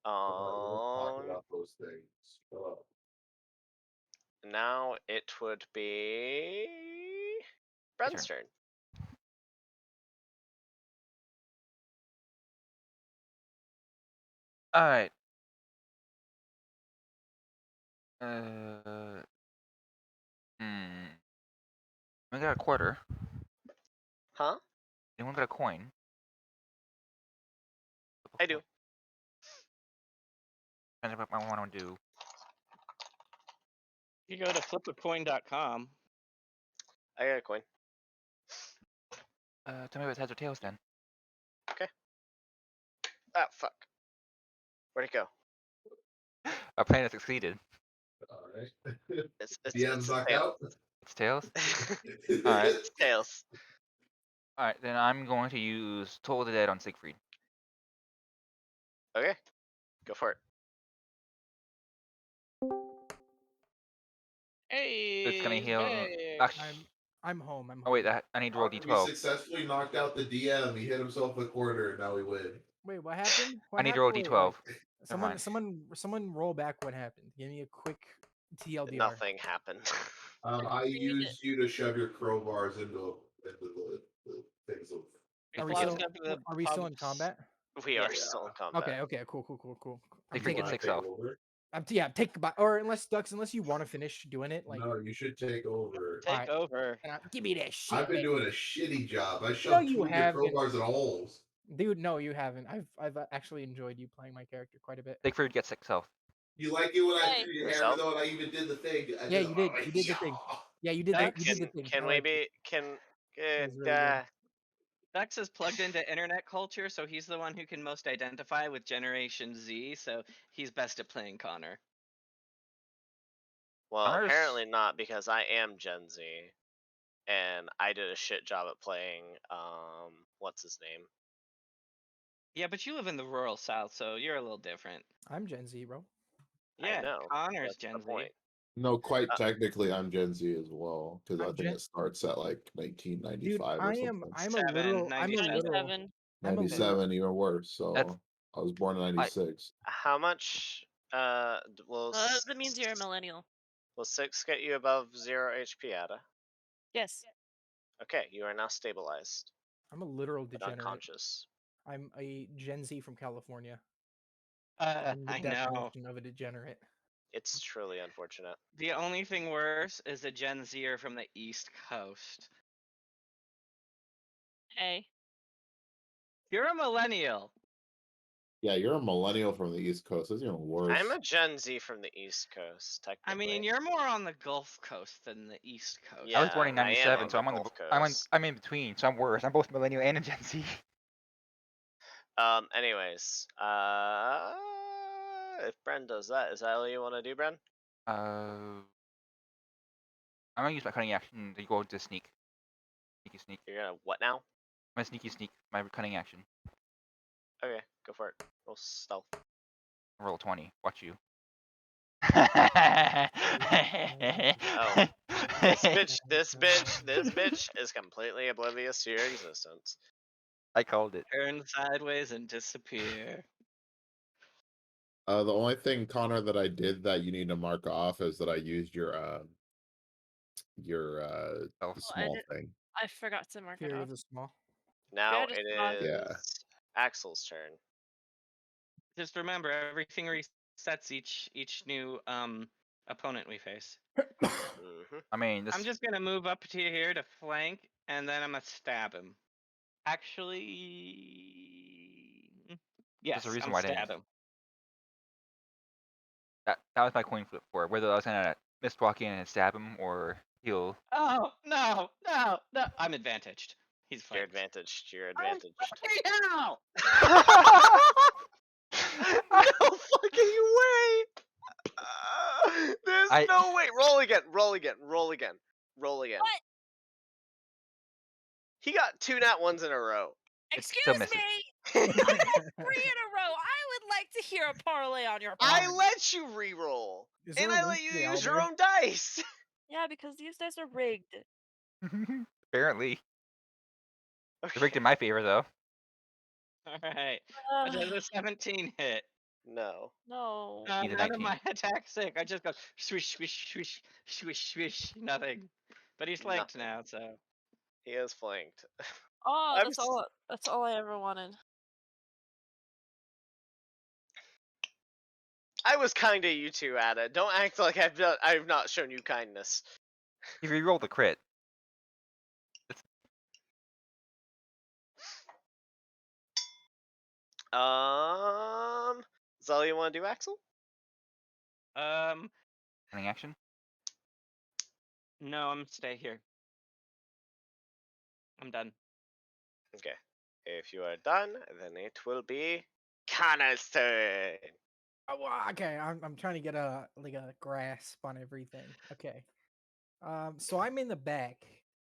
Talk about those things. Now it would be Bren's turn. Alright. We got a quarter. Huh? Anyone got a coin? I do. Depends on what I want to do. You go to flipacoin.com. I got a coin. Tell me if it's heads or tails then. Ah, fuck. Where'd it go? Our plan has succeeded. Alright. It's DM's knocked tails. out. It's tails? Alright. It's tails. Alright, then I'm going to use Toll of the Dead on Siegfried. Okay. Go for it. Hey, It's gonna heal. hey. I'm home. I'm home. Oh wait, I need to roll We D12. successfully knocked out the DM. He hit himself a quarter, and now we win. Wait, what happened? I need to roll happened? D12. Wait. mind. Someone roll back what happened. Give me a quick TLDR. Nothing happened. I used you to shove your crowbars into the things of. Are we still in combat? We are still in combat. Okay, cool. I'm Siegfried taking gets it. 6 off. Take or unless you want to finish doing it, like No, you should take over. Take over. give me that shit. I've been doing a shitty job. I No, shoved you 2 of your haven't. crowbars in holes. Dude, no, you haven't. I've actually enjoyed you playing my character quite a bit. Siegfried gets 6 health. You like it when I Hey. threw your hammer though, and I even did the thing. Yeah, you did. You did the thing. Yeah, you did. You did the thing. Can I we liked it. be? Can? It was really good. Vex is plugged into internet culture, so he's the one who can most identify with Generation Z, so he's best at playing Connor. Well, Connor's- apparently not, because I am Gen Z, and I did a shit job at playing. What's his name? Yeah, but you live in the rural South, so you're a little different. I'm Gen Z, bro. Yeah, I know. Connor's That's Gen the Z. point. No, quite technically, I'm Gen Z as well because I I'm think Gen- it starts at like 1995 Dude, or something. I'm a literal. 97. 97, even worse. So That's- I was born in '96. How much? Will That means you're a millennial. will 6 get you above 0 HP, Ada? Yes. Okay, you are now stabilized, I'm a literal but degenerate. unconscious. I'm a Gen Z from California. I know. Definition of a degenerate. It's truly unfortunate. The only thing worse is a Gen Zer from the East Coast. Hey. You're a millennial. Yeah, you're a millennial from the East Coast. That's even worse. I'm a Gen Z from the East Coast, technically. I mean, you're more on the Gulf Coast than the East Coast. Yeah, I was born in I am '97, on so the I'm on the Gulf Coast. I'm in between, so I'm worse. I'm both millennial and a Gen Z. Anyways, if Bren does that, is that all you want to do, Bren? I'm gonna use my cunning action to go to sneak. Sneak. You're gonna what now? My sneak. My cunning action. Okay, go for it. Roll stealth. Roll 20. Watch you. Oh. This bitch is completely oblivious to your existence. I called it. Turn sideways and disappear. The only thing, Connor, that I did that you need to mark off is that I used your Oh. small thing. I forgot to mark it Fury off. of the Small. Now Yeah, just it not- is Yeah. Axel's turn. Just remember, everything resets each new opponent we face. Mm-hmm. I mean, this. I'm just gonna move up to here to flank, and then I'm gonna stab him. Actually, yes, a reason I'm why I didn't. stab him. That was my coin flip for it, whether I was gonna miss walk in and stab him or heal. Oh no! I'm advantaged. He's You're flanked. advantaged. You're Oh, advantaged. fucking hell! No fucking way! There's no way. Roll again. What? He got 2 nat ones in a row. Excuse missing. me. I got 3 in a row. I would like to hear a parlay on your part. I let you re-roll, Is there and a I link let to you the use your Elder? own dice. Yeah, because these dice are rigged. Apparently, Okay. they're rigged in my favor though. All right. Does a 17 hit? No. No. He's a None of 19. my attacks sick. I just go swish, swish, swish, swish, swish. Nothing. But he's flanked Nothing. now, so. He is flanked. Oh, I'm that's all. That's all I ever wanted. I was kind to you two, Ada. Don't act like I've not shown you kindness. If you roll the crit, Is that all you want to do, Axel? cunning action. No, I'm stay here. I'm done. Okay. If you are done, then it will be Connor's turn. Oh, well, okay, I'm trying to get a grasp on everything. Okay. So I'm in the back.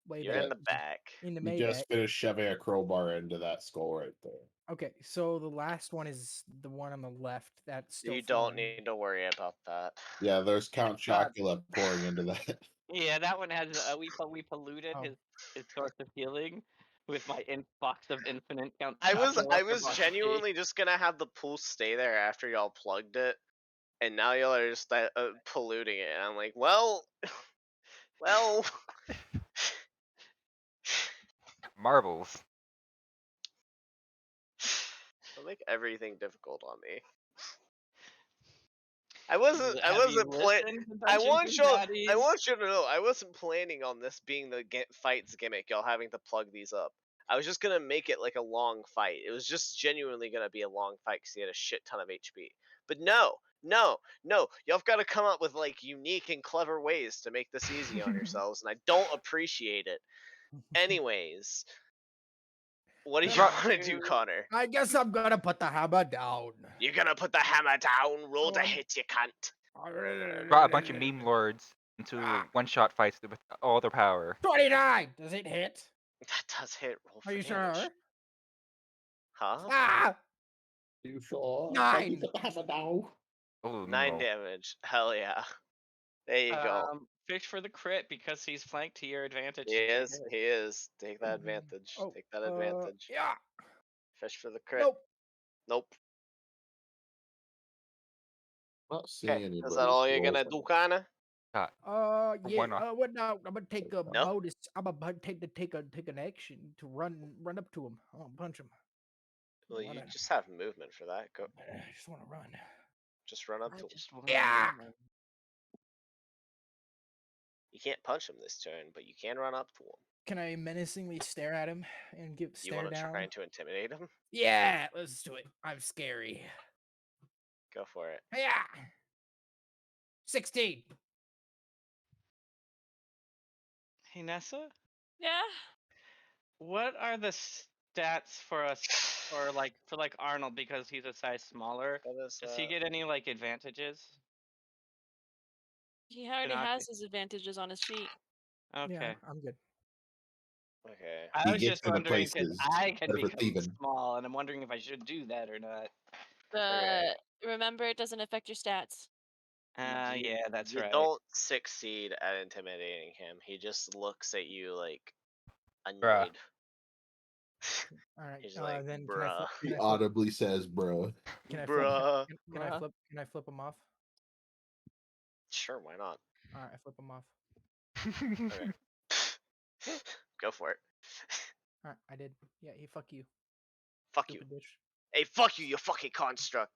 Way You're back. in the back. In the You May just back. finished shoving a crowbar into that skull right there. Okay, so the last one is the one on the left. That's still You don't flying. need to worry about that. Yeah, there's Count God. Chocula pouring into that. Yeah, that one has we polluted Oh. his source of healing with my box of infinite count. I was Chocula. genuinely just gonna have the pool stay there after y'all plugged it, and now y'all are just polluting it. And I'm like, well, Marbles. don't make everything difficult on me. I Have wasn't you planning. listened to I Dungeons want and you. Daddies? I want you to know. I wasn't planning on this being the fights gimmick. Y'all having to plug these up. I was just gonna make it like a long fight. It was just genuinely gonna be a long fight because he had a shit ton of HP. But no. Y'all got to come up with like unique and clever ways to make this easy on yourselves, and I don't appreciate it. Anyways, what do you Right. want to do, Connor? I guess I'm gonna put the hammer down. You're gonna put the hammer down. Roll to Oh, hit, you cunt. Brought a bunch of meme lords into one-shot fights with all their power. 29. Does it hit? That does hit. Roll for Are you damage. sure? Huh? Ah! You sure? 9. Put the hammer down. Oh, 9 damage. Hell yeah. There you go. Fish for the crit because he's flanked to your advantage. He is. He is. Take that Mhm. advantage. Oh, Take that advantage. Yeah. Fish for the crit. Nope. Nope. Not seeing Okay. anybody. Is that all you're roll gonna for do, it. Connor? Yeah. Why not? Well, no, I'm gonna take a No? bonus. I'm gonna take an action to run up to him. I'm gonna punch him. Well, you Wanna- just have movement for that. Go. I just want to run. Just run up I to him. just wanna Yeah. run. You can't punch him this turn, but you can run up to him. Can I menacingly stare at him and give You stare want to down? try to intimidate him? Yeah, let's do it. I'm scary. Go for it. Yeah. 16. Hey Nessa, Yeah. what are the stats for us for like Arnold because he's a size smaller? What is Does he that? get any like advantages? He already Tanaka. has his advantages on his sheet. Okay. Yeah, I'm good. Okay. I He was gets just into wondering because places I can better for become thieving. small, and I'm wondering if I should do that or not. Remember, it doesn't affect your stats. Yeah, that's You right. don't succeed at intimidating him. He just looks at you like Bruh. annoyed. All right. He's like, Then bruh. He audibly says, bro. Can I Bruh. flip? Can I flip him off? Sure, why not? All right, I flip him off. Okay. Go for it. All right, I did. Yeah, fuck you. Fuck you. Stupid bitch. Hey, fuck you, you fucking construct.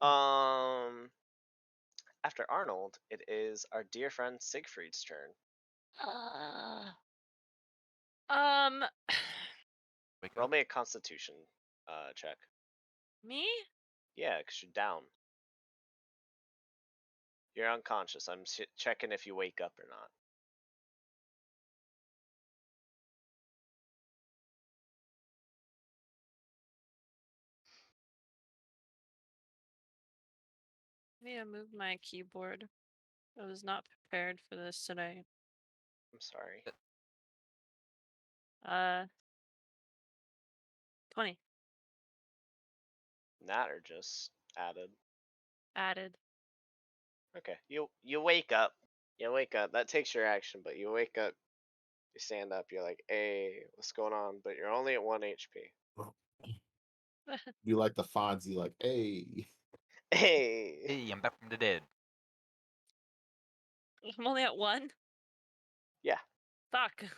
After Arnold, it is our dear friend Siegfried's turn. Wake Roll up. me a Constitution check. Me? Yeah, because you're down. You're unconscious. I'm checking if you wake up or not. I need to move my keyboard. I was not prepared for this today. I'm sorry. 20 That or just added. added. Okay. You wake up. You wake up. That takes your action, but you wake up. You stand up. You're like, hey, what's going on? But you're only at 1 HP. You like the Fonzie, like, hey. Hey. Hey, I'm back from the dead. I'm only at 1? Yeah. Fuck. Can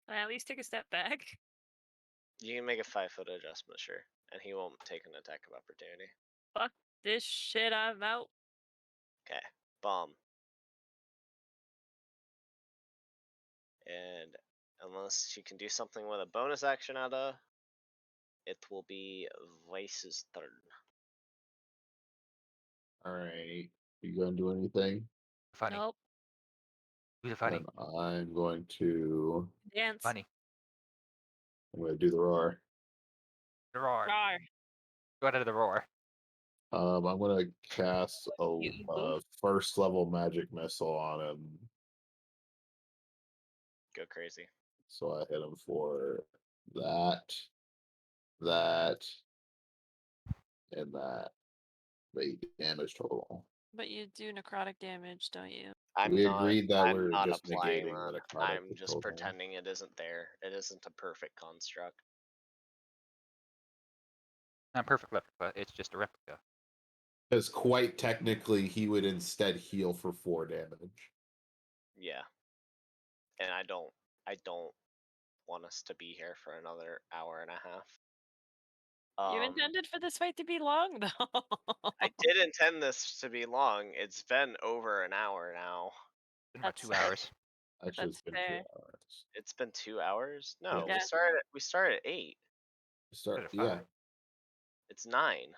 I at least take a step back? You can make a 5-foot adjustment, sure. And he won't take an attack of opportunity. Fuck this shit, I'm out. Okay. Bomb. And unless she can do something with a bonus action out of, it will be Vice's turn. Alright. You gonna do anything? Funny. Nope. Do the funny. Then I'm going to Dance. Funny. I'm gonna do the roar. The roar. Rawr. Go out of the roar. I'm gonna cast You a goof. first level magic missile on him. Go crazy. So I hit him for that, and that. 8 damage total. But you do necrotic damage, don't you? We agreed that we I'm were not just applying negating the them. necrotic I'm just total. pretending it isn't there. It isn't a perfect construct. Not a perfect replica. It's just a replica. Because quite technically, he would instead heal for 4 damage. Yeah. And I don't want us to be here for another hour and a half. You intended for this fight to be long, though. I did intend this to be long. It's been over an hour now. It's been about That's 2 hours. Actually, That's it's been fair. 2 hours. It's been 2 hours? No, Yeah. we started at 8. Started at Yeah, 5. It's 9.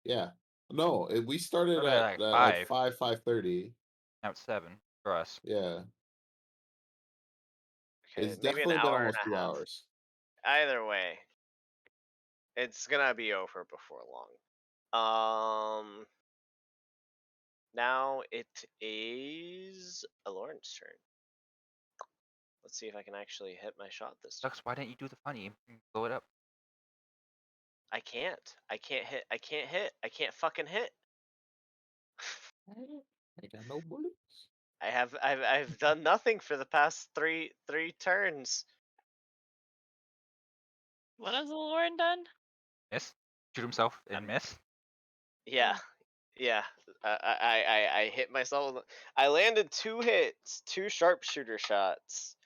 yeah. No, we started Started at at like 5. 5:30. Now it's 7 for us. Yeah, Okay, it's maybe an definitely been hour almost and a 2 half. hours. Either way, it's gonna be over before long. Now it is Lauren's turn. Let's see if I can actually hit my shot this time. Sucks, why didn't you do the funny and blow it up? I can't. I can't hit. I can't fucking hit. I got no bullets. I've done nothing for the past three turns. What has Lauren done? Miss? Shoot himself and miss? Yeah, yeah. I hit myself. I landed 2 hits, 2 sharpshooter shots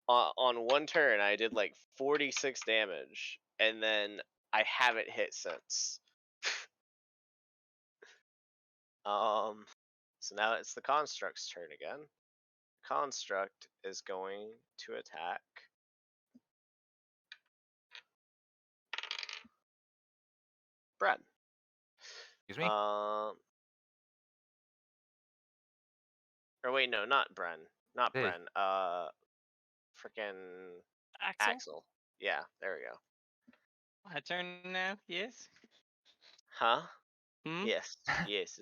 on 1 turn. I did like 46 damage, and then I haven't hit since. So now it's the construct's turn again. Construct is going to attack Brad. Excuse me? Or wait, no, not Bren. Not Hey. Bren. Frickin' Axel? Axel. Yeah, there we go. My turn now. Yes. Huh? Hmm? Yes. Yes.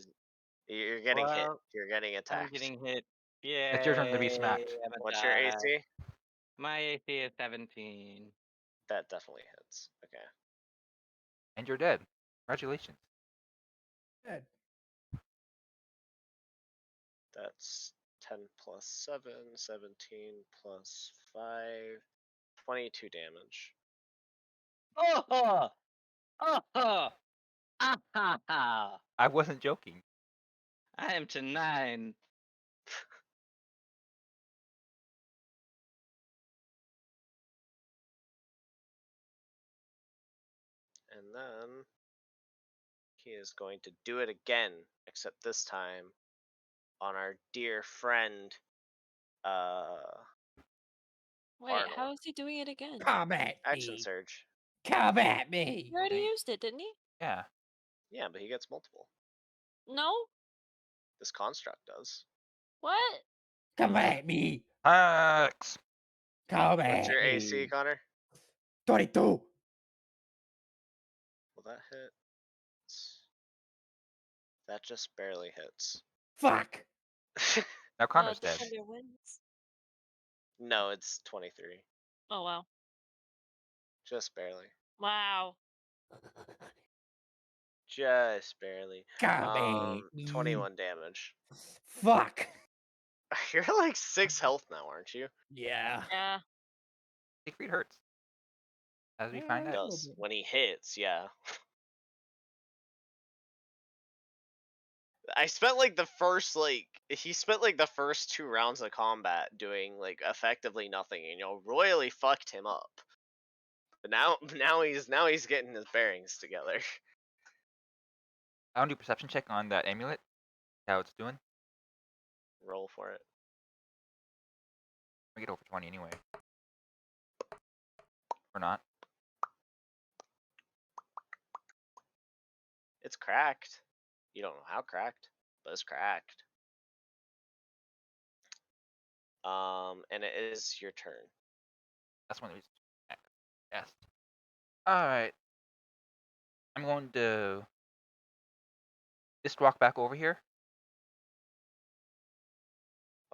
You're getting hit. Well, You're getting I'm attacked. getting hit. Yeah. It's your turn to be smacked. What's your AC? My AC is 17. That definitely hits. Okay. And you're dead. Congratulations. Dead. That's 10 plus 7, 17 plus 5, 22 damage. Oh! Oh! Ah ha ha! I wasn't joking. I am to 9. And then he is going to do it again, except this time on our dear friend, Wait, Arnold. how is he doing it again? Come at Action me. Surge. Come at me. He already Okay. used it, didn't he? Yeah. Yeah, but he gets multiple. No? This construct does. What? Come at me. Hacks! Come What's at your me. AC, Connor? 22. Will that hit? That just barely hits. Fuck. Now Connor's dead. Defender wins. No, it's 23. Oh, wow. Just barely. Wow. Just barely. Come at me. 21 damage. Fuck. You're like 6 health now, aren't you? Yeah. Yeah. Siegfried hurts. As we Yeah, find a out. little Does. bit. When he hits, yeah. I spent like the first he spent like the first 2 rounds of combat doing like effectively nothing, and royally fucked him up. But now he's getting his bearings together. I want to do a perception check on that amulet. How it's doing. Roll for it. We get over 20 anyway. Or not. It's cracked. You don't know how cracked, but it's cracked. And it is your turn. That's one of the reasons. Yes. Alright. I'm going to just walk back over here.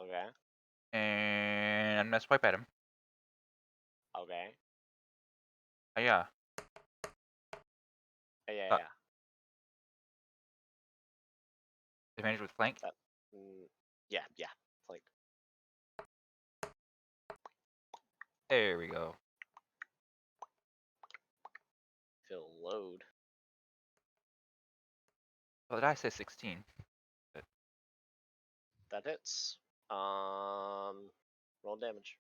Okay. And I'm going to swipe at him. Okay. Oh, yeah. Yeah. Advantage with flank. Yeah. Like, There we go. fill load. Well, did I say 16? That hits. Roll damage.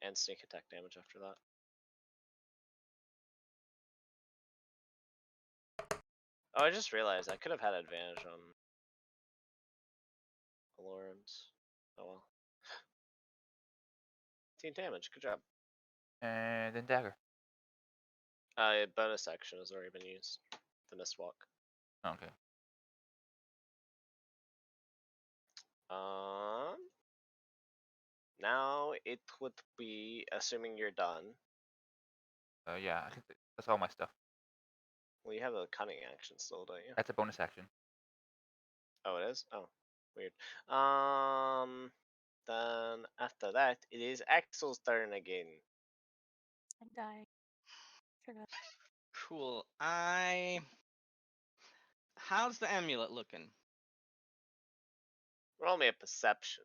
And sneak attack damage after that. Oh, I just realized I could have had advantage on alarms. Oh well. 18 damage. Good job. And then dagger. Bonus action has already been used. The mist walk. Okay. Now it would be, assuming you're done. Yeah, I think that's all my stuff. Well, you have a cunning action still, don't you? That's a bonus action. Oh, it is? Oh, weird. Then after that, it is Axel's turn again. I'm dying. Forgot. Cool. How's the amulet looking? Roll me a perception.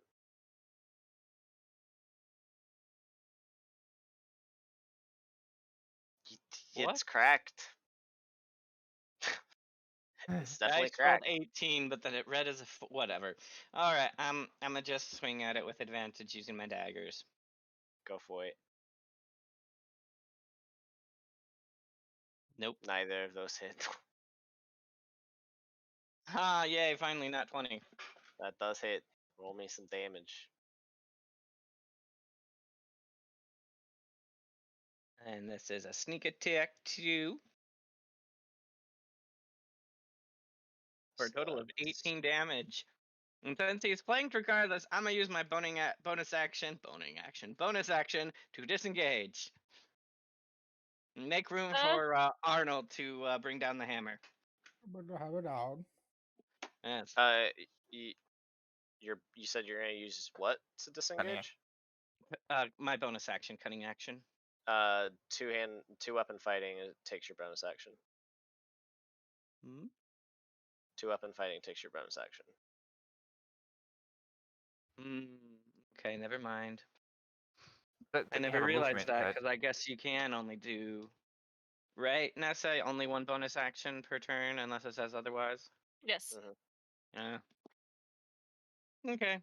What? It's cracked. It's definitely Dice rolled cracked. 18, but then it read as a whatever. All right, I'm gonna just swing at it with advantage using my daggers. Go for it. Nope. Neither of those hit. Ah, yay! Finally, not 20. That does hit. Roll me some damage. And this is a sneak attack 2 for a total So of 18 damage. And since he's flanked regardless, I'm gonna use my bonus action to disengage. Make room for Arnold to bring down the hammer. Yes. you said you're gonna use what to disengage? My bonus action, cunning action. Two weapon fighting. It takes your bonus action. Hmm? Two weapon fighting takes your bonus action. Okay, never mind. But I they never have a realized movement, that but because I guess you can only do. Right, Nessa? Only one bonus action per turn unless it says otherwise. Yes. Yeah. Okay.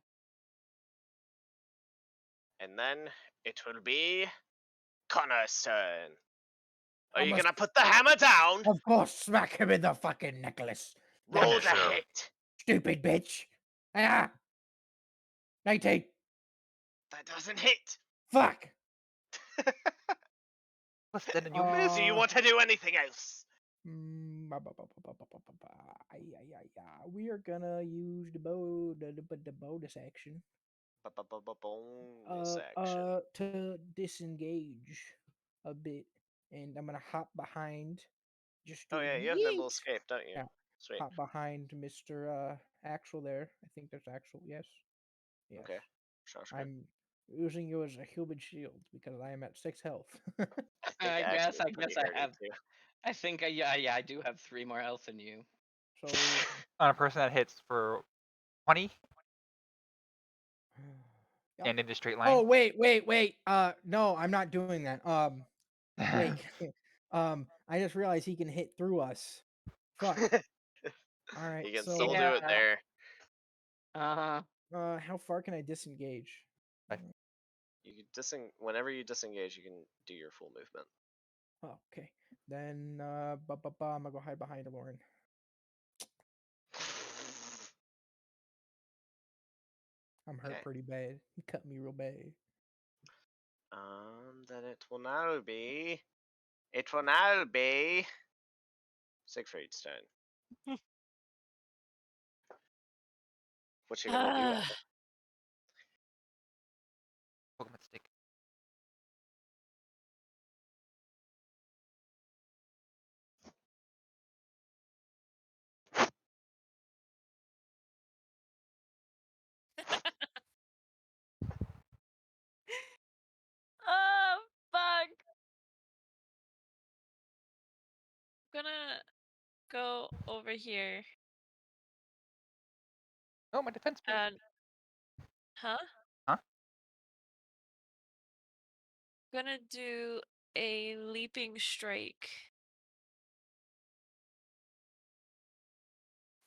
And then it will be Connor's turn. Are I you must- gonna put the hammer down? Of course, smack him in the fucking necklace. Roll the Finisher. hit. Stupid bitch. Ah. 19. That doesn't hit. Fuck. What's then you Do you want to do anything else? We are gonna use the bonus action. Bonus action. To disengage a bit, and I'm gonna hop behind. Just Oh do yeah, you have nimble yeet. escape, don't you? Yeah, Sweet. hop behind Mr. Axel there. I think there's Axel. Yes. Yes. Okay. Sounds good. I'm using you as a human shield because I am at 6 health. I Axe guess is I pretty have. hardy, too. I think I do have 3 more health than you. So on a person that hits for 20 Yep. and in the straight line. Oh wait. No, I'm not doing that. Wait. I just realized he can hit through us. Fuck. All right. You can So still do it Yeah. there. how far can I disengage? You can whenever you disengage, you can do your full movement. Oh, okay. Then I'm gonna go hide behind Lauren. I'm hurt Okay. pretty bad. He cut me real bad. Then it will now be. It will now be. Siegfried's turn. What you gonna do? Ethel? Pokemon stick. Oh fuck! I'm gonna go over here Oh, my defense move. and huh? Huh? Gonna do a leaping strike.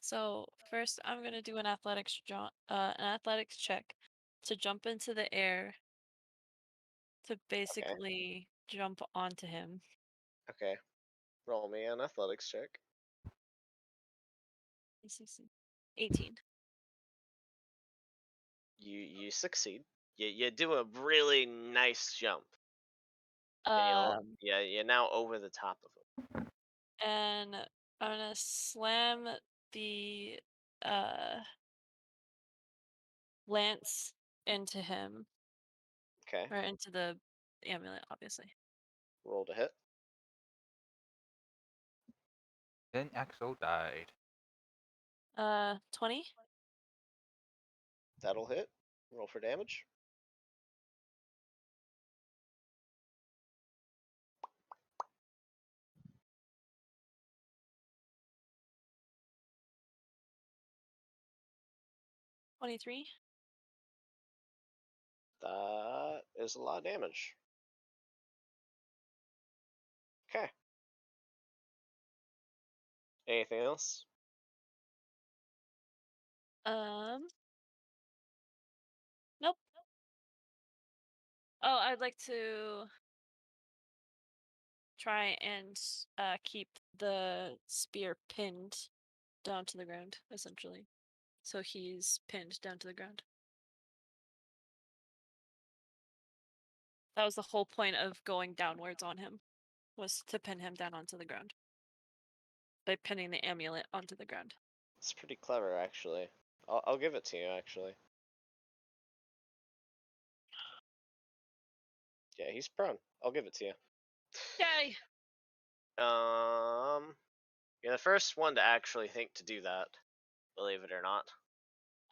So first, I'm gonna do an athletics check to jump into the air to basically jump onto him. Okay. Roll me an athletics check. 18. You succeed. You do a really nice jump. Um, You're now over the top of him. and I'm gonna slam the lance into him, Okay. or into the amulet, obviously. Roll to hit. Then Axel died. 20. That'll hit. Roll for damage. $23. That is a lot of damage. Okay. Anything else? Nope. Oh, I'd like to try and keep the spear pinned down to the ground, essentially. So he's pinned down to the ground. That was the whole point of going downwards on him, was to pin him down onto the ground. By pinning the amulet onto the ground. It's pretty clever, actually. I'll give it to you, actually. Yeah, he's prone. I'll give it to you. Yay! You're the first one to actually think to do that, believe it or not.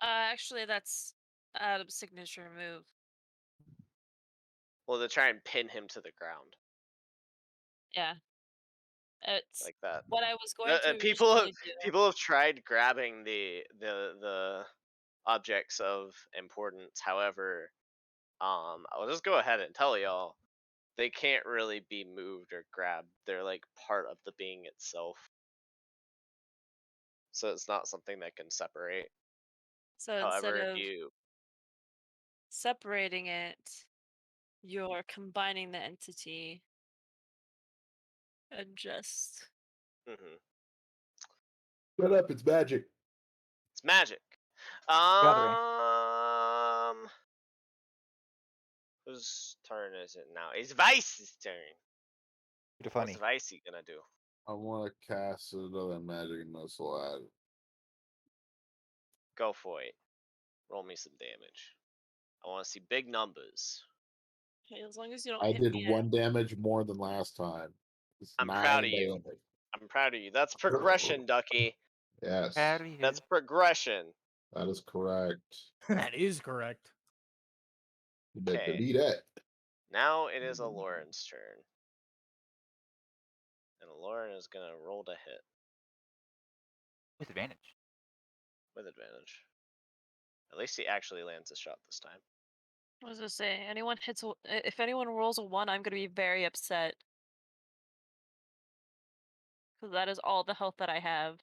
Actually, that's Adam's signature move. Well, to try and pin him to the ground. Yeah. It's Like that. what I was going to People originally do. have tried grabbing the objects of importance. However, I'll just go ahead and tell y'all, they can't really be moved or grabbed. They're like part of the being itself. So it's not something that can separate. So However, instead if of you separating it, you're combining the entity and just mhm. Shut up! It's magic. It's magic. Gathering. Whose turn is it now? It's Vice's turn. Too funny. What's Vicey gonna do? I want to cast another magic missile at it. Go for it. Roll me some damage. I want to see big numbers. okay, as long as you don't I hit did me 1 damage more than last time. It's I'm 9 proud of you. damage. I'm proud of you. That's progression, Ducky. Yes, That's progression. that is correct. That is correct. You better Okay. believe that. Now it is Aloran's turn. And Aloran is gonna roll to hit With advantage. with advantage. At least he actually lands a shot this time. What was I say? If anyone rolls a 1, I'm gonna be very upset. Because that is all the health that I have.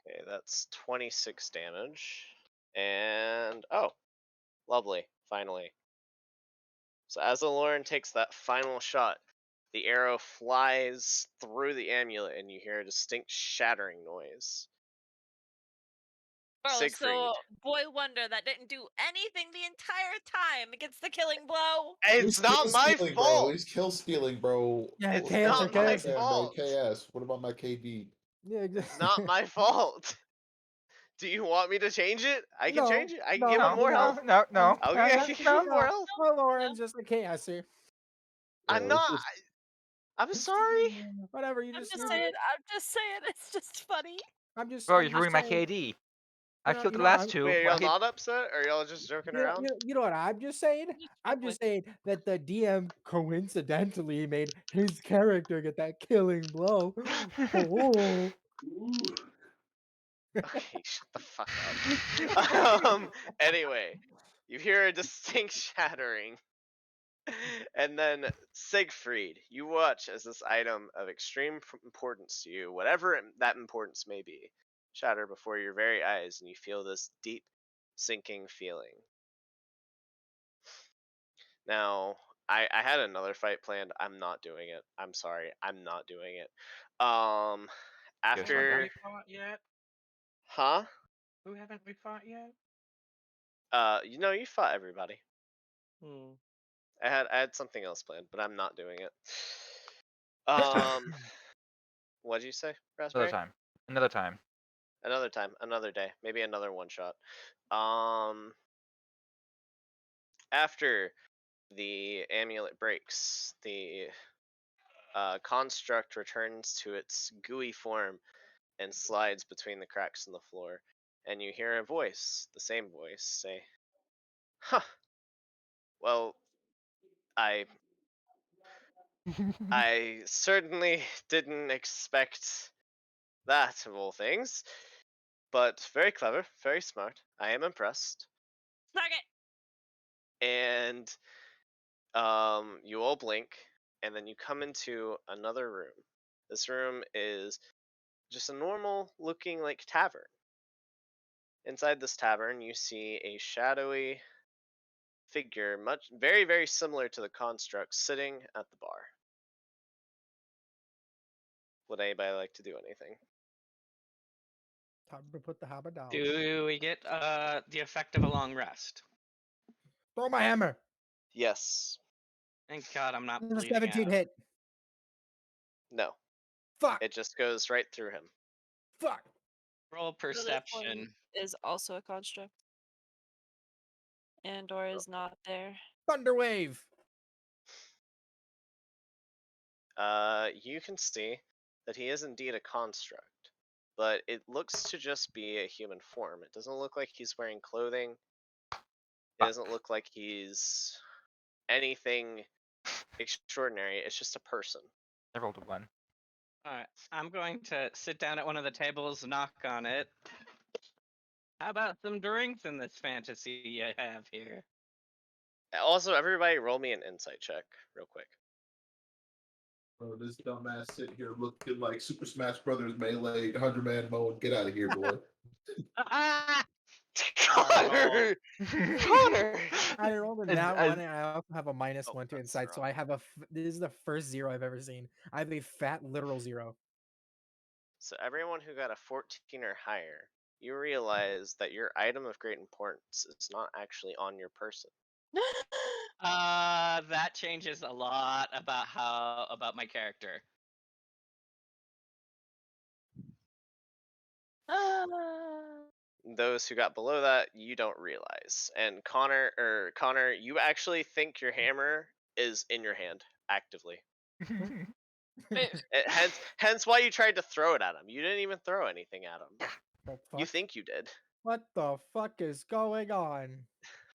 Okay, that's 26 damage. And oh, lovely, finally. So as Aloran takes that final shot, the arrow flies through the amulet and you hear a distinct shattering noise. Oh, Siegfried. so Boy Wonder that didn't do anything the entire time against the killing blow. It's not my Bro. fault. He's kill stealing, bro. Yeah, It's cancer, not my cancer. fault. KS. What about my KD? Yeah, It's not my fault. Do you want me to change it? I can No, change it. I can no, give him No, more no, health. no, no. I no, can give no. him more health. Well, Lauren's just a chaoser. I'm Let's not. just- I'm sorry. Whatever, you I'm just. just saying. It's just funny. I'm just. Bro, I'm you're just ruining my saying, KD. I killed the I'm, last two. Wait, are Well, y'all I hit- not upset? Or y'all just joking around? you know what I'm just saying? Just I'm chuckling. just saying that the DM coincidentally made his character get that killing blow. Oh. Okay, shut the fuck up. Anyway, you hear a distinct shattering. And then Siegfried, you watch as this item of extreme importance to you, whatever that importance may be, shatter before your very eyes, and you feel this deep, sinking feeling. Now, I had another fight planned. I'm not doing it. I'm sorry. I'm not doing it. After, Rundown? We fought yet? huh? Who haven't we fought yet? You fought everybody. Hmm. I had something else planned, but I'm not doing it. What'd you say, Another Raspberry? time. Another time. Another time, another day, maybe another one shot. After the amulet breaks, the construct returns to its gooey form and slides between the cracks in the floor, and you hear a voice, the same voice, say, "Huh. Well, I certainly didn't expect that of all things, but very clever, very smart. I am impressed." Suck it. And you all blink, and then you come into another room. This room is just a normal looking like tavern. Inside this tavern, you see a shadowy figure, very, very similar to the construct, sitting at the bar. Would anybody like to do anything? Time to put the hammer down. Do we get the effect of a long rest? Throw my hammer. Yes. Thank God I'm not This is a bleeding 17 out. hit. No. Fuck. It just goes right through him. Fuck. Roll So this one perception. is also a construct. Andor is not there. Thunderwave. You can see that he is indeed a construct, but it looks to just be a human form. It doesn't look like he's wearing clothing. It doesn't look like he's anything extraordinary. It's just a person. I rolled a 1. Alright, I'm going to sit down at one of the tables, knock on it. How about some drinks in this fantasy you have here? Also, everybody roll me an insight check real quick. Bro, this dumbass sitting here looking like Super Smash Brothers Melee 100-man mode. Get out of here, boy. Ah! Connor! Connor! I rolled a As- nat as- 1 and I also have a minus Oh, 1 to that's insight, so wrong. I have this is the first 0 I've ever seen. I have a fat literal 0. So everyone who got a 14 or higher, you realize that your item of great importance is not actually on your person. That changes a lot about my character. Those who got below that, you don't realize. And Connor, you actually think your hammer is in your hand actively. Wait, Hence why you tried to throw it at him. You didn't even throw anything at him. The fuck? You think you did, What the fuck is going on?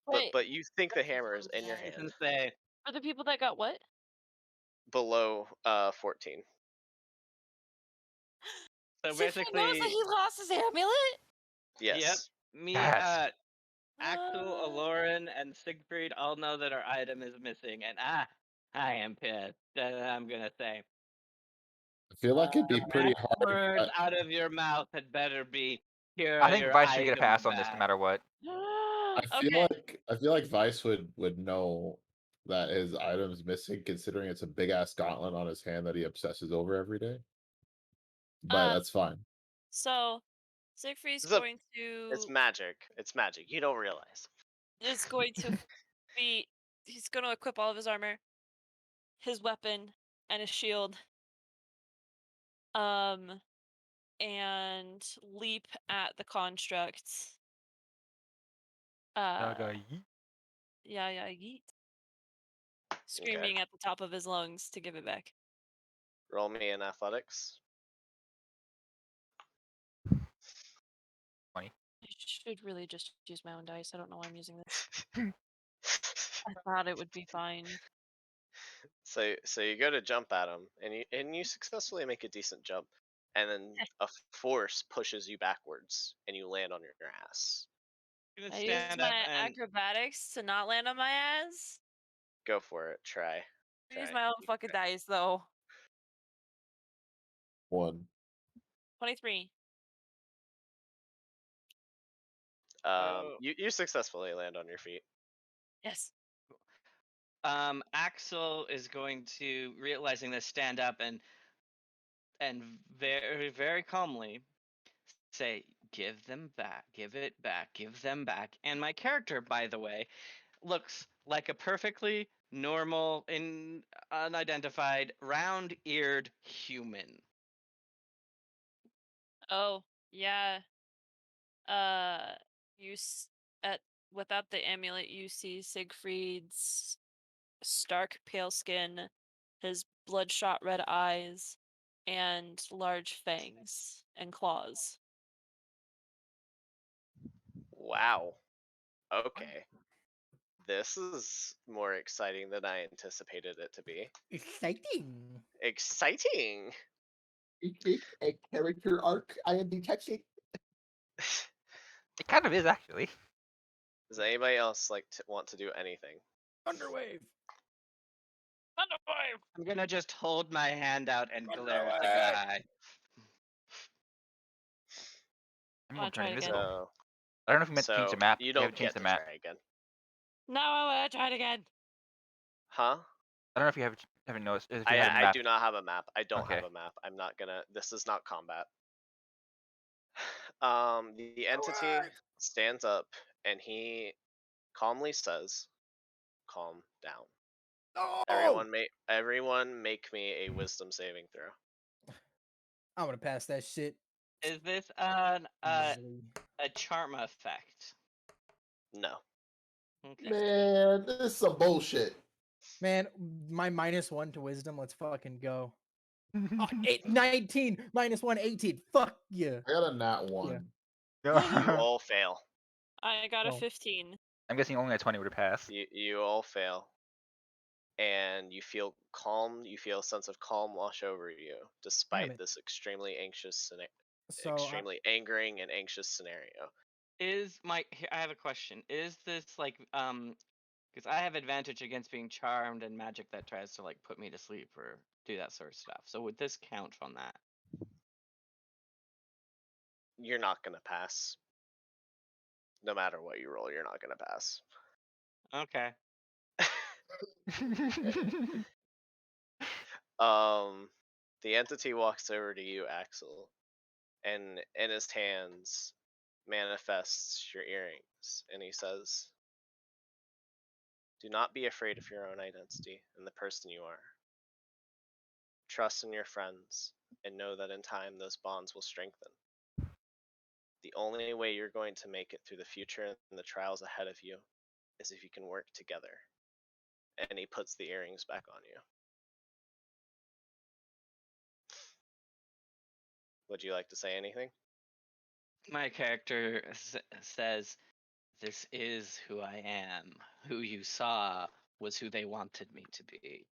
wait, but you think the hammer is in your I can hand say, for the people that got what? below 14. so Siegfried basically, knows that he lost his amulet? Yes. me, Yes. Axel, Aloran, and Siegfried all know that our item is missing, and I am pissed. I'm gonna say. I feel like it'd be The pretty next hard. words out of your mouth had better be, here I are think your Vice should get a items pass on this no back. matter what. Okay. I feel like Vice would know that his item's missing, considering it's a big ass gauntlet on his hand that he obsesses over every day. But that's fine. So Siegfried's It's a- going to It's magic. It's magic. You don't realize. is going to be he's going to equip all of his armor, his weapon, and his shield. And leap at the construct. Yaga yeet. Yeah, yeet. Screaming at the top of his lungs to give it back. Roll me in athletics. 20. I should really just use my own dice. I don't know why I'm using this. I thought it would be fine. So you go to jump at him, and you successfully make a decent jump, and then a force pushes you backwards, and you land on your ass. I'm I gonna use stand up my and acrobatics to not land on my ass. Go for it. Try. I use my own You fucking try. dice though. 1. 23. You successfully land on your feet. Yes. Axel is going to, realizing this, stand up and very, very calmly say, give them back, give it back, give them back. And my character, by the way, looks like a perfectly normal, unidentified, round-eared human. Oh, yeah. You without the amulet, you see Siegfried's stark pale skin, his bloodshot red eyes, and large fangs and claws. Wow. Okay. This is more exciting than I anticipated it to be. Exciting. Exciting. A character arc I am detecting. It kind of is actually. Does anybody else want to do anything? Thunderwave. Thunderwave! I'm gonna just hold my hand out and glare at the Thunderwave! guy. I'm Wanna gonna turn try it again? invisible. So, I don't know if you meant to change the map. you They haven't don't changed get the to map. try again. No, I wanna try it again. Huh? I don't know if you haven't noticed. If you I have a map. do not have a map. I don't Okay. have a map. I'm not gonna. This is not combat. The entity stands up and he calmly says, "Calm down." No! Everyone make me a wisdom saving throw. I'm gonna pass that shit. Is this Easily. a charm effect? No. Okay. Man, this is some bullshit. Man, my -1 to wisdom. Let's fucking go. 19 -1, 18. Fuck yeah. I got a nat 1. You all fail. I got a Well. 15. I'm guessing only a 20 would have passed. You all fail. And you feel calm. You feel a sense of calm wash over you, despite it. this extremely anxious, So extremely angering and anxious scenario. I have a question. Is this like because I have advantage against being charmed and magic that tries to like put me to sleep or do that sort of stuff. So would this count on that? You're not gonna pass. No matter what you roll, you're not gonna pass. Okay. The entity walks over to you, Axel, and in his hands manifests your earrings, and he says, "Do not be afraid of your own identity and the person you are. Trust in your friends, and know that in time those bonds will strengthen. The only way you're going to make it through the future and the trials ahead of you is if you can work together." And he puts the earrings back on you. Would you like to say anything? My character says, "This is who I am. Who you saw was who they wanted me to be."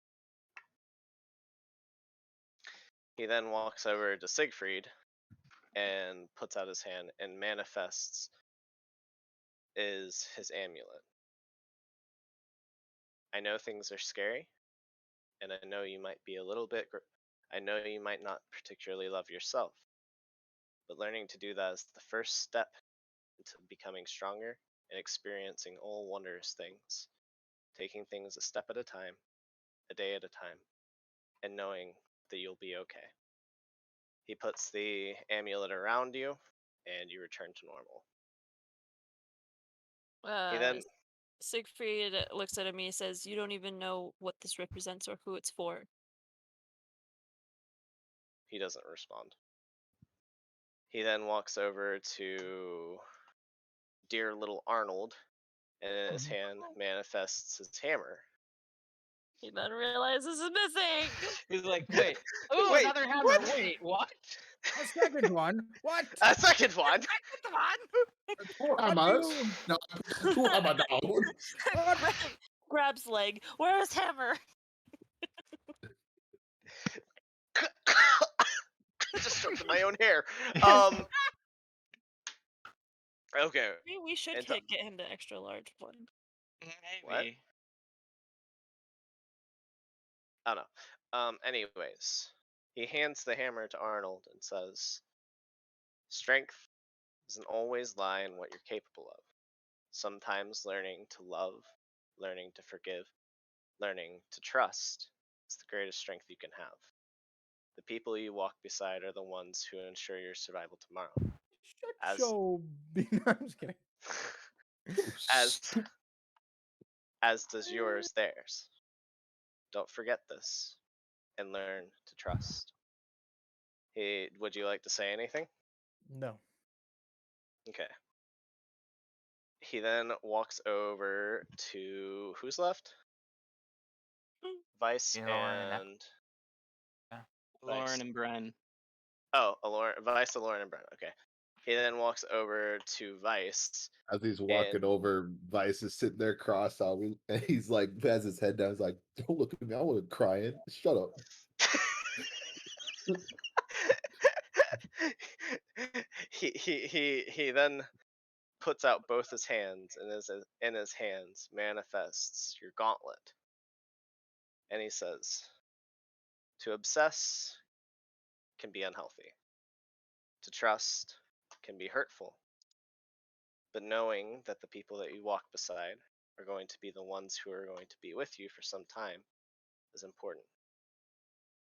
He then walks over to Siegfried and puts out his hand and manifests is his amulet. "I know things are scary, and I know you might be a little bit I know you might not particularly love yourself, but learning to do that is the first step into becoming stronger and experiencing all wondrous things, taking things a step at a time, a day at a time, and knowing that you'll be okay." He puts the amulet around you, and you return to normal. He then Siegfried looks at me and says, "You don't even know what this represents or who it's for." he doesn't respond. He then walks over to dear little Arnold, and in his hand manifests his hammer. He then realizes it's missing. He's like, "Wait, oh, Wait, another hammer. what? Wait, what?" a second one. What? A second one. Come on. Two hammers. No, two hammer down. Grabs leg. Where's hammer? Just stroked my own hair. Okay. Maybe we should And get him the extra large one. Maybe. What? I don't know. Anyways, he hands the hammer to Arnold and says, "Strength doesn't always lie in what you're capable of. Sometimes learning to love, learning to forgive, learning to trust is the greatest strength you can have. The people you walk beside are the ones who ensure your survival tomorrow. As No, I'm just kidding. as does yours theirs. Don't forget this and learn to trust." Hey, would you like to say anything? No. Okay. He then walks over to who's left? Vice Yeah, Lauren and and Lauren and Bren. Vice, Lauren, and Brent. Okay. He then walks over to Vice. As he's walking over, Vice is sitting there cross-eyed, and he's like, has his head down. He's like, "Don't look at me. I wasn't crying. Shut up." He then puts out both his hands, and in his hands manifests your gauntlet. And he says, "To obsess can be unhealthy. To trust can be hurtful. But knowing that the people that you walk beside are going to be the ones who are going to be with you for some time is important.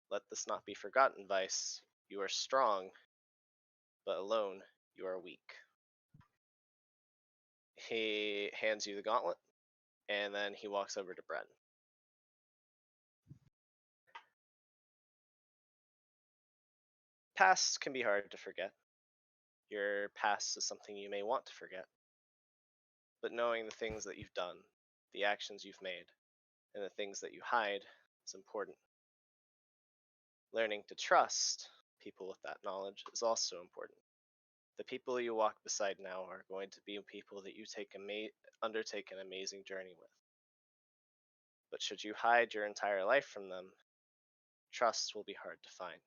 Let this not be forgotten, Vice. You are strong, but alone You are weak. He hands you the gauntlet, and then he walks over to Bren. Past can be hard to forget. Your past is something you may want to forget. But knowing the things that you've done, the actions you've made, and the things that you hide is important. Learning to trust people with that knowledge is also important. The people you walk beside now are going to be people that you undertake an amazing journey with. But should you hide your entire life from them, trust will be hard to find.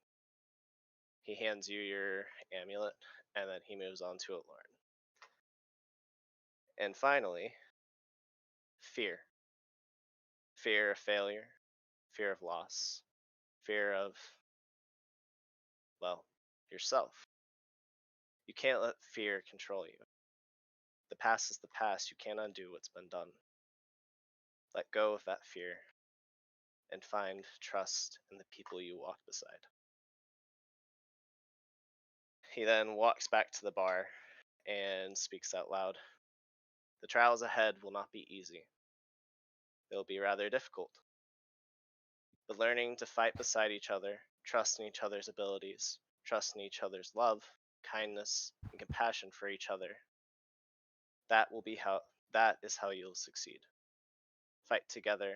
He hands you your amulet, and then he moves on to Alorn. And finally, fear. Fear of failure, fear of loss, fear of, well, yourself. You can't let fear control you. The past is the past. You can't undo what's been done. Let go of that fear and find trust in the people you walk beside. He then walks back to the bar and speaks out loud. The trials ahead will not be easy. They'll be rather difficult. But learning to fight beside each other, trust in each other's abilities, trust in each other's love, kindness, and compassion for each other, that is how you'll succeed. Fight together,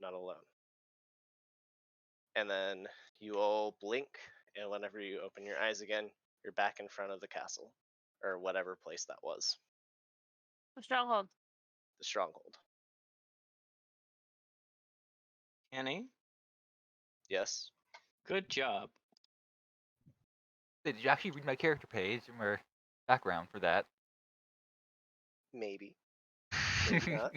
not alone. And then you all blink, and whenever you open your eyes again, you're back in front of the castle, or whatever place that was. The stronghold. The stronghold. Kenny, Yes? good job. Did you actually read my character page and my background for that? Maybe. Maybe not.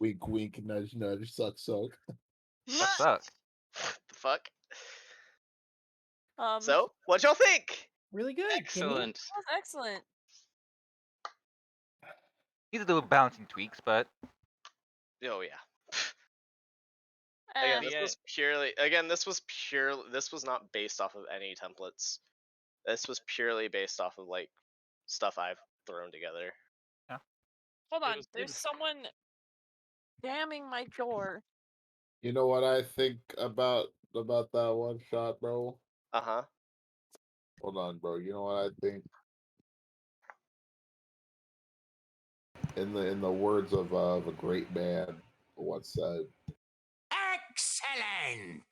Wink, wink, nudge, nudge, suck, suck. Suck. The fuck? That So, what'd y'all think? Really good. Kenny. Excellent. was excellent. These are little balancing tweaks, but Oh yeah. Eh, Again, this was not based off of any templates. This was purely based off of like stuff I've thrown together. hold It on. was There's good. someone damming my door. You know what I think about that one shot, bro? Uh-huh. Hold on, bro. You know what I think? In the words of a great man once said, Excellent.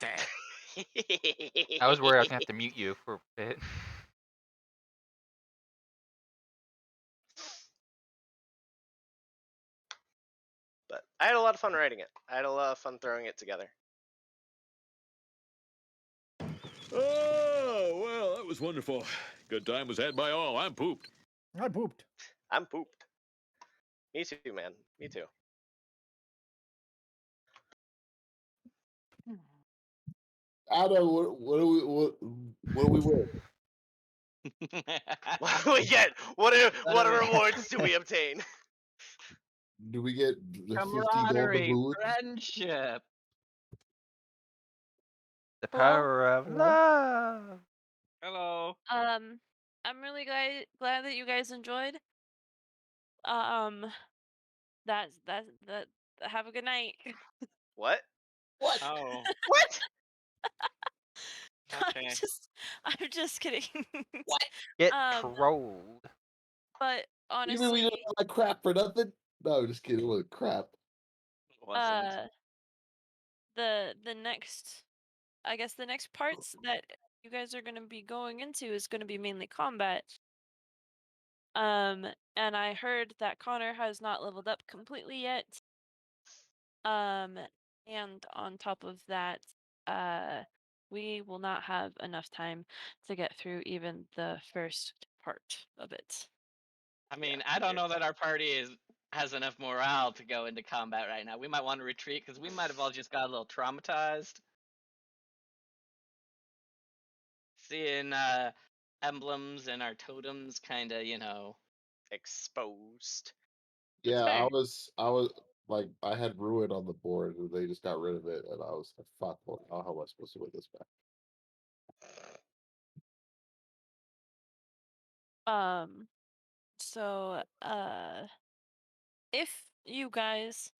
I was worried I was gonna have to mute you for a bit. But I had a lot of fun writing it. I had a lot of fun throwing it together. Oh, well, that was wonderful. Good time was had by all. I'm pooped. I pooped. I'm pooped. Me too, man. Me too. Adam, what do we win? What do we get? What rewards do we obtain? Do we get the 50 golden Camaraderie, moons? friendship. The Hello? power of Hello? love. Hello. I'm really glad that you guys enjoyed. That. Have a good night. What? What? Oh. What? Okay. I'm just kidding. What? Get Um, trolled. but You mean we honestly, didn't have like crap for nothing? No, just kidding. It was crap. Wasn't. the next, I guess the next parts that you guys are gonna be going into is gonna be mainly combat. And I heard that Connor has not leveled up completely yet. And on top of that, we will not have enough time to get through even the first part of it. I mean, I don't know that our party has enough morale to go into combat right now. We might want to retreat because we might have all just got a little traumatized. Seeing emblems and our totems kind of, Exposed. Yeah, fair. I was like, I had Ruin on the board, and they just got rid of it, and I was like, fuck, well, how am I supposed to win this back? Um, so if you guys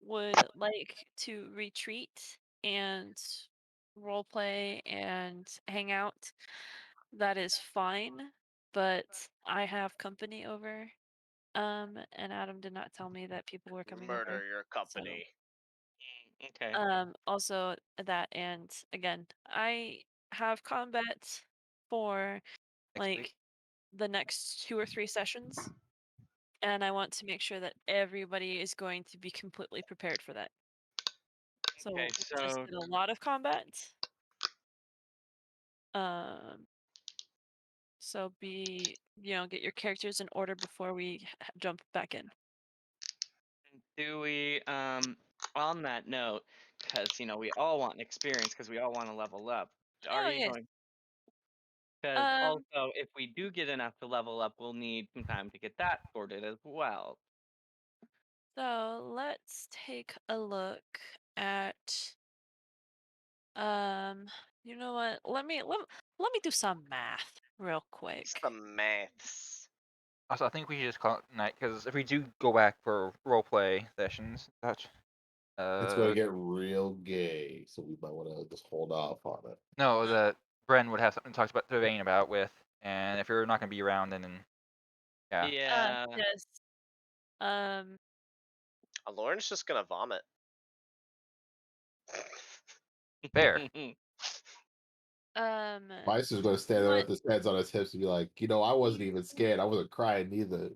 would like to retreat and roleplay and hang out, that is fine. But I have company over. And Adam did not tell me that people were coming over. Murder your company. Okay. Also that, and again, I have combat for Next week. like the next 2 or 3 sessions, and I want to make sure that everybody is going to be completely prepared for that. So Okay, we just so did a lot of combat. Um, so get your characters in order before we jump back in. do we on that note, because we all want experience because we all want to level up. Are Oh you yes. going? Because also, if we do get enough to level up, we'll need some time to get that sorted as well. So let's take a look at you know what? Let me do some math real quick. It's the maths. Also, I think we should just call it night because if we do go back for roleplay sessions, such, It's going to get real gay, so we might want to just hold off on it. no, that Bren would have something to talk about to Vane about with, and if you're not going to be around, then yeah. Yeah. Yes. Lauren's just gonna vomit. Fair. Mice is going to stand there with his hands on his hips and be like, I wasn't even scared. I wasn't crying either.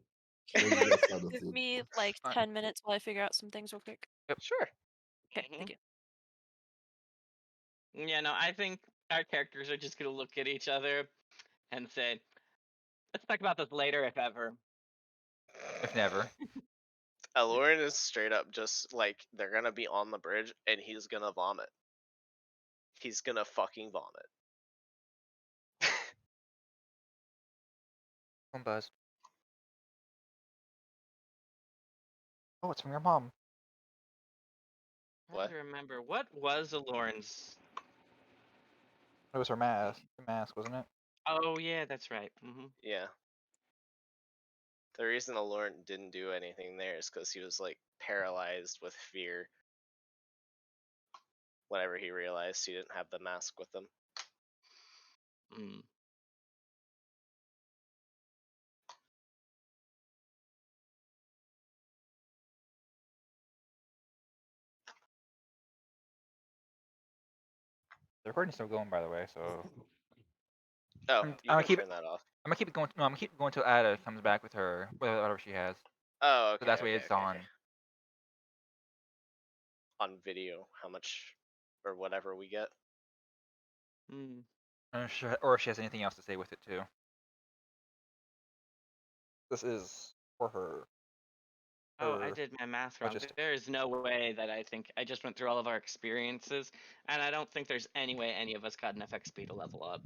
When you guys sound Give asleep. me like 10 minutes while I figure out some things real quick. Sure. Okay, thank you. Yeah, no, I think our characters are just gonna look at each other and say, "Let's talk about this later, if ever." If never. Lauren is straight up just like they're gonna be on the bridge and he's gonna vomit. He's gonna fucking vomit. Phone buzz. Oh, it's from your mom. I have to remember what was Lauren's. It was her mask. The mask, wasn't it? Oh yeah, that's right. Yeah. The reason Lauren didn't do anything there is because he was like paralyzed with fear. Whenever he realized he didn't have the mask with him. The recording's still going, by the way, so. Oh, I'm you gonna can keep turn that off. I'm gonna keep it going. No, I'm gonna keep it going until Ada comes back with her whatever she has. Oh, okay. So that's why okay, it's okay, on. okay. On video, how much or whatever we get. Or if she has anything else to say with it too. This is for her. Oh, I did my math wrong. There is no way that I just went through all of our experiences, and I don't think there's any way any of us got enough XP to level up.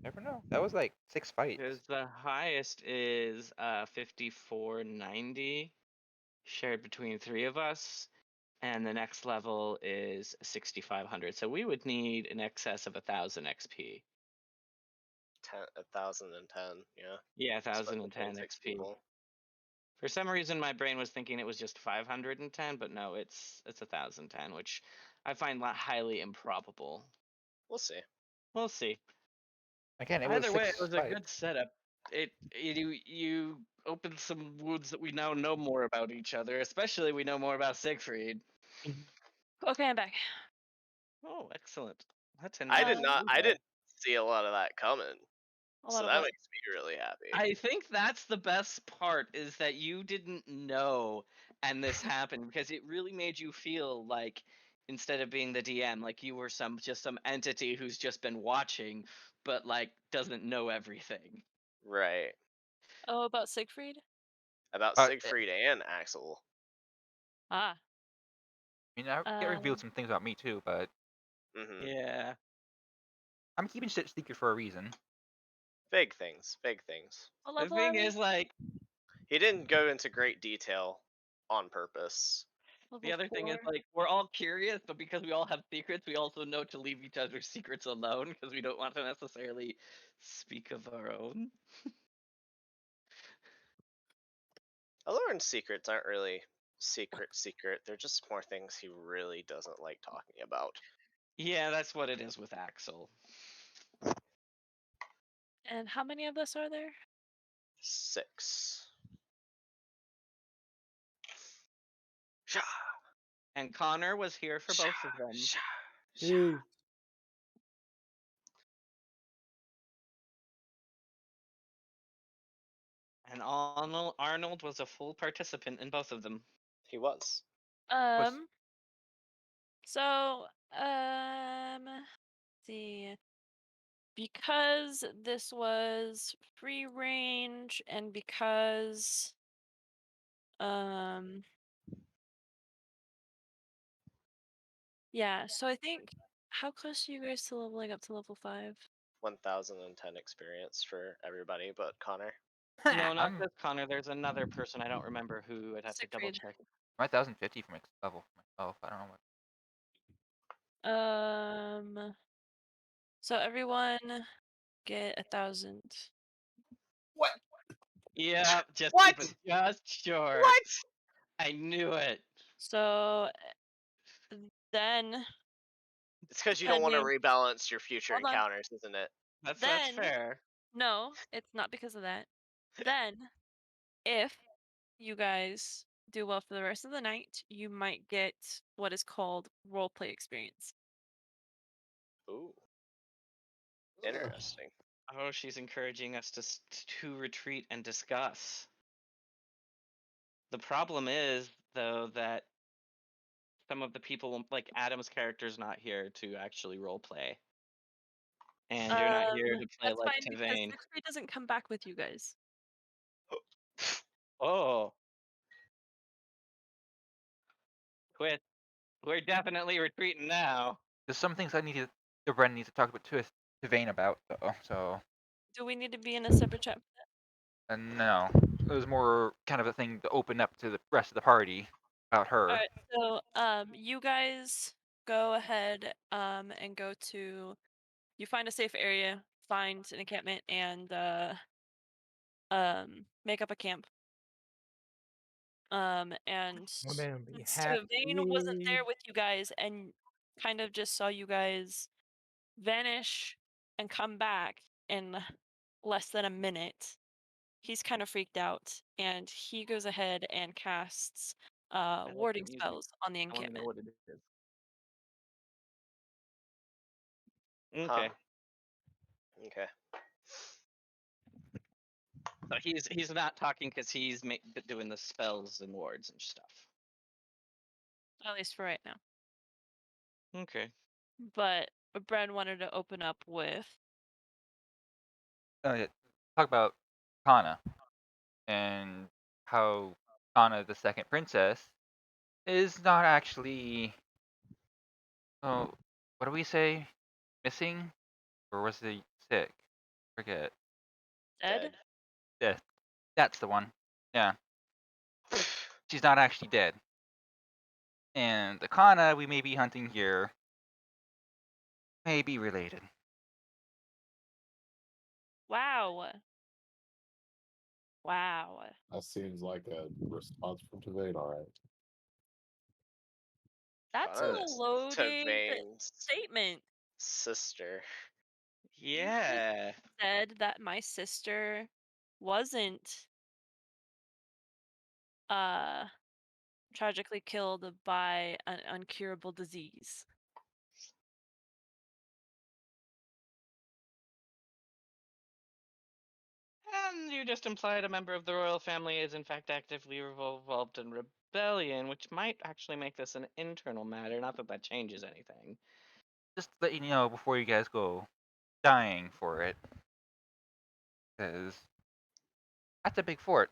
Never know. That was like 6 fights. Because the highest is 5490 shared between 3 of us, and the next level is 6500. So we would need in excess of 1000 XP. 1010, yeah. Yeah, Split 1010 between 6 XP. people. For some reason, my brain was thinking it was just 510, but no, it's 1010, which I find highly improbable. We'll see. We'll see. Again, it Either was way, 6 it was a fights. good setup. You opened some wounds that we now know more about each other. Especially, we know more about Siegfried. Okay, I'm back. Oh, excellent. That's a I nice didn't see a lot of that coming. So that what? makes me really happy. I think that's the best part is that you didn't know and this happened because it really made you feel like instead of being the DM, like you were some entity who's just been watching but like doesn't know everything. Right. Oh, about Siegfried? About Siegfried and Axel. Ah. I mean, I get revealed some things about me too, but Yeah. I'm keeping shit secret for a reason. Vague things. Vague things. The thing is, like, he didn't go into great detail on purpose. The other thing is, like, we're all curious, but because we all have secrets, we also know to leave each other's secrets alone because we don't want to necessarily speak of our own. Aloran's secrets aren't really secret. They're just more things he really doesn't like talking about. Yeah, that's what it is with Axel. And how many of us are there? 6. Sha, And Connor was here for both of them. sha, sha. Hey, And Arnold was a full participant in both of them. He was. Um. So, let's see. Because this was free range, and because, yeah. So I think, how close are you guys to leveling up to level 5? 1010 experience for everybody but Connor. No, not I'm just Connor. There's another person. I don't remember who. I'd have to double Siegfried. check. 1050 from level myself. I don't know what. So everyone get 1,000. What? Yeah, just What? keep it just short. What? I knew it. So then, It's because you don't want to depending, rebalance your future hold on. encounters, isn't it? That's Then, fair. no, it's not because of that. Then, if you guys do well for the rest of the night, you might get what is called roleplay experience. Ooh, interesting. Oh, she's encouraging us to retreat and discuss. The problem is, though, that some of the people, like Adam's character's not here to actually roleplay. And you're not here to play That's like fine because Tavane. Siegfried doesn't come back with you guys. Oh. Quit. We're definitely retreating now. There's some things the Bren needs to talk to Vane about though. So Do we need to be in a separate chat? no, it was more kind of a thing to open up to the rest of the party about her. Alright, so you guys go ahead and go to, you find a safe area, find an encampment, and make up a camp. And I'm gonna be so Vane wasn't happy. there with you guys and kind of just saw you guys vanish and come back in less than a minute. He's kind of freaked out, and he goes ahead and casts I like warding the music. spells on the I want to know encampment. what it is. Okay. Okay. So he's not talking because he's doing the spells and wards and stuff. At least for right now. Okay. But Bren wanted to open up with Yeah, talk about Kana and how Kana, the second princess, is not actually. Oh, what do we say? Missing, or was he sick? Forget. Ed. Death. That's the one. Yeah, she's not actually dead. And the Kana we may be hunting here may be related. Wow. Wow. That seems like a response from Tavane, all right. That's a Kana's loaded Tavane's statement. sister. Yeah. Said that my sister wasn't tragically killed by an uncurable disease. And you just implied a member of the royal family is in fact actively involved in rebellion, which might actually make this an internal matter. Not that that changes anything. Just to let you know before you guys go dying for it, because that's a big fort,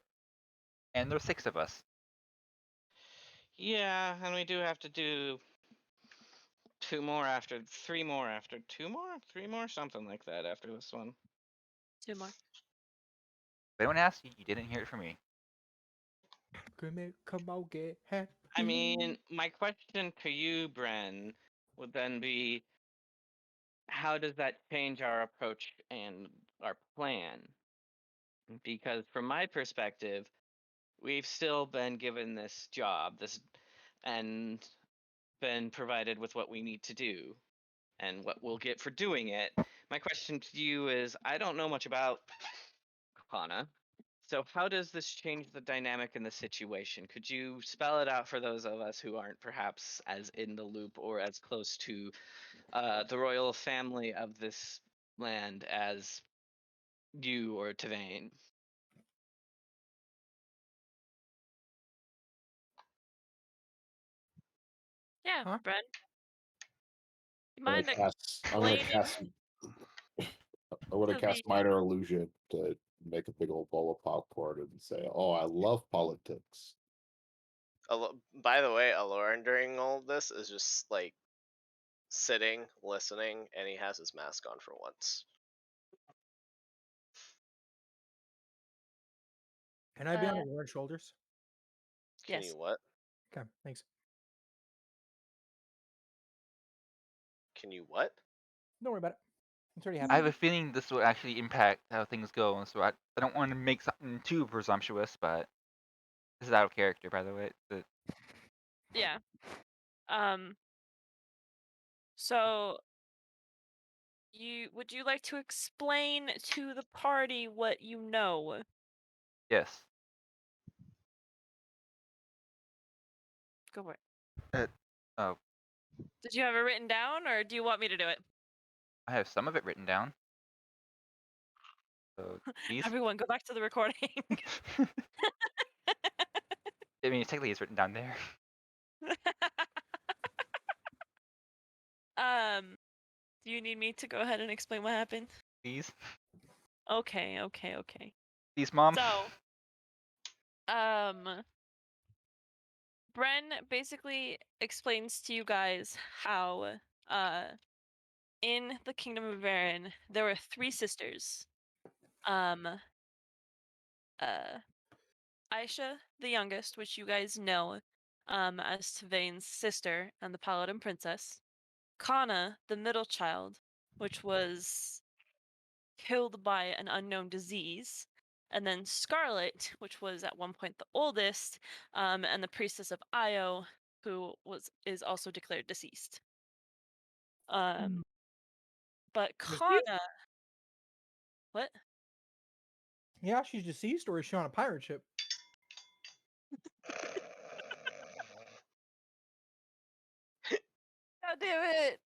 and there's 6 of us. Yeah, and we do have to do 3 more after, something like that after this one. 2 more. If anyone asks you, you didn't hear it from me. Come on, get happy. I mean, my question to you, Bren, would then be, how does that change our approach and our plan? Because from my perspective, we've still been given this job, and been provided with what we need to do, and what we'll get for doing it. My question to you is, I don't know much about Kana, so how does this change the dynamic in the situation? Could you spell it out for those of us who aren't perhaps as in the loop or as close to the royal family of this land as you or Tavane? Yeah, Huh? Bren. You I'm mind gonna cast. I'm gonna explaining cast. I want to to the cast minor illusion to make a big old bowl of popcorn and say, "Oh, I love politics." By the way, Aloran during all of this is just like sitting, listening, and he has his mask on for once. Can I be on Lauren's shoulders? Can yes. you what? Okay, thanks. Can you what? Don't worry about it. It's already I happened. have a feeling this will actually impact how things go, so I don't want to make something too presumptuous, but this is out of character, by the way. Yeah. So would you like to explain to the party what you know? Yes. Go for it. Oh, Did you have it written down, or do you want me to do it? I have some of it written down. So, please. Everyone, go back to the recording. I mean, technically it's written down there. Do you need me to go ahead and explain what happened? Please. Okay. Please, Mom. So, Bren basically explains to you guys how, in the Kingdom of Varen, there were 3 sisters. Aisha, the youngest, which you guys know, as Tavane's sister and the Paladin Princess. Kana, the middle child, which was killed by an unknown disease. And then Scarlet, which was at one point the oldest, and the priestess of Io, who is also declared deceased. But Deceased? Kana, what? Yeah, she's deceased, or is she on a pirate ship? God damn it!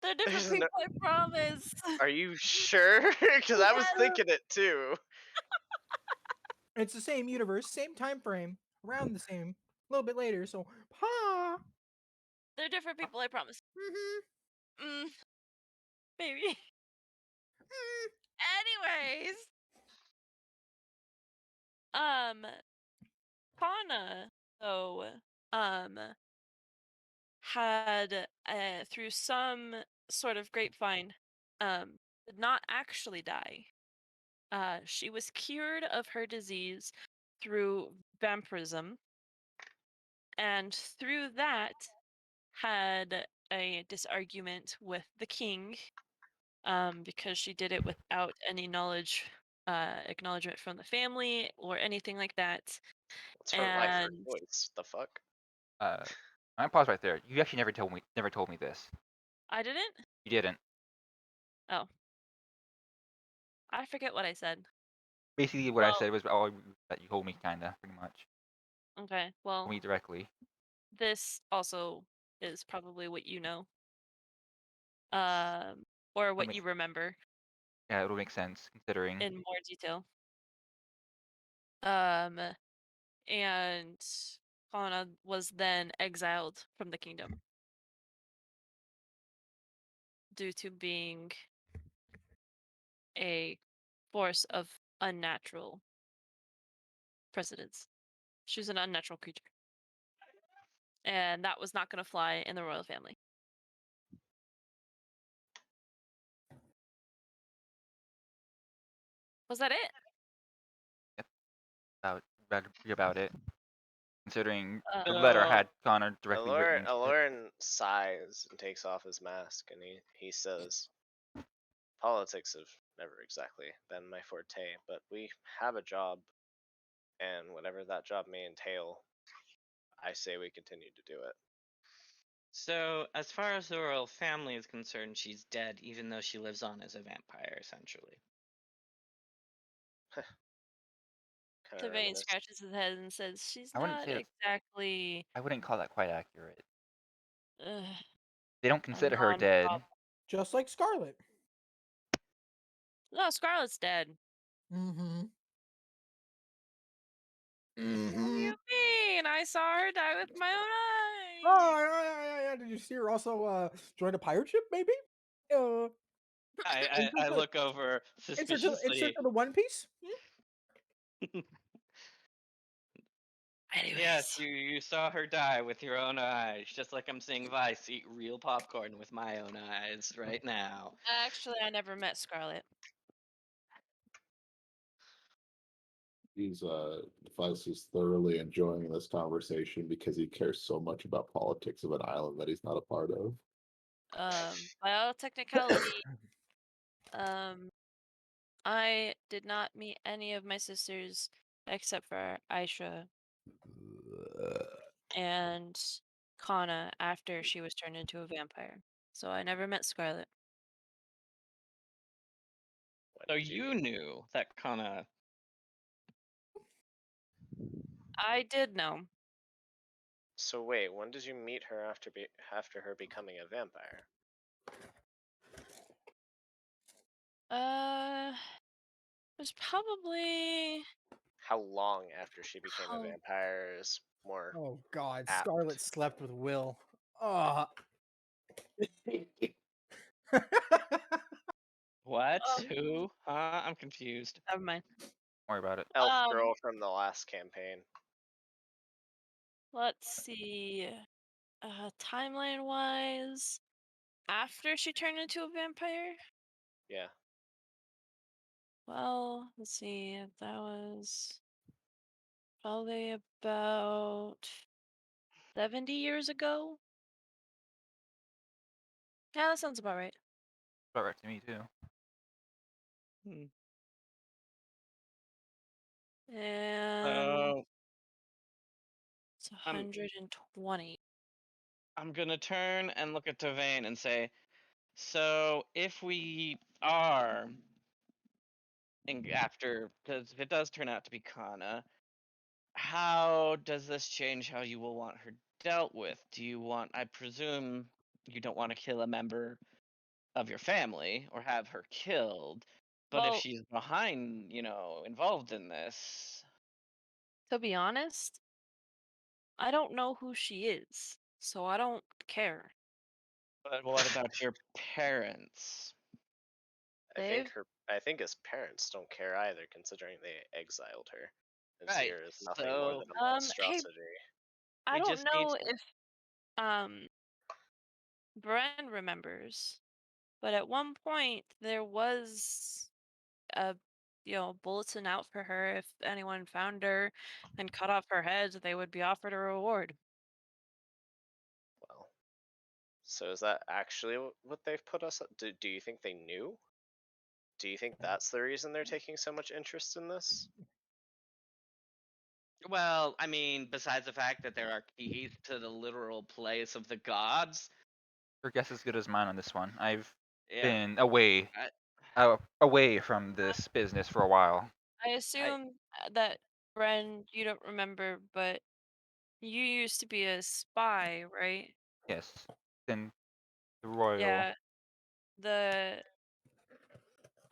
They're different There's no- people, I promise. Are you sure? Because I was Yes. thinking it too. It's the same universe, same time frame, around the same, a little bit later. So, ha. They're different people, I promise. Mm-hmm. Maybe. Anyways, Kana, though, had, through some sort of grapevine, did not actually die. She was cured of her disease through vampirism, and through that had a disargument with the king, because she did it without any acknowledgement from the family or anything like that. It's her life or And choice. The fuck? I'm gonna pause right there. You actually never told me this. I didn't? You didn't. Oh. I forget what I said. Basically, what I said was all that you told me, kinda, pretty much. Okay, well, Me directly. this also is probably what you know. Or what you remember Yeah, it'll make sense considering. in more detail. And Kana was then exiled from the kingdom due to being a force of unnatural precedence. She was an unnatural creature. And that was not going to fly in the royal family. Was that it? Read about it. Considering the letter had Connor directly written into it. Aloran sighs and takes off his mask, and he says, "Politics have never exactly been my forte, but we have a job and whatever that job may entail, I say we continue to do it. So, as far as the royal family is concerned, she's dead, even though she lives on as a vampire, essentially. Kind of Tavane reminiscent. scratches his head and says, "She's I wouldn't not say that's- exactly I wouldn't call that quite accurate. uh, They don't a consider her dead. non-problem." Just like Scarlet. No, Scarlet's dead. Mm-hmm. What do Mm-hmm. you mean? I saw her die with my own eyes. Oh, yeah. Did you see her also join a pirate ship, maybe? I look over suspiciously. Insert to the One Piece? Anyways, Yes, you saw her die with your own eyes, just like I'm seeing Vice eat real popcorn with my own eyes right now. actually, I never met Scarlet. He's Fuzz is thoroughly enjoying this conversation because he cares so much about politics of an island that he's not a part of. By all technicality, I did not meet any of my sisters except for Aisha and Kana after she was turned into a vampire. So I never met Scarlet. So you knew that Kana. I did know. So wait, when did you meet her after her becoming a vampire? It was probably How long after she became a how vampire is more Oh God, apt. Scarlet slept with Will. Oh. What? Oh. Who? Huh? I'm confused. Never mind. Don't worry about it. Elf girl from the last campaign. Let's see. Timeline wise, after she turned into a vampire? Yeah. Well, let's see. That was probably about 70 years ago. Yeah, that sounds about right. About right to me too. And it's I'm 120. I'm gonna turn and look at Tavane and say, so if we are after, because if it does turn out to be Kana, how does this change how you will want her dealt with? Do you want, I presume you don't want to kill a member of your family or have her killed, but if Well, she's behind, involved in this, to be honest, I don't know who she is, so I don't care. but what about your parents? They've I think his parents don't care either, considering they exiled her. And see Right. her as nothing more So than a hey, monstrosity. I we don't just need know if Bren remembers, but at one point there was a bulletin out for her. If anyone found her and cut off her head, they would be offered a reward. Well, so is that actually what they've put us? Do you think they knew? Do you think that's the reason they're taking so much interest in this? Well, I mean, besides the fact that there are keys to the literal place of the gods, Your guess is as good as mine on this one. I've yeah, been away from this business for a while. I assume that Bren, you don't remember, but you used to be a spy, right? Yes. Then the royal. Yeah.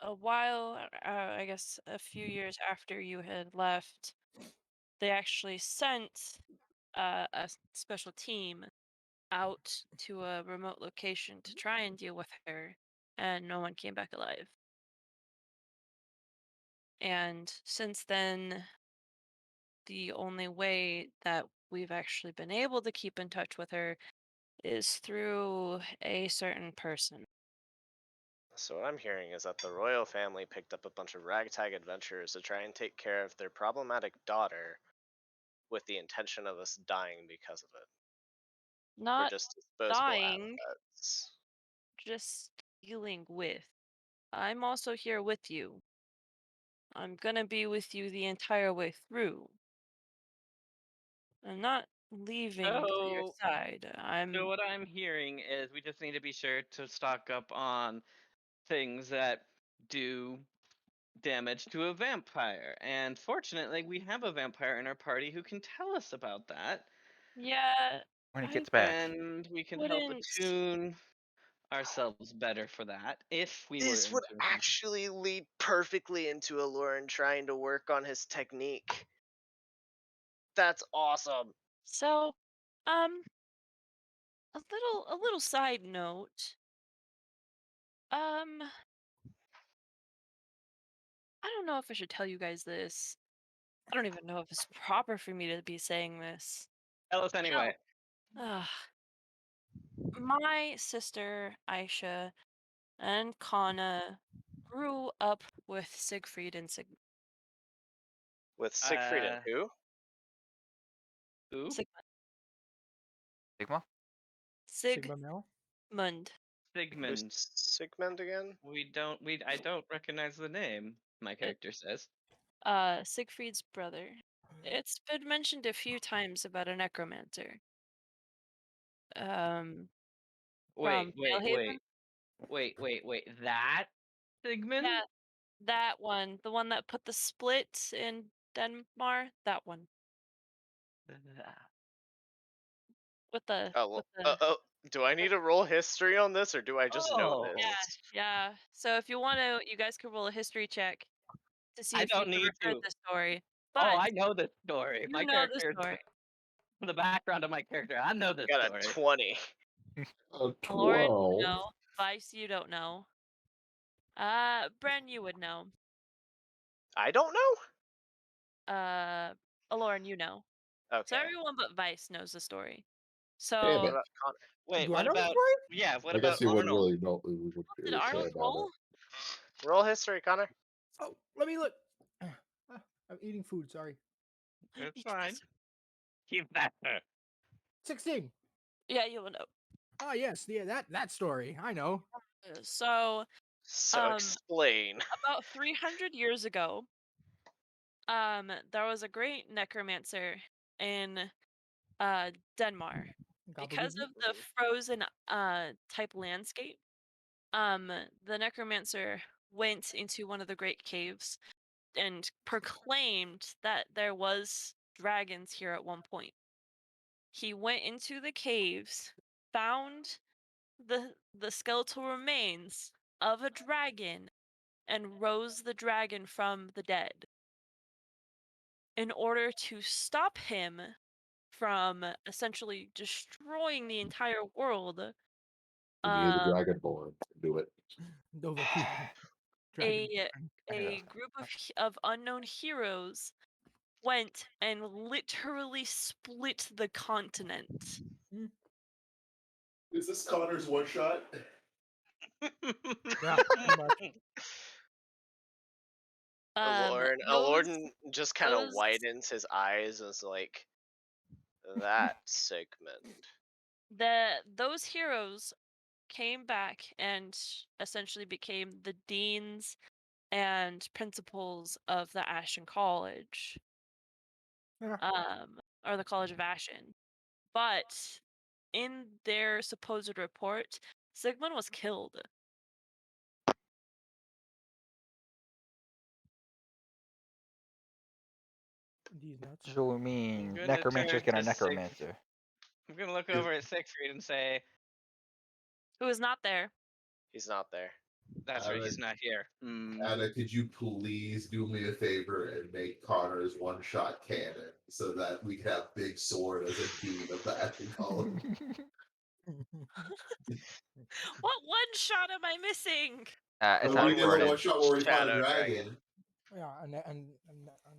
A while, I guess a few years after you had left, they actually sent a special team out to a remote location to try and deal with her, and no one came back alive. And since then, the only way that we've actually been able to keep in touch with her is through a certain person. So what I'm hearing is that the royal family picked up a bunch of ragtag adventurers to try and take care of their problematic daughter with the intention of us dying because of it. We're Not just disposable dying, assets. just dealing with. I'm also here with you. I'm gonna be with you the entire way through. I'm not leaving to your So, side. so what I'm hearing is we just need to be sure to stock up on things that do damage to a vampire. And fortunately, we have a vampire in our party who can tell us about that. Yeah, When he I gets back. And we can help wouldn't. attune ourselves better for that if we were This would into actually lead perfectly into Aloran trying to work on his technique. That's awesome. So, um, a little side note. I don't know if I should tell you guys this. I don't even know if it's proper for me to be saying this. Tell us anyway. Ugh. My sister Aisha and Kana grew up with Siegfried and With Siegfried and who? Who? Sigma? Sigma Mel? Sigmund. Who's Sigmund. Sigmund again? I don't recognize the name, my character says. Siegfried's brother. It's been mentioned a few times about a necromancer. From Wait. Valehaven? That Sigmund? Yeah, that one. The one that put the split in Denmark? That one. With the Oh, with the do I need to roll history on this, or do I just know Oh. this? yeah. So if you want to, you guys could roll a history check to see I if you've don't need ever heard to. this story. Oh, But I know this story. you My know the character, story. the background of my character, I know this Got a story. 20. Lauren, 12. you know. Vice, you don't know. Bren, you would know. I don't know? Lauren, you know. Okay. So everyone but Vice knows the story. Damn What So it. about Connor? Wait, Do I what know the about? story? Yeah, what I guess about you wouldn't Arnold? really know. We wouldn't did really care Arnold about roll? Roll history, Connor. Oh, let me look. I'm eating food, sorry. It's You fine. guys- Keep that. 16. Yeah, you will know. Ah, yes, yeah, that story. I know. So So explain. about 300 years ago, there was a great necromancer in Denmark. Because of the frozen type landscape, the necromancer went into one of the great caves and proclaimed that there was dragons here at one point. He went into the caves, found the skeletal remains of a dragon, and rose the dragon from the dead. In order to stop him from essentially destroying the entire world, We need a dragonborn to do it. Dovahkiin. a group of unknown heroes went and literally split the continent. Is this Connor's one shot? Yeah, pretty much. Lorden just kind of those- widens his eyes and is like, that Sigmund. Those heroes came back and essentially became the deans and principals of the Ashen College, Yeah. or the College of Ashen. But in their supposed report, Sigmund was killed. These nuts. So we mean gonna necromancer's turn gonna to necromancer. I'm gonna look over at Siegfried and say, Who is not there? He's not there. "That's right, he's not here." Anna, could you please do me a favor and make Connor's one shot canon so that we can have Big Sword as a dean of the Ashen College? What one shot am I missing? It's we not did a recorded. one shot where we fought a Shadow dragon. Dragon. Yeah, and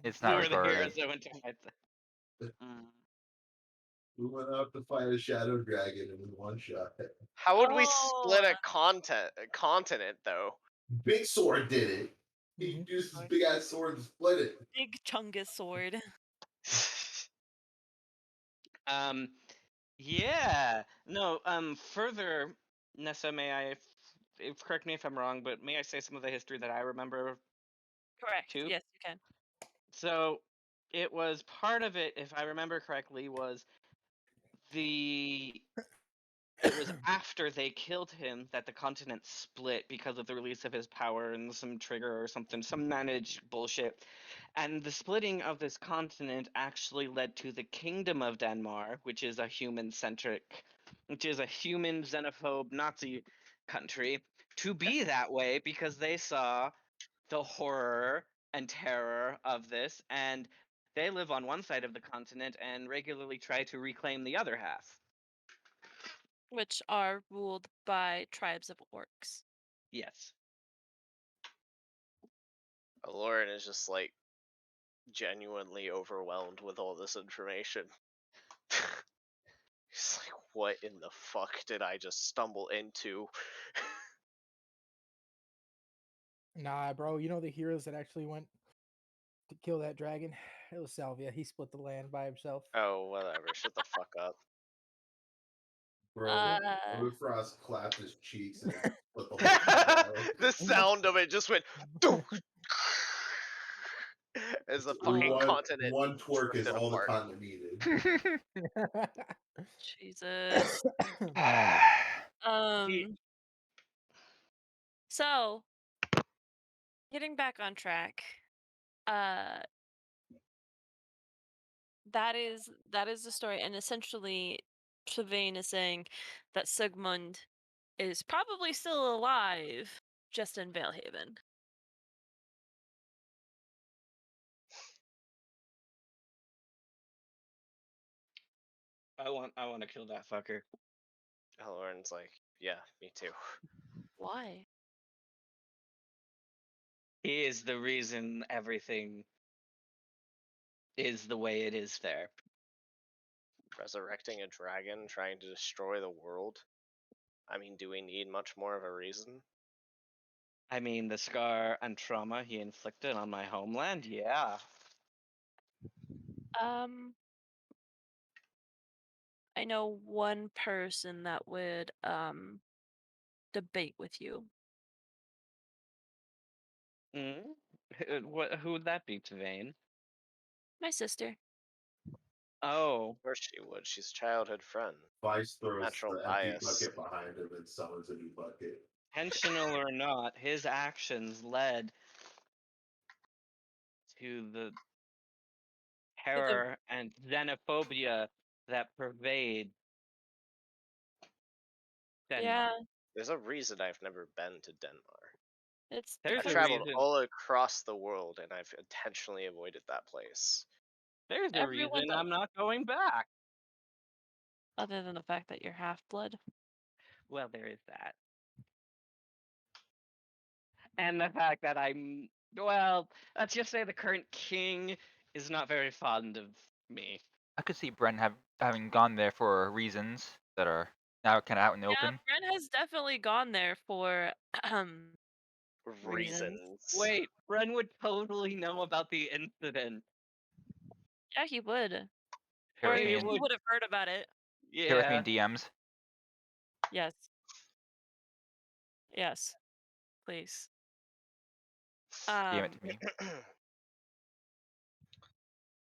It's We not were the recorded. heroes that went to fight them. We went out to fight a shadow dragon in one shot. How would we split a Oh, continent, though? Big Sword did it. He used his big ass sword to split it. Big Chungus sword. Yeah. No. Further, Nessa, may I? Correct me if I'm wrong, but may I say some of the history that I remember Correct. 2? Yes, you can. So it was part of it, if I remember correctly, was it was after they killed him that the continent split because of the release of his power and some trigger or something, some managed bullshit. And the splitting of this continent actually led to the Kingdom of Denmark, which is a human xenophobe Nazi country, to be that way because they saw the horror and terror of this, and they live on one side of the continent and regularly try to reclaim the other half. Which are ruled by tribes of orcs. Yes. Lauren is just like genuinely overwhelmed with all this information. He's like, what in the fuck did I just stumble into? Nah, bro. You know the heroes that actually went to kill that dragon? It was Salvia. He split the land by himself. Oh, whatever. Shut the fuck up. Bro, Frost clapped his cheeks and put the whole The sound of it just went doof, as the fucking continent one twerk is drifted all the apart. continent needed. Jesus. So getting back on track, that is the story, and essentially Trevane is saying that Sigmund is probably still alive, just in Valehaven. I want to kill that fucker. Lauren's like, yeah, me too. Why? He is the reason everything is the way it is there. Resurrecting a dragon, trying to destroy the world. I mean, do we need much more of a reason? I mean, the scar and trauma he inflicted on my homeland, yeah. I know one person that would debate with you. Who would that be, Tavane? My sister. Oh. Of course she would. She's a childhood friend. Vice throws Natural the bias. empty bucket behind him and summons a new bucket. Intentional or not, his actions led to the terror and xenophobia that pervade Denmark. Yeah. There's a reason I've never been to Denmark. I've There's a traveled reason. all across the world, and I've intentionally avoided that place. There's a reason I'm not going back. Other than the fact that you're half-blood. Well, there is that. And the fact that let's just say the current king is not very fond of me. I could see Brent having gone there for reasons that are now kind of out in the open. Brent has definitely gone there for reasons. Wait, Brent would totally know about the incident. Yeah, he would. Share Or with me he in, would have heard about it. share with me in DMs. Yes. Yes. Please. DM it to me.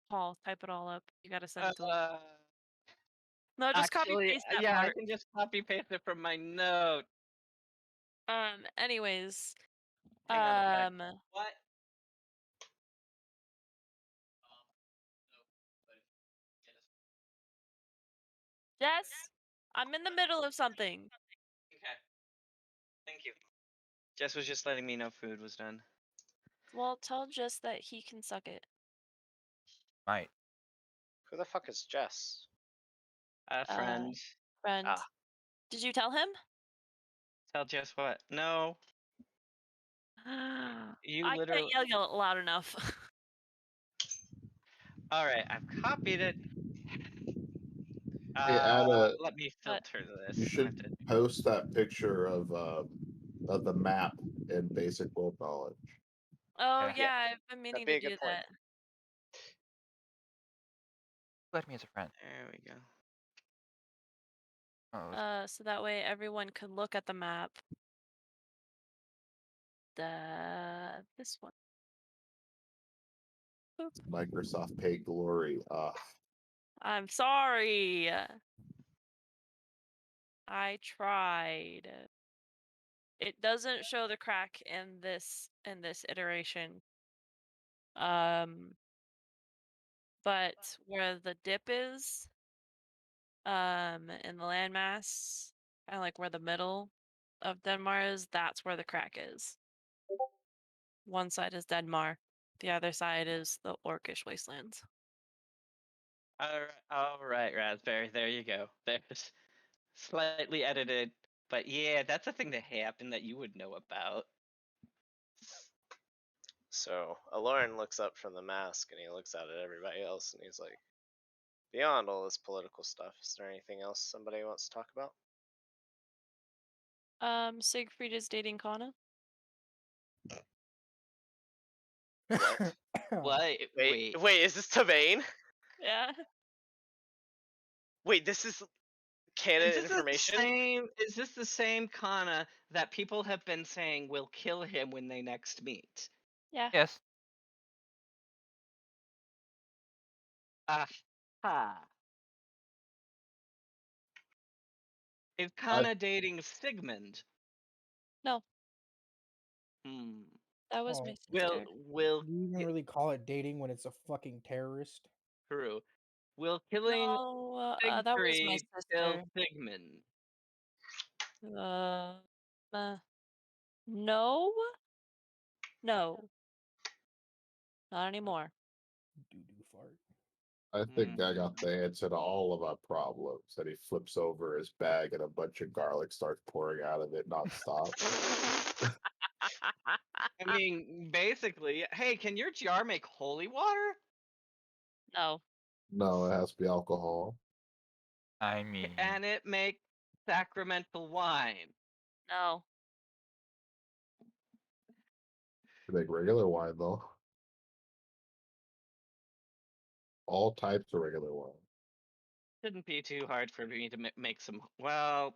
Paul, type it all up. You gotta send it to him. No, just Actually, copy paste that yeah, part. I can just copy paste it from my note. Anyways. Hang on a sec. What? Jess, I'm in the middle of something. Okay. Thank you. Jess was just letting me know food was done. Well, tell Jess that he can suck it. Might. Who the fuck is Jess? A friend. Friend. Ah. Did you tell him? Tell Jess what? No. I can't yell it loud enough. Alright, I've copied it. Hey, Ada, let me filter this. You should post that picture of the map in basic world knowledge. Oh yeah, I've been meaning to do that. Let me as a friend. There we go. So that way everyone could look at the map. This one. Microsoft Pay Glory. I'm sorry. I tried. It doesn't show the crack in this iteration. But where the dip is, in the landmass, kind of like where the middle of Denmark is, that's where the crack is. One side is Denmark, the other side is the Orcish wastelands. All right, Raspberry. There you go. There's slightly edited, but yeah, that's a thing that happened that you would know about. So Aloran looks up from the mask and he looks out at everybody else and he's like, beyond all this political stuff, is there anything else somebody wants to talk about? Siegfried is dating Kana. What? What? Wait. Wait, is this Tavane? Yeah. Wait, this is canon Is this information? Is this the same Kana that people have been saying will kill him when they next meet? Yeah. Yes. Aha. Is Kana dating Sigmund? No, Hmm. that was Oh, my sister. Will Do you even really call it dating when it's a fucking terrorist? True. Will killing No, that was my Siegfried kill sister. Sigmund? Uh, no, no, not anymore. Doo-doo fart. I think I got the answer to all of our problems. And he flips over his bag and a bunch of garlic starts pouring out of it nonstop. I mean, basically, hey, can your jar make holy water? No, No, it has to be alcohol. I mean, Can it make sacramental wine? no. To make regular wine, though. All types of regular wine. Shouldn't be too hard for me to make some. Well,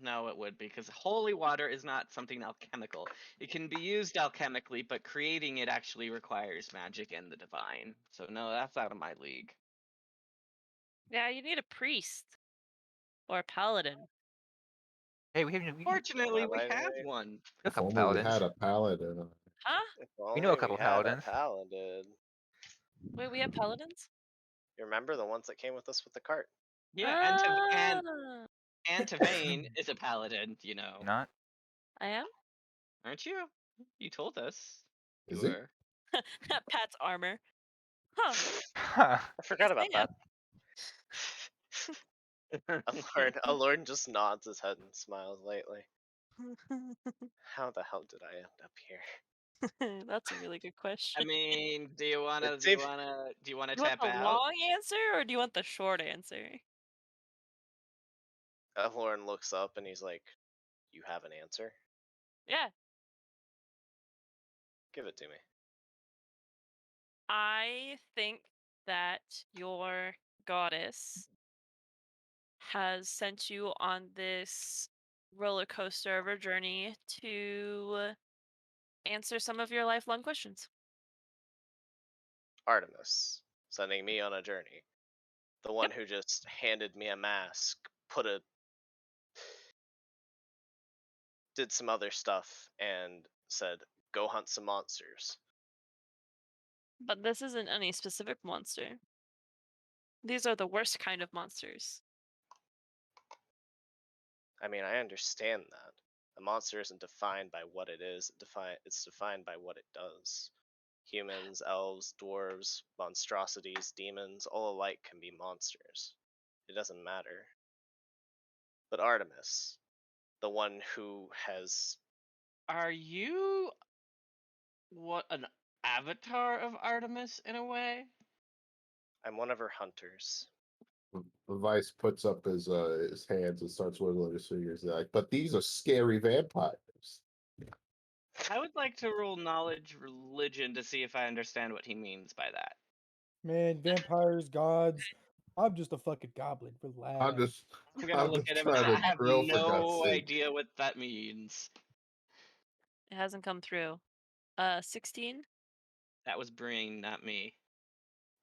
no, it would, because holy water is not something alchemical. It can be used alchemically, but creating it actually requires magic and the divine. So no, that's out of my league. Yeah, you need a priest or a paladin. hey, we have Fortunately, we Why have they- one. a If couple only we paladins. had a paladin. Huh? If We know a only couple had a paladins. paladin. Wait, we have paladins? You remember the ones that came with us with the cart? Yeah, Ah, and Tavane is a paladin, you know. You not? I am? Aren't you? You told us. Is You he? were. Pat's armor. Huh. Huh. I forgot about Yes, that. Alorn just nods his head and smiles lightly. How the hell did I end up here? That's a really good question. I mean, do you wanna Do you Do you want tap the out? long answer or do you want the short answer? Alorn looks up and he's like, "You have an answer? Yeah. Give it to me." I think that your goddess has sent you on this roller coaster of a journey to answer some of your lifelong questions. Artemis, sending me on a journey. The one who just handed me a mask, did some other stuff, and said, "Go hunt some monsters." But this isn't any specific monster. These are the worst kind of monsters. I mean, I understand that. A monster isn't defined by what it is, it's defined by what it does. Humans, elves, dwarves, monstrosities, demons, all alike can be monsters. It doesn't matter. But Artemis, the one who has... Are you an avatar of Artemis in a way? I'm one of her hunters. Vice puts up his hands and starts wiggling his fingers. They're like, but these are scary vampires. I would like to roll knowledge religion to see if I understand what he means by that. Man, vampires, gods. I'm just a fucking goblin. Relax. I'm gonna look at him and trying I to have drill for God's no sake. idea what that means. It hasn't come through. 16? That was Breen, not me.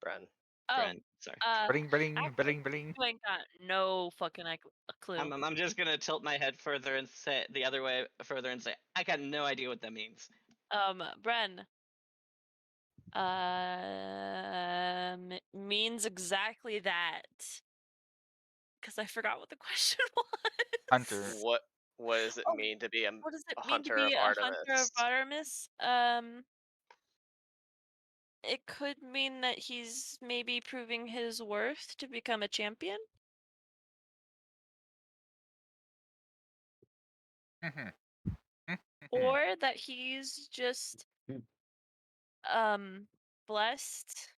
Bren. Oh, Brent, sorry. Bling, bling, actually, bling, bling. you ain't got no fucking clue. I'm just gonna tilt my head further and say the other way further and say I got no idea what that means. Bren. Means exactly that. Because I forgot what the question was. Hunter. What does it Oh, mean to be a What does it mean to hunter be of a hunter of Artemis? Artemis? It could mean that he's maybe proving his worth to become a champion. Or that he's just blessed.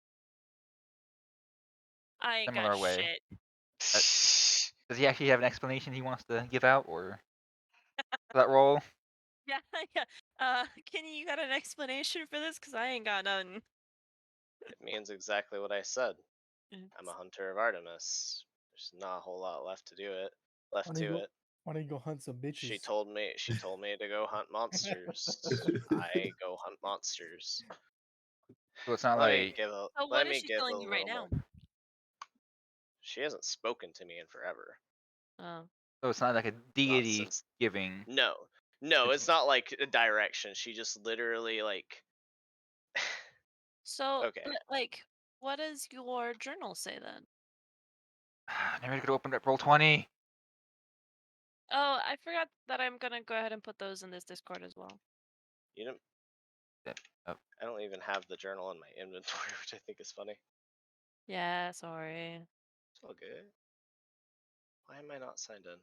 I ain't Similar got way. shit. Does he actually have an explanation he wants to give out, or for that role? Yeah, yeah. Kenny, you got an explanation for this? Cause I ain't got none. It means exactly what I said. Mm. I'm a hunter of Artemis. There's not a whole lot left to it. Why don't you go hunt some bitches? She told me to go hunt monsters. I go hunt monsters. So it's not Let me like give a So let what is me she give a telling you right little now? more. She hasn't spoken to me in forever. Oh. so it's not like a deity giving. No, it's not like a direction. She just literally like. So Okay. like, what does your journal say then? Maybe I could open up Roll20. Oh, I forgot that I'm gonna go ahead and put those in this Discord as well. You don't. Oh. I don't even have the journal in my inventory, which I think is funny. Yeah, sorry. It's all good. Why am I not signed in?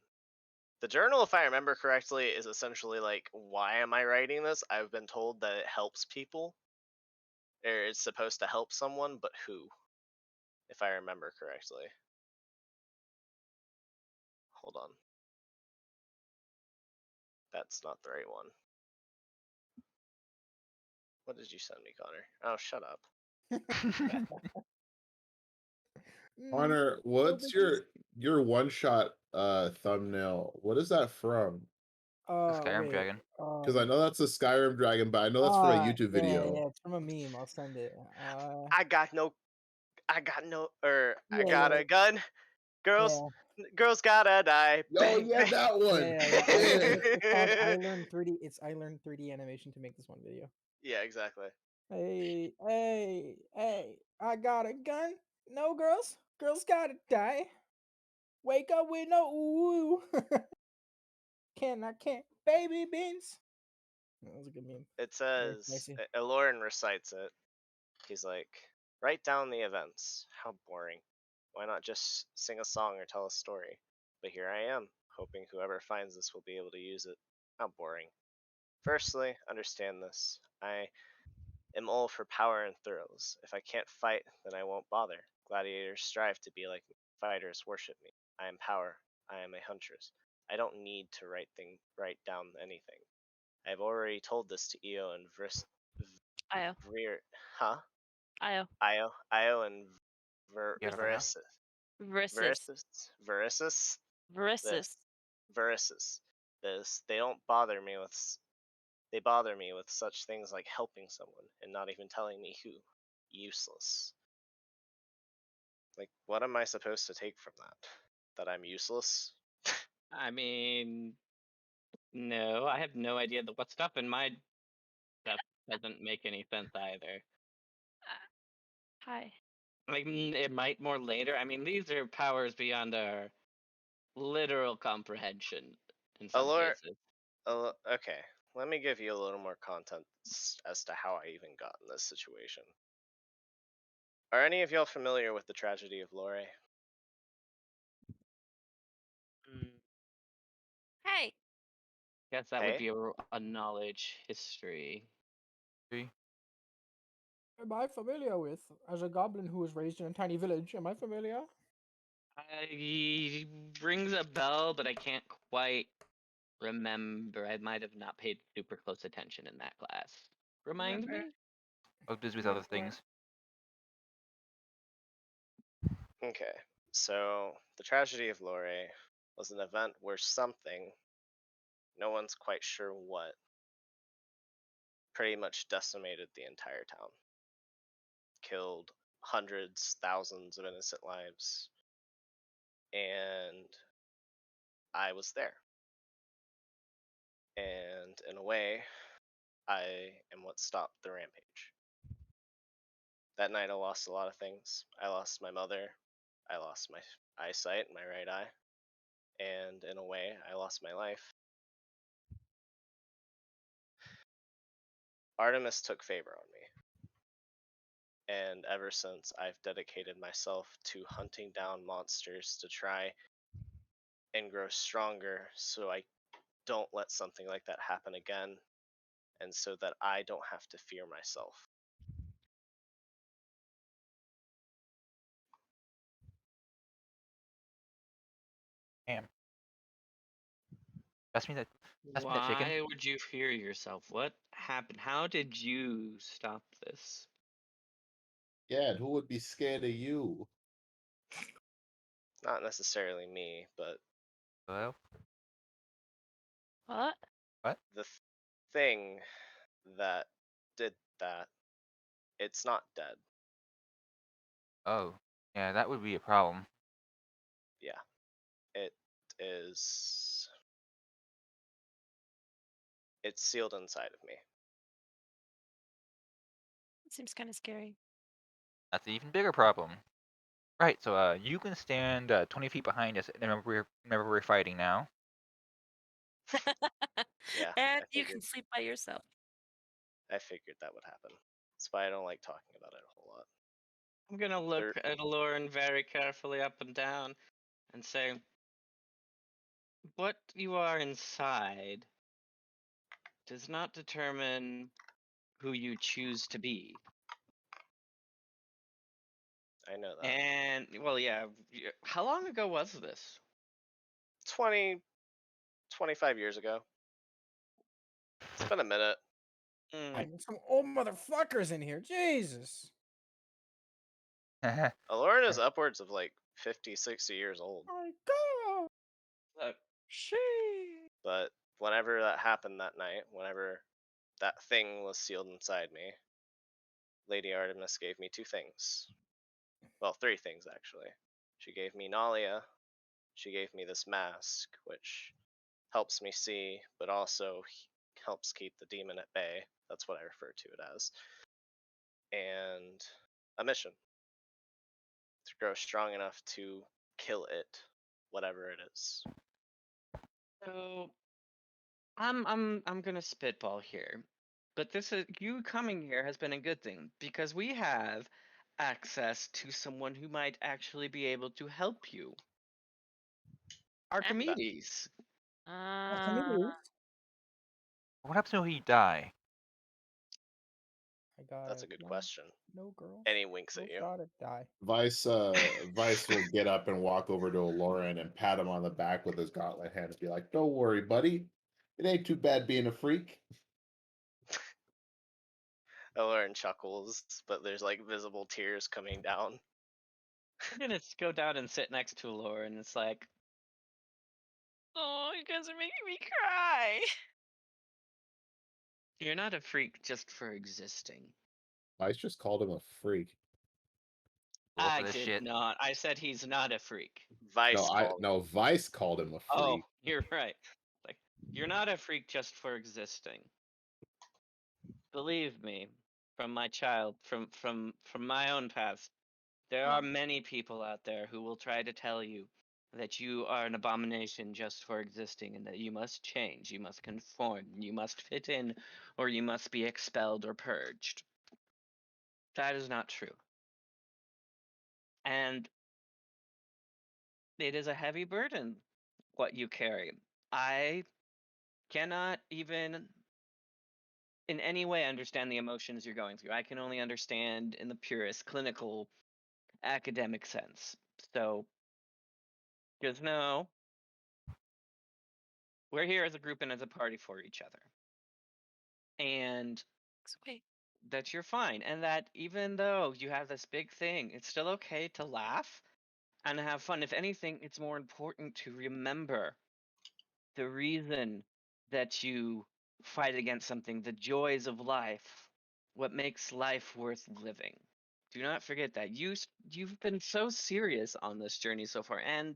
The journal, if I remember correctly, is essentially like, why am I writing this? I've been told that it helps people. Or it's supposed to help someone, but who? If I remember correctly. Hold on. That's not the right one. What did you send me, Connor? Oh, shut up. Connor, what's your one shot thumbnail? What is that from? Skyrim wait, Dragon. Because I know that's a Skyrim dragon, but I know that's from a YouTube video. Yeah, it's from a meme. I'll send it. I got a Yeah. gun. Girls gotta die. Oh yeah, that one. Yeah. It's called I Learned 3D. It's I Learned 3D animation to make this one video. Yeah, exactly. Hey, I got a gun. No girls. Girls gotta die. Wake up with no ooh. I can't. Baby beans. That was a good meme. It says, Aloran recites it. He's like, write down the events. How boring. Why not just sing a song or tell a story? But here I am, hoping whoever finds this will be able to use it. How boring. Firstly, understand this. I am all for power and thrills. If I can't fight, then I won't bother. Gladiators strive to be like me. Fighters worship me. I am power. I am a huntress. I don't need to write down anything. I have already told this to Io and Io. Huh? Io. Io and Versus. They don't bother me with. They bother me with such things like helping someone and not even telling me who. Useless. Like, what am I supposed to take from that? That I'm useless? I mean, no, I have no idea what stuff in my stuff doesn't make any sense either. Hi. Like, it might more later. I mean, these are powers beyond our literal comprehension in some cases. Okay, let me give you a little more context as to how I even got in this situation. Are any of y'all familiar with the tragedy of Lore? Hey. Guess that would be a knowledge history. Am I familiar with, as a goblin who was raised in a tiny village, am I familiar? Rings a bell, but I can't quite remember. I might have not paid super close attention in that class. Remind me? I was busy with other things. Okay, so the tragedy of Lore was an event where something, no one's quite sure what, pretty much decimated the entire town. killed hundreds, thousands of innocent lives, and I was there. And in a way, I am what stopped the rampage. That night I lost a lot of things. I lost my mother, I lost my eyesight, my right eye, and in a way, I lost my life. Artemis took favor on me, and ever since I've dedicated myself to hunting down monsters to try and grow stronger so I don't let something like that happen again, and so that I don't have to fear myself. Damn. Pass me that chicken. Why would you fear yourself? What happened? How did you stop this? Yeah, and who would be scared of you? Not necessarily me, but Hello? What? What? the thing that did that, it's not dead. Oh. Yeah, that would be a problem. Yeah. It is. It's sealed inside of me. It seems kind of scary. That's an even bigger problem. Right, so you can stand 20 feet behind us. And remember we're fighting now. Yeah, And I you figured. can sleep by yourself. I figured that would happen. That's why I don't like talking about it a whole lot. I'm gonna look There- at Lauren very carefully up and down and say, what you are inside does not determine who you choose to be. I know that. And, well, yeah, how long ago was this? 20, 25 years ago. It's been a minute. Some old motherfuckers in here. Jesus. Aloran is upwards of like 50, 60 years old. Oh my god. Look, But whenever that happened that night, whenever that thing was sealed inside me, Lady Artemis gave me two things. Well, three things actually. She gave me Nalia. She gave me this mask, which helps me see, but also helps keep the demon at bay. That's what I refer to it as. And a mission to grow strong enough to kill it, whatever it is. so I'm gonna spitball here, but this is you coming here has been a good thing because we have access to someone who might actually be able to help you. Archimedes. Uh, What happens when he die? I got That's it. a good No, question. no girls. And he winks at Girls you. gotta die. Vice will get up and walk over to Lauren and pat him on the back with his gauntlet hand and be like, "Don't worry, buddy. It ain't too bad being a freak." Aloran chuckles, but there's like visible tears coming down. I'm gonna go down and sit next to Laura, and it's like, oh, you guys are making me cry. you're not a freak just for existing. Vice just called him a freak. Roll for I this did shit. not. I said he's not a freak. Vice called. No, Vice called him a Oh, freak. you're right. Like, you're not a freak just for existing. Believe me, from my child, from my own past, there are many people out there who will try to tell you that you are an abomination just for existing and that you must change, you must conform, you must fit in, or you must be expelled or purged. That is not true. And it is a heavy burden, what you carry. I cannot even in any way understand the emotions you're going through. I can only understand in the purest clinical academic sense. So just know we're here as a group and as a party for each other. And It's okay. that you're fine. And that even though you have this big thing, it's still okay to laugh and have fun. If anything, it's more important to remember the reason that you fight against something, the joys of life, what makes life worth living. Do not forget that. You've been so serious on this journey so far, and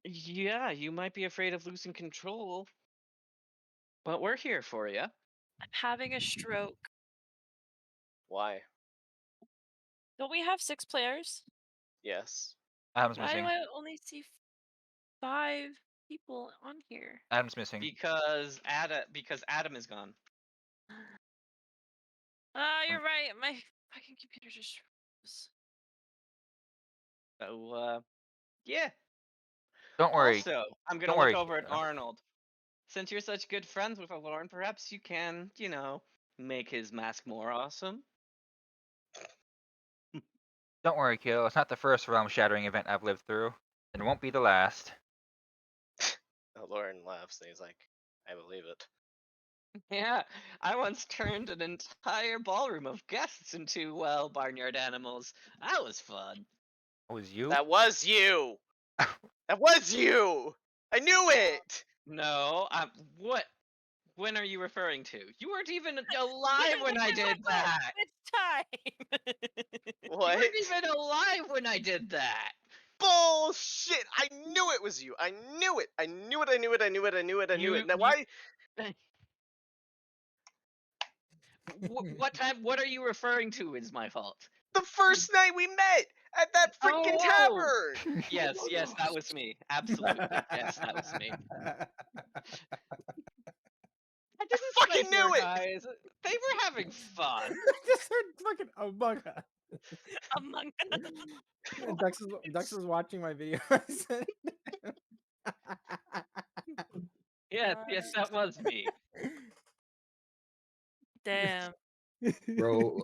yeah, you might be afraid of losing control, but we're here for you. I'm having a stroke. Why? Don't we have 6 players? Yes. Adam's Why do missing. I only see 5 people on here? Adam's missing. Because Adam is gone. Ah, you're right. My fucking computer just froze. So yeah. Don't worry. Also, I'm gonna Don't look worry, over at Kira. Arnold. Since you're such good friends with Lauren, perhaps you can, make his mask more awesome. Don't worry, Kilo. It's not the first realm-shattering event I've lived through. And it won't be the last. Lauren laughs and he's like, I believe it. Yeah, I once turned an entire ballroom of guests into, well, barnyard animals. That was fun. That was you? That was you! That was you! I knew it! No, what? When are you referring to? You weren't even alive when I did that! It's time! You What? weren't even alive when I did that! Bullshit! I knew it was you! I knew it! I knew it, I knew it, I knew it, I knew it, I knew it. Now why? What are you referring to is my fault? The first night we met! At that freaking tavern! Yes, that was me. Absolutely. Yes, that was me. I didn't fucking knew it! guys. They were having fun. Just heard fucking Among Us. Among Dux is watching my video. Yes, that was me. Damn. Bro,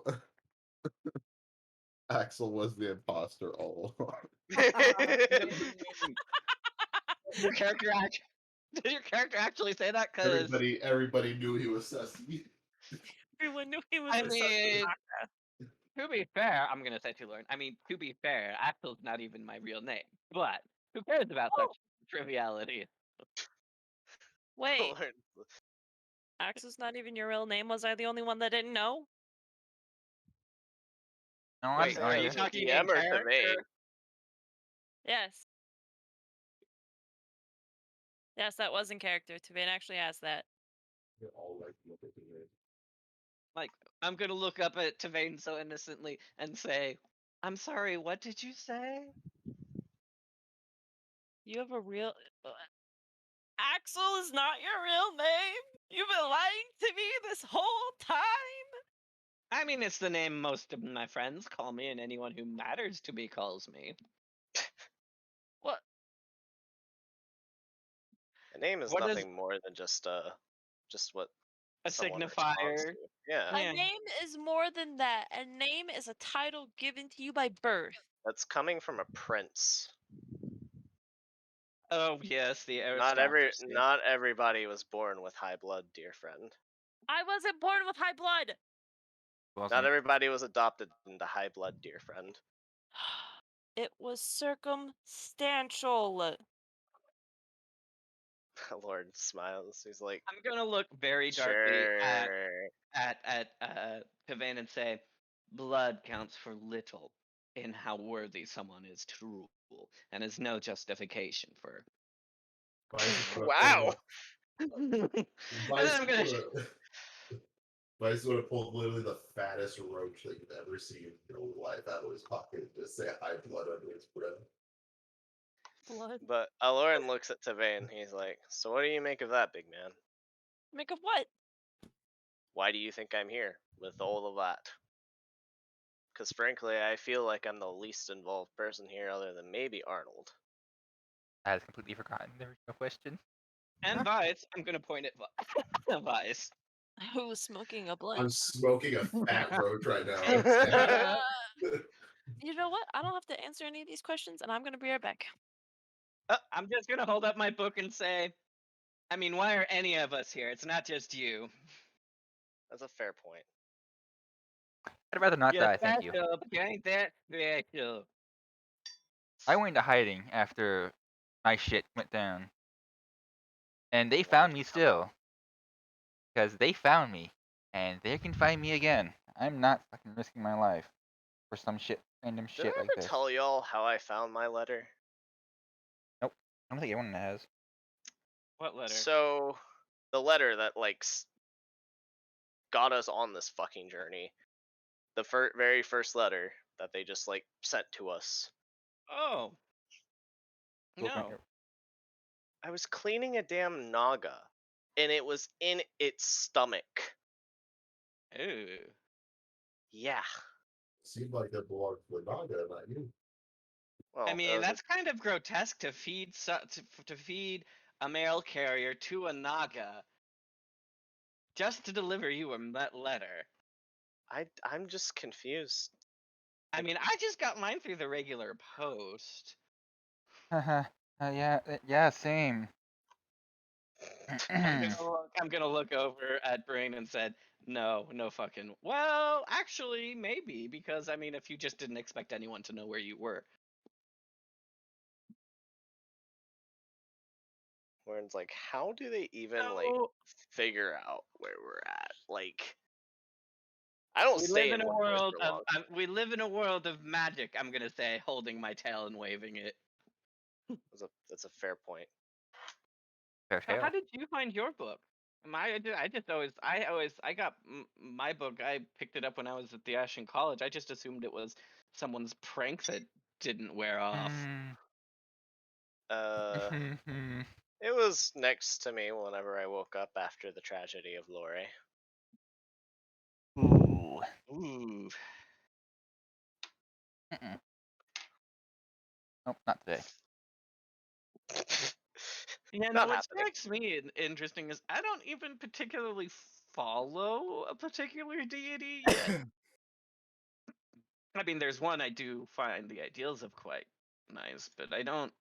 Axel was the imposter all along. Your character did your character actually say that? Cause Everybody knew he was Sesame. Everyone knew he was I a mean, to be fair, I'm gonna say to Lauren. I mean, to be fair, Axel's not even my real name. But who cares about such triviality? Wait, Lauren, Axel's not even your real name. Was I the only one that didn't know? No, wait, I'm are you as a talking DM in or character? Thevane? Yes. Yes, that was in character. Tavane actually asked that. Like, I'm gonna look up at Tavane so innocently and say, "I'm sorry. What did you say?" You have a real. Axel is not your real name. You've been lying to me this whole time. I mean, it's the name most of my friends call me, and anyone who matters to me calls me. What? A name is What is- nothing more than just what A someone responds signifier. to. Yeah. A name is more than that. A name is a title given to you by birth. That's coming from a prince. Oh yes, the Not aristocracy. not everybody was born with high blood, dear friend. I wasn't born with high blood. Not everybody was adopted into high blood, dear friend. It was circumstantial. Lord smiles. He's like, I'm gonna look very darkly sure. at Tavane and say, blood counts for little in how worthy someone is to rule, and is no justification for. Wow. And then I'm gonna. Vice would have pulled literally the fattest roach that you've ever seen in your life out of his pocket and just say high blood under his breath. Blood. But Aloran looks at Tavane. He's like, so what do you make of that, big man? Make of what? Why do you think I'm here with all of that? Because frankly, I feel like I'm the least involved person here other than maybe Arnold. I had completely forgotten the original question. And Vice, I'm gonna point at Vice. Who's smoking a blunt? I'm smoking a fat roach right now. You know what? I don't have to answer any of these questions, and I'm gonna be right back. I'm just gonna hold up my book and say, I mean, why are any of us here? It's not just you. That's a fair point. I'd rather not die, thank you. Ain't that special? I went into hiding after my shit went down. And they found me still. Because they found me. And they can find me again. I'm not fucking risking my life. for some random Did shit I like ever this. tell y'all how I found my letter? Nope. I don't think anyone has. What letter? So, the letter that got us on this fucking journey, the very first letter that they just sent to us. Oh. Look right No. here. I was cleaning a damn naga, and it was in its stomach. Ooh. Yeah. Seemed like that belonged to the Naga, not you. Well, I it mean, was that's kind of grotesque to feed to feed a mail carrier to a naga just to deliver you a letter. I'm just confused. I mean, I just got mine through the regular post. Yeah, same. I'm gonna look over at Brain and said, no fucking. Well, actually, maybe, because I mean, if you just didn't expect anyone to know where you were. Where it's like, how do they even So, figure out where we're at? I don't we stay live in in a one place world for of long. we live in a world of magic. I'm gonna say, holding my tail and waving it. That's a fair point. Fair So how tale. did you find your book? I got my book. I picked it up when I was at the Ashen College. I just assumed it was someone's prank that didn't wear off. It was next to me whenever I woke up after the tragedy of Lore. Ooh. Ooh. Nope, not today. Yeah, no, Not what happening. strikes me interesting is I don't even particularly follow a particular deity yet. I mean, there's one I do find the ideals of quite nice, but I don't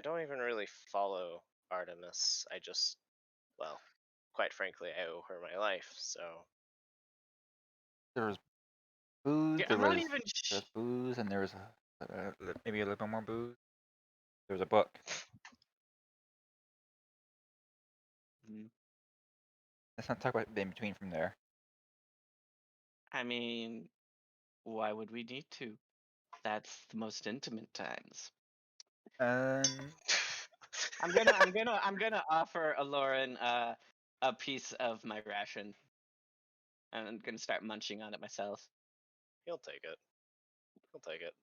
even really follow Artemis. I just, well, quite frankly, I owe her my life, so. There was booze. Yeah, There I'm not was even. there's booze, and there was maybe a little bit more booze. There was a book. Let's not talk about the in between from there. I mean, why would we need to? That's the most intimate times. I'm gonna offer Lauren a piece of my ration. And I'm gonna start munching on it myself. He'll take it. He'll take it.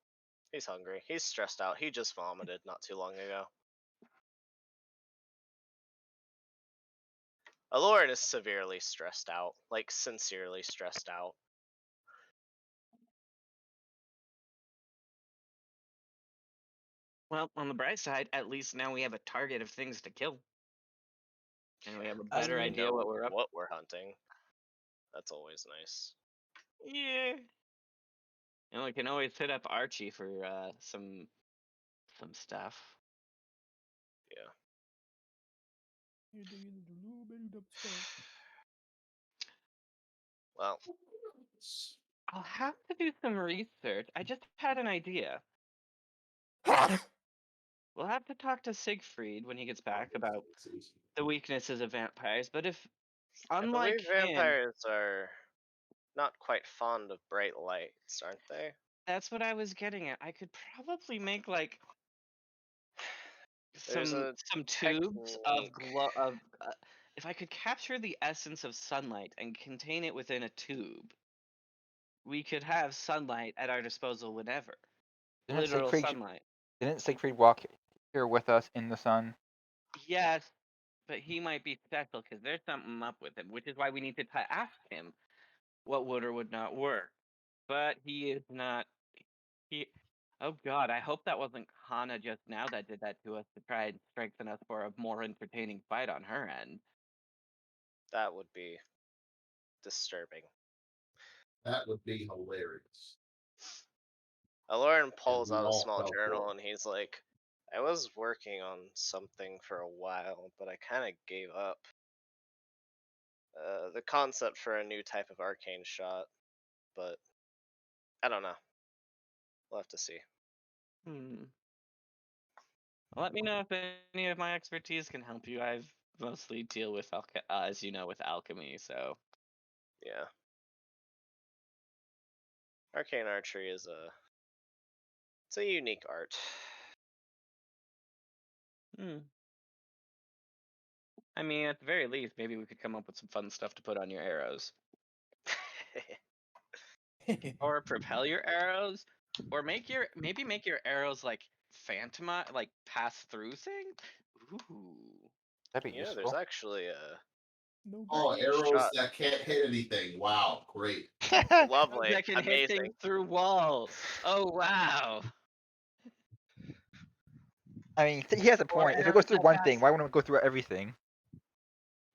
He's hungry. He's stressed out. He just vomited not too long ago. Aloran is severely stressed out. Sincerely stressed out. Well, on the bright side, at least now we have a target of things to kill. And we have a better We idea know what we're up to. what we're hunting. That's always nice. Yeah. And we can always hit up Archie for some stuff. Yeah. Well, I'll have to do some research. I just had an idea. We'll have to talk to Siegfried when he gets back about the weaknesses of vampires. But if, I unlike believe him, vampires are not quite fond of bright lights, aren't they? that's what I was getting at. I could probably make There's some a tubes of technique. glow of if I could capture the essence of sunlight and contain it within a tube, we could have sunlight at our disposal whenever. Literal sunlight. Didn't Siegfried walk here with us in the sun? Yes, but he might be special because there's something up with him, which is why we need to ask him what would or would not work. But he is not. He. Oh God, I hope that wasn't Hana just now that did that to us to try and strengthen us for a more entertaining fight on her end. That would be disturbing. That would be hilarious. Aloran pulls we out a all small fell for journal it. and he's like, I was working on something for a while, but I kind of gave up. The concept for a new type of arcane shot, but I don't know. We'll have to see. Let me know if any of my expertise can help you. I've mostly deal with as you know, with alchemy. So Yeah. Arcane archery is it's a unique art. Hmm. I mean, at the very least, maybe we could come up with some fun stuff to put on your arrows, or propel your arrows, or maybe make your arrows like phantoma, like pass through things. Ooh. That'd be There's useful. actually a No Oh, pretty arrows shot. that can't hit anything. Wow, great. Lovely, That can hit amazing. things through walls. Oh wow. I mean, he has a Or point. If it arrows goes through that one pass. thing, why wouldn't it go through everything?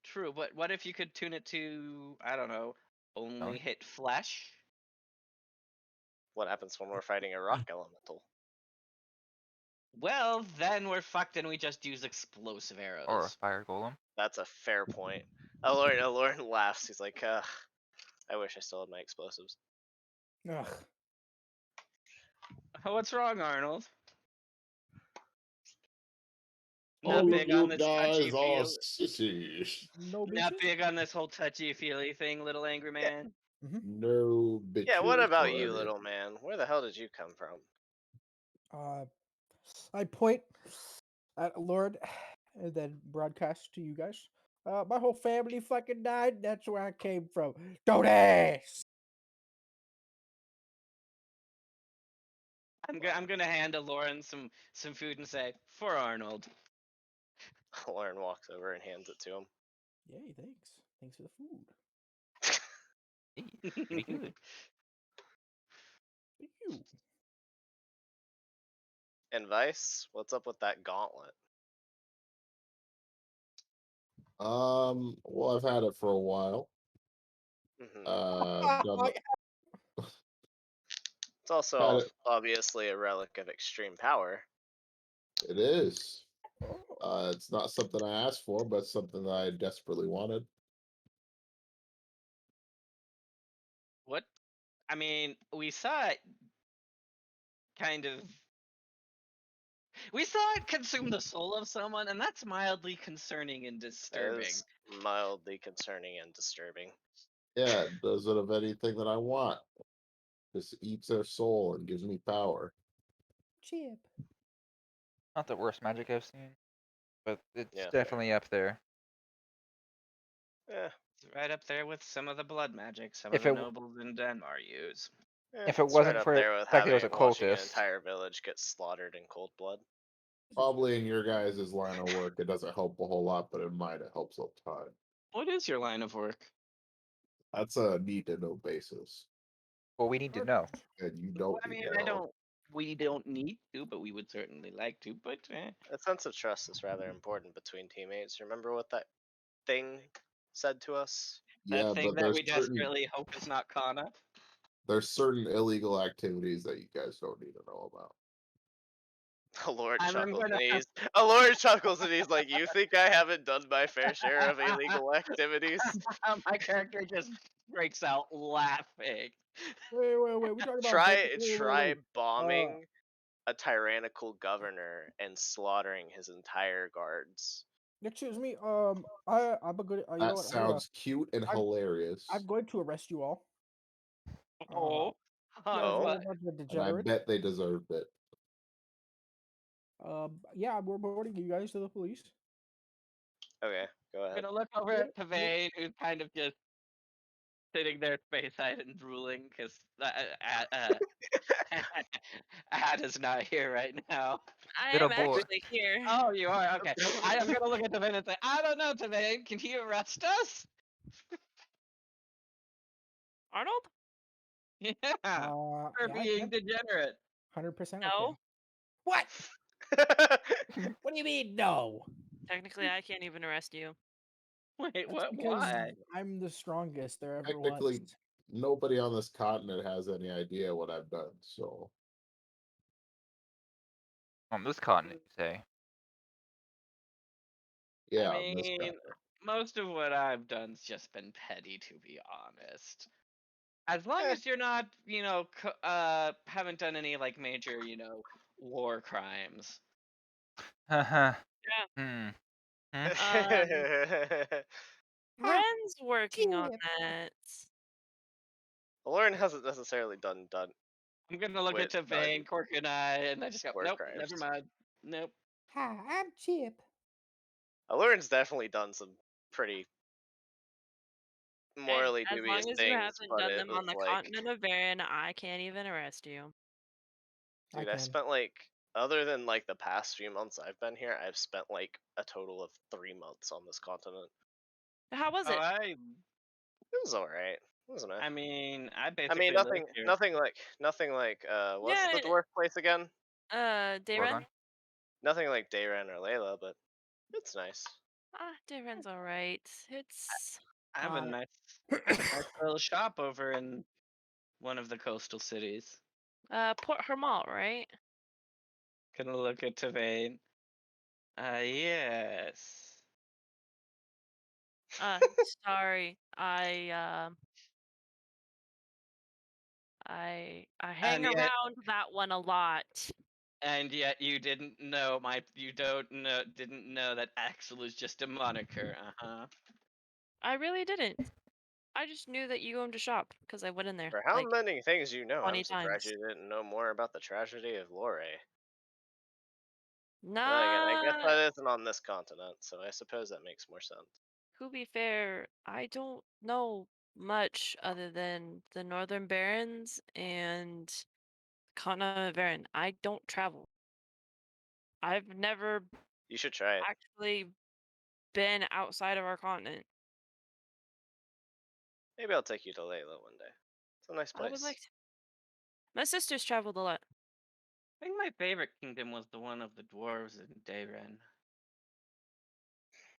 True, but what if you could tune it to, I don't know, only Stone? hit flesh? What happens when we're fighting a rock elemental? Well, then we're fucked and we just use explosive Or a arrows. fire golem? That's a fair point. Aloran laughs. He's like, I wish I still had my explosives. Ugh. What's wrong, Arnold? All Not of big on you this guys touchy are feel. sissies. No Not bitches. big on this whole touchy feely thing, little angry man. No bitches. Yeah, what about you, already. little man? Where the hell did you come from? I point at Lord and then broadcast to you guys. My whole family fucking died. That's where I came from. Don't ask. I'm gonna hand Lauren some food and say, for Arnold. Aloran walks over and hands it to him. Yay, thanks. Thanks for the food. Hey, pretty good. Thank you. And Vice, what's up with that gauntlet? Well, I've had it for a while. Mhm. Done It's also Had it. obviously a relic of extreme power. It is. Oh. It's not something I asked for, but something that I desperately wanted. What? I mean, we saw it kind of. We saw it consume the soul of someone, and that's mildly concerning and That disturbing. is mildly concerning and disturbing. Yeah, it does it of anything that I want. Just eats their soul and gives me power. Chip. Not the worst magic I've seen, but it's Yeah. definitely up there. Yeah. It's right up there with some of the blood magic some If of the it w- nobles in Denmark use. If it It's right wasn't up for there the with fact that it was a watching an cultist, entire village get slaughtered in cold blood. Probably in your guys' line of work, it doesn't help a whole lot, but in mine, it helps a ton. What is your line of work? That's a need to know basis, well, we need to know. and you Well, don't I need mean, to know. we don't need to, but we would certainly like to. But A sense of trust is rather important between teammates. Remember what that thing said to us? that Yeah, thing but that we desperately hope is not Kana. there's certain illegal activities that you guys don't need to know about. Lord I'm chuckles gonna and he's like, "You think I haven't done my fair share of illegal activities?" My character just breaks out laughing. Wait. We talking about Try wait. bombing a tyrannical governor and slaughtering his entire guards. Excuse me. I'm a good. You know That what? Hold on. sounds cute and I'm- hilarious, I'm going to arrest you all. Oh, You guys Oh. are a bunch of and I degenerates. bet they deserved it. Yeah, I'm reporting you guys to the police. Okay, go I'm ahead. gonna look over at Pavane, who's kind of just sitting there space-eyed and drooling because Ada's not here right now. I Little am boy. actually here. Oh, you are? Okay. I'm gonna look at Tavane and say, I don't know, Tavane, can you arrest us? Arnold? Yeah, Yeah, for I being can. degenerate. 100% No. okay. What? What do you mean no? Technically, I can't even arrest you. Wait, That's what? because Why? I'm the strongest there ever Technically, was. nobody on this continent has any idea what I've done. So On this continent, you say. yeah, I on this mean, continent. most of what I've done's just been petty, to be honest. As long Eh. as you're not, haven't done any like major, war crimes. Haha. Yeah. Hmm. Ren's working on Chip. that. Lauren hasn't necessarily done I'm gonna look at with Tavane, Cork, and I just go, war nope, crimes. never mind. Nope. Hi, I'm Chip. Lauren's definitely done some pretty morally As dubious long as you things, haven't but done it them on was the like, continent of Varan, I can't even arrest you. dude, I spent like, other than like the past few months I've been here, I've spent like a total of 3 months on this continent. How was Oh, it? It was alright. It wasn't bad. I mean, I I basically mean, lived nothing here. like what's the Yeah. dwarf place again? Dayren? Nothing like Dayren or Layla, but it's nice. Dayren's alright. It's I have a nice little shop over in one of the coastal cities. Port Hermalt, right? Gonna look at Tavane. Yes. Sorry. I hang And yet, around that one a lot. and yet you didn't know didn't know that Axel is just a moniker. I really didn't. I just knew that you owned a shop because I went in there For how like many things you know, 20 I'm surprised times. you didn't know more about the tragedy of Lore. Nah. Well, again, I guess that isn't on this continent, so I suppose that makes more sense. To be fair, I don't know much other than the Northern Barrens and continent of Varan. I don't travel. I've never You should try it. actually been outside of our continent. Maybe I'll take you to Layla one day. It's a nice I would place. like to. My sister's traveled a lot. I think my favorite kingdom was the one of the dwarves in Dayren.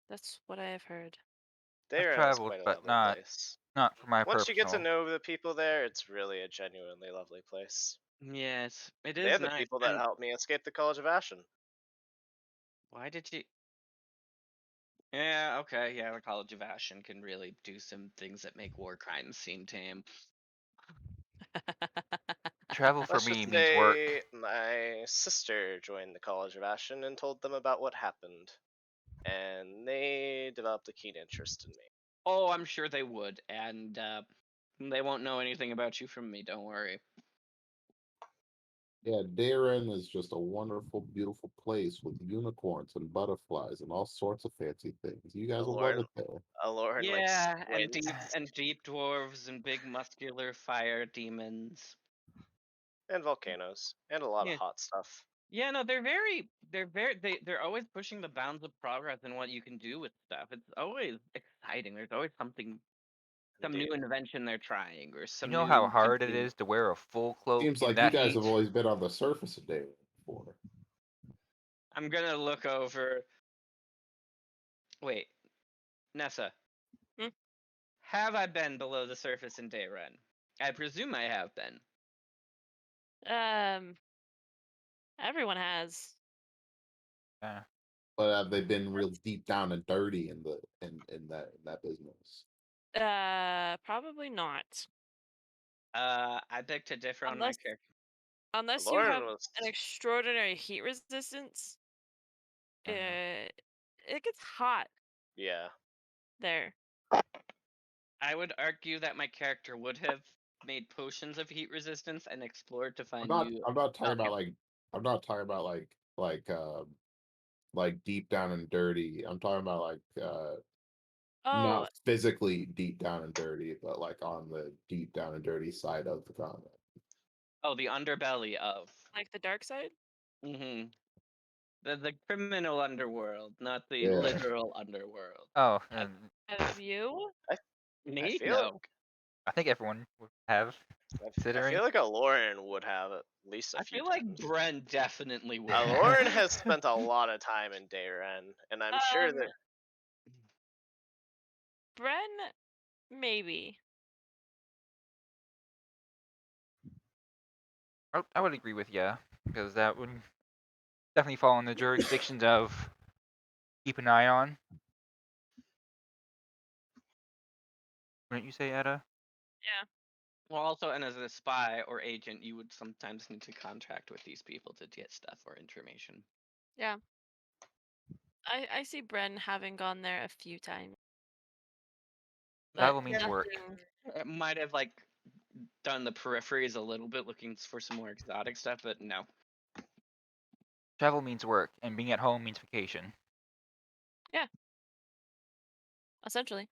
That's what I have heard. I've Dayren is traveled, quite a but lovely place. not for my Once you get to personal. know the people there, it's really a genuinely lovely place. Yes, it They is are the nice. people that helped me escape the College of Ashen. Why did you? Yeah, okay, yeah, the College of Ashen can really do some things that make war crimes seem tame. Travel for Let's me just means work. say my sister joined the College of Ashen and told them about what happened, and they developed a keen interest in me. Oh, I'm sure they would, and they won't know anything about you from me. Don't worry. Yeah, Dayren is just a wonderful, beautiful place with unicorns and butterflies and all sorts of fancy things. You guys will love Lauren, it there. Lauren Yeah, likes and wind deep dwarves and big muscular fire demons. and volcanoes and a lot of Yeah. hot stuff. Yeah, no, they're always pushing the bounds of progress and what you can do with stuff. It's always exciting. There's always some Indeed. new invention they're trying or You some know new how hard it thinking. is to wear a full cloak Seems in like you that guys heat? have always been on the surface of Dayren before. I'm gonna look over. Wait, Nessa, Hmm? have I been below the surface in Dayren? I presume I have been. Everyone has. Yeah. But have they been real deep down and dirty in that business? Probably not. I beg to differ on my character. Unless you Lauren have was an extraordinary heat resistance, it gets hot yeah. there. I would argue that my character would have made potions of heat resistance and explored to I'm find not. new. I'm not talking about like. I'm not talking about like deep down and dirty. I'm talking about like Oh, not physically deep down and dirty, but like on the deep down and dirty side of the comment. Oh, the underbelly of. like the dark side? Mm-hmm. The criminal underworld, not the Yeah. literal underworld. Oh, Have you? I Me? feel No. I think everyone would have. I Considering. feel like a Lauren would have at least a I few feel like times. Bren definitely would. Lauren has spent a lot of time in Dayren, and I'm sure that Bren, maybe. I would agree with yeah, because that would definitely fall in the jurisdictions of keep an eye on. Wouldn't you say, Etta? Yeah. Well, also, and as a spy or agent, you would sometimes need to contract with these people to get stuff or information. Yeah. I see Bren having gone there a few times. But Travel means work. It might have like done the peripheries a little bit, looking for some more exotic stuff, but no. Travel means work, and being at home means vacation. Essentially.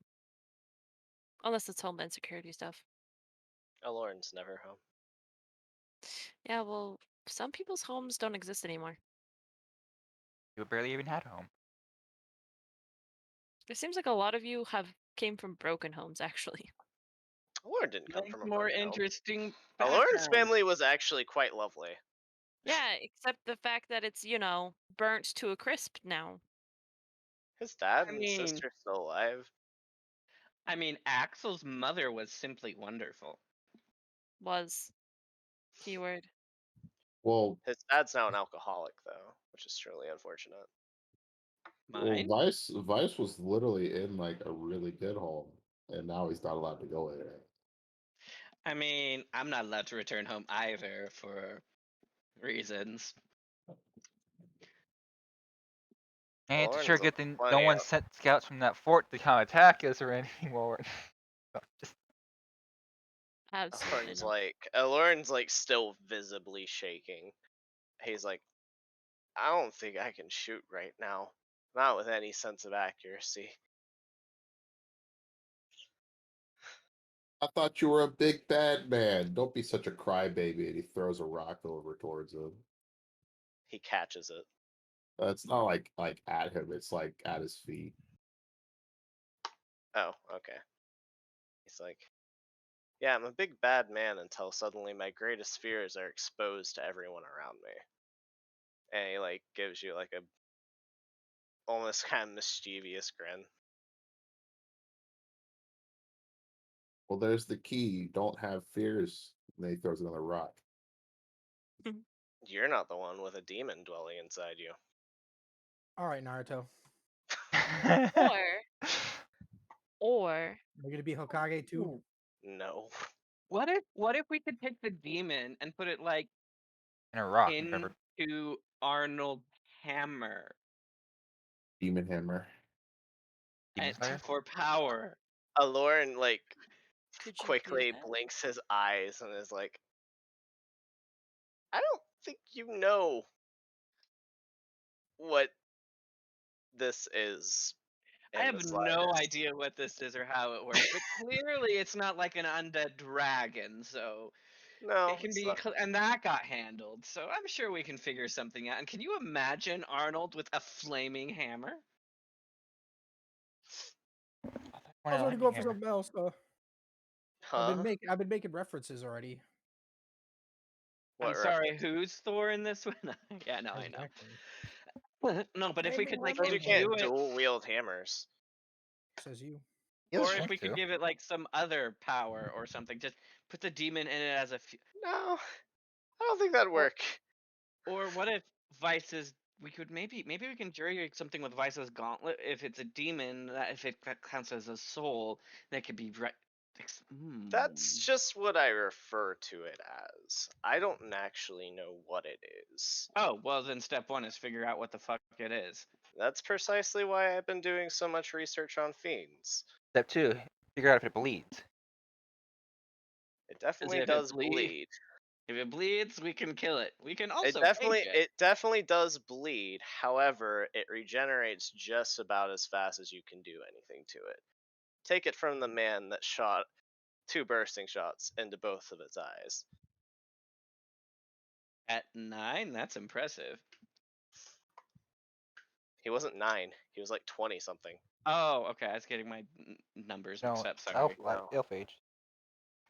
Unless it's Homeland Security stuff. Lauren's never home. Yeah, well, some people's homes don't exist anymore. You barely even had a home. It seems like a lot of you came from broken homes, actually. Lauren didn't come Nice, from a more broken home. interesting Lauren's background. family was actually quite lovely. Yeah, except the fact that it's, burnt to a crisp now. His dad I and mean- sister still alive. I mean, Axel's mother was simply wonderful. Was. Keyword. Well, His dad's now an alcoholic, though, which is truly unfortunate. Mine? Vice was literally in like a really good home, and now he's not allowed to go there. I mean, I'm not allowed to return home either for reasons. And it's a Lauren sure is a good thing no plenty one of- sent scouts from that fort to come attack us or anything while we're just Absolutely Lauren's like still visibly shaking. He's like, I don't think I can shoot right now. Not with any sense of accuracy. I thought you were a big bad man. Don't be such a crybaby. And he throws a rock over towards him. He catches it. It's not like at him. It's like at his feet. Oh, okay. He's like, yeah, I'm a big bad man until suddenly my greatest fears are exposed to everyone around me. And he like gives you like a almost kind of mischievous grin. Well, there's the key. Don't have fears. And then he throws another rock. You're not the one with a demon dwelling inside you. All right, Naruto. Or Are you gonna be Hokage too? No. What if we could take the demon and put it like in a rock. Remember? into Arnold Hammer Demon hammer. Demon Slayer? for power? Lauren like could you do quickly that? blinks his eyes and is like, I don't think you know what this is. I in have the no slightest. idea what this is or how it works, but clearly it's not like an undead dragon, so No, it can it's be, not. and that got handled. So I'm sure we can figure something out. And can you imagine Arnold with a flaming hammer? I was already going for something else. Huh? I've been making references already. What I'm sorry, reference? who's Thor in this one? Yeah, no, I know. Exactly. No, but if we could like Because you imbue can't it, dual wield hammers. Says you. or if we could give it like some other power or something, just put the demon in it as a. No, I don't think that'd work. Or what if Vice's? We could maybe we can jury something with Vice's gauntlet. If it's a demon, that if it counts as a soul, that could be right. That's just what I refer to it as. I don't actually know what it is. Oh, well then step one is figure out what the fuck it is. That's precisely why I've been doing so much research on fiends. Step 2, figure out if it bleeds. It definitely If does it bleed. If it bleeds, we can kill it. We can also it definitely does bleed. However, it regenerates just about as fast as you can do anything to it. Take it from the man that shot 2 bursting shots into both of its eyes. At 9, that's impressive. He wasn't 9. He was like 20 something. Oh, okay. I was getting my numbers mixed up. Sorry. Elf age.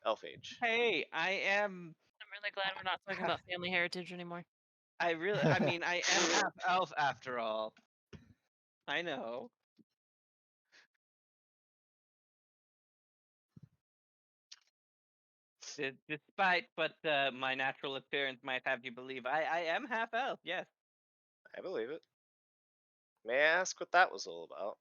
Elf age. Hey, I am. I'm really glad we're not talking about family heritage anymore. I mean, I am half elf after all. I know. Despite what my natural appearance might have you believe, I am half elf, yes. I believe it. May I ask what that was all about?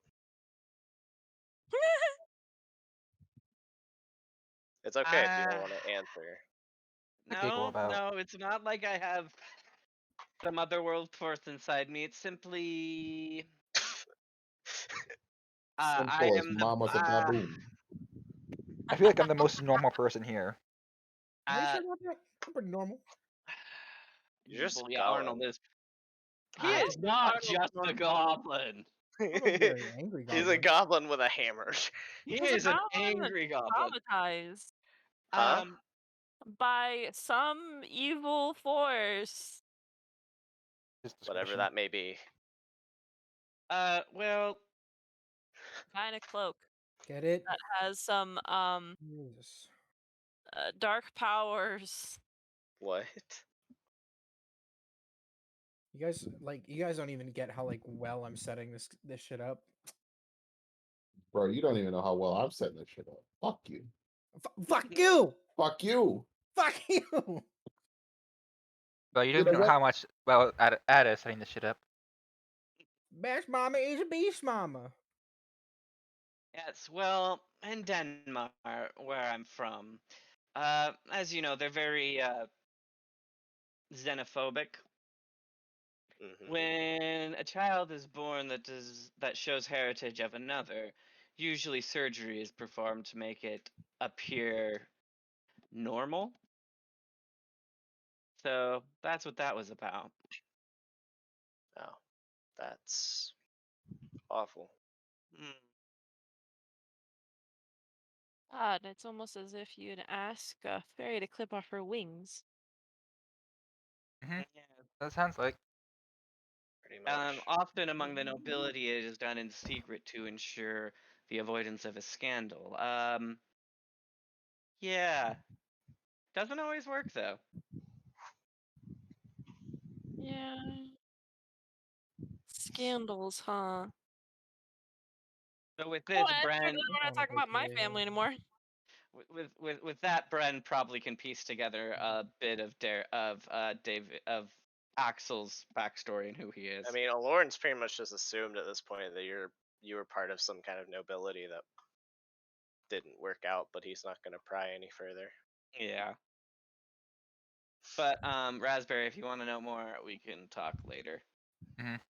It's okay if you don't want to answer. No, it's not like I have some other world force inside me. It's simply I Simple as am Mama's a baboon. I feel like I'm the most normal person here. Are you Uh, sure about that? I'm pretty normal. You're just a yeah, Arnold goblin. is. He I is don't not Arnold's just a normal. goblin. Arnold's a very angry He's a goblin. goblin with a hammer. He He's a is an goblin that's angry goblin. traumatized Huh? by some evil force. His Whatever discretion. that may be. Well, Guy in a cloak Get it? that has some Jesus. dark powers. What? You guys don't even get how well I'm setting this shit up. Bro, you don't even know how well I'm setting this shit up. Fuck you. Fuck you! Fuck you. Fuck you! But you You don't know know what? how much well Ada is setting this shit up. Best mama is a beast mama. yes, well, in Denmark, where I'm from, as you know, they're very xenophobic. Mhm. When a child is born that shows heritage of another, usually surgery is performed to make it appear normal. So that's what that was about. Oh, that's awful. Mm. God, it's almost as if you'd ask a fairy to clip off her wings. Mhm. Yeah. That sounds like. Pretty much. Often among the nobility, it is done in secret to ensure the avoidance of a scandal. Yeah, doesn't always work though. Yeah. Scandals, huh? So with Oh, this, and Bren, we're not talking about my family anymore. with that, Bren probably can piece together a bit of David of Axel's backstory and who he is. I mean, Aloran's pretty much just assumed at this point that you were part of some kind of nobility that didn't work out, but he's not going to pry any further. Yeah. But Raspberry, if you want to know more, we can talk later. Mhm.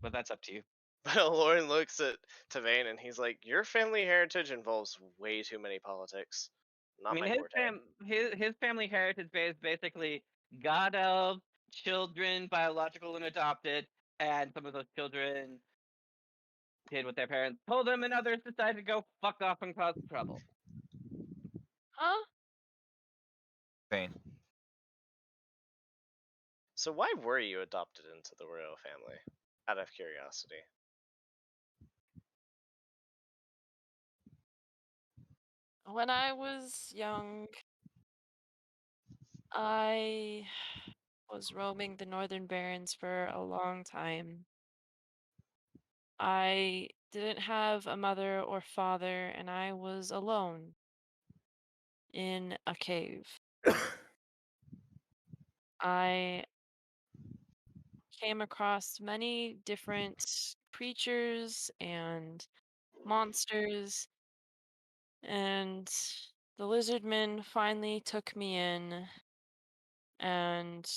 But that's up to you. But Aloran looks at Tavane and he's like, "Your family heritage involves way too many politics. Not I mean, my forte." his family heritage is basically god elves, children, biological and adopted, and some of those children did what their parents told them, and others decided to go fuck off and cause trouble. Huh? Vain. So why were you adopted into the royal family? Out of curiosity. When I was young, I was roaming the Northern Barrens for a long time. I didn't have a mother or father, and I was alone in a cave. I came across many different creatures and monsters, and the lizardmen finally took me in and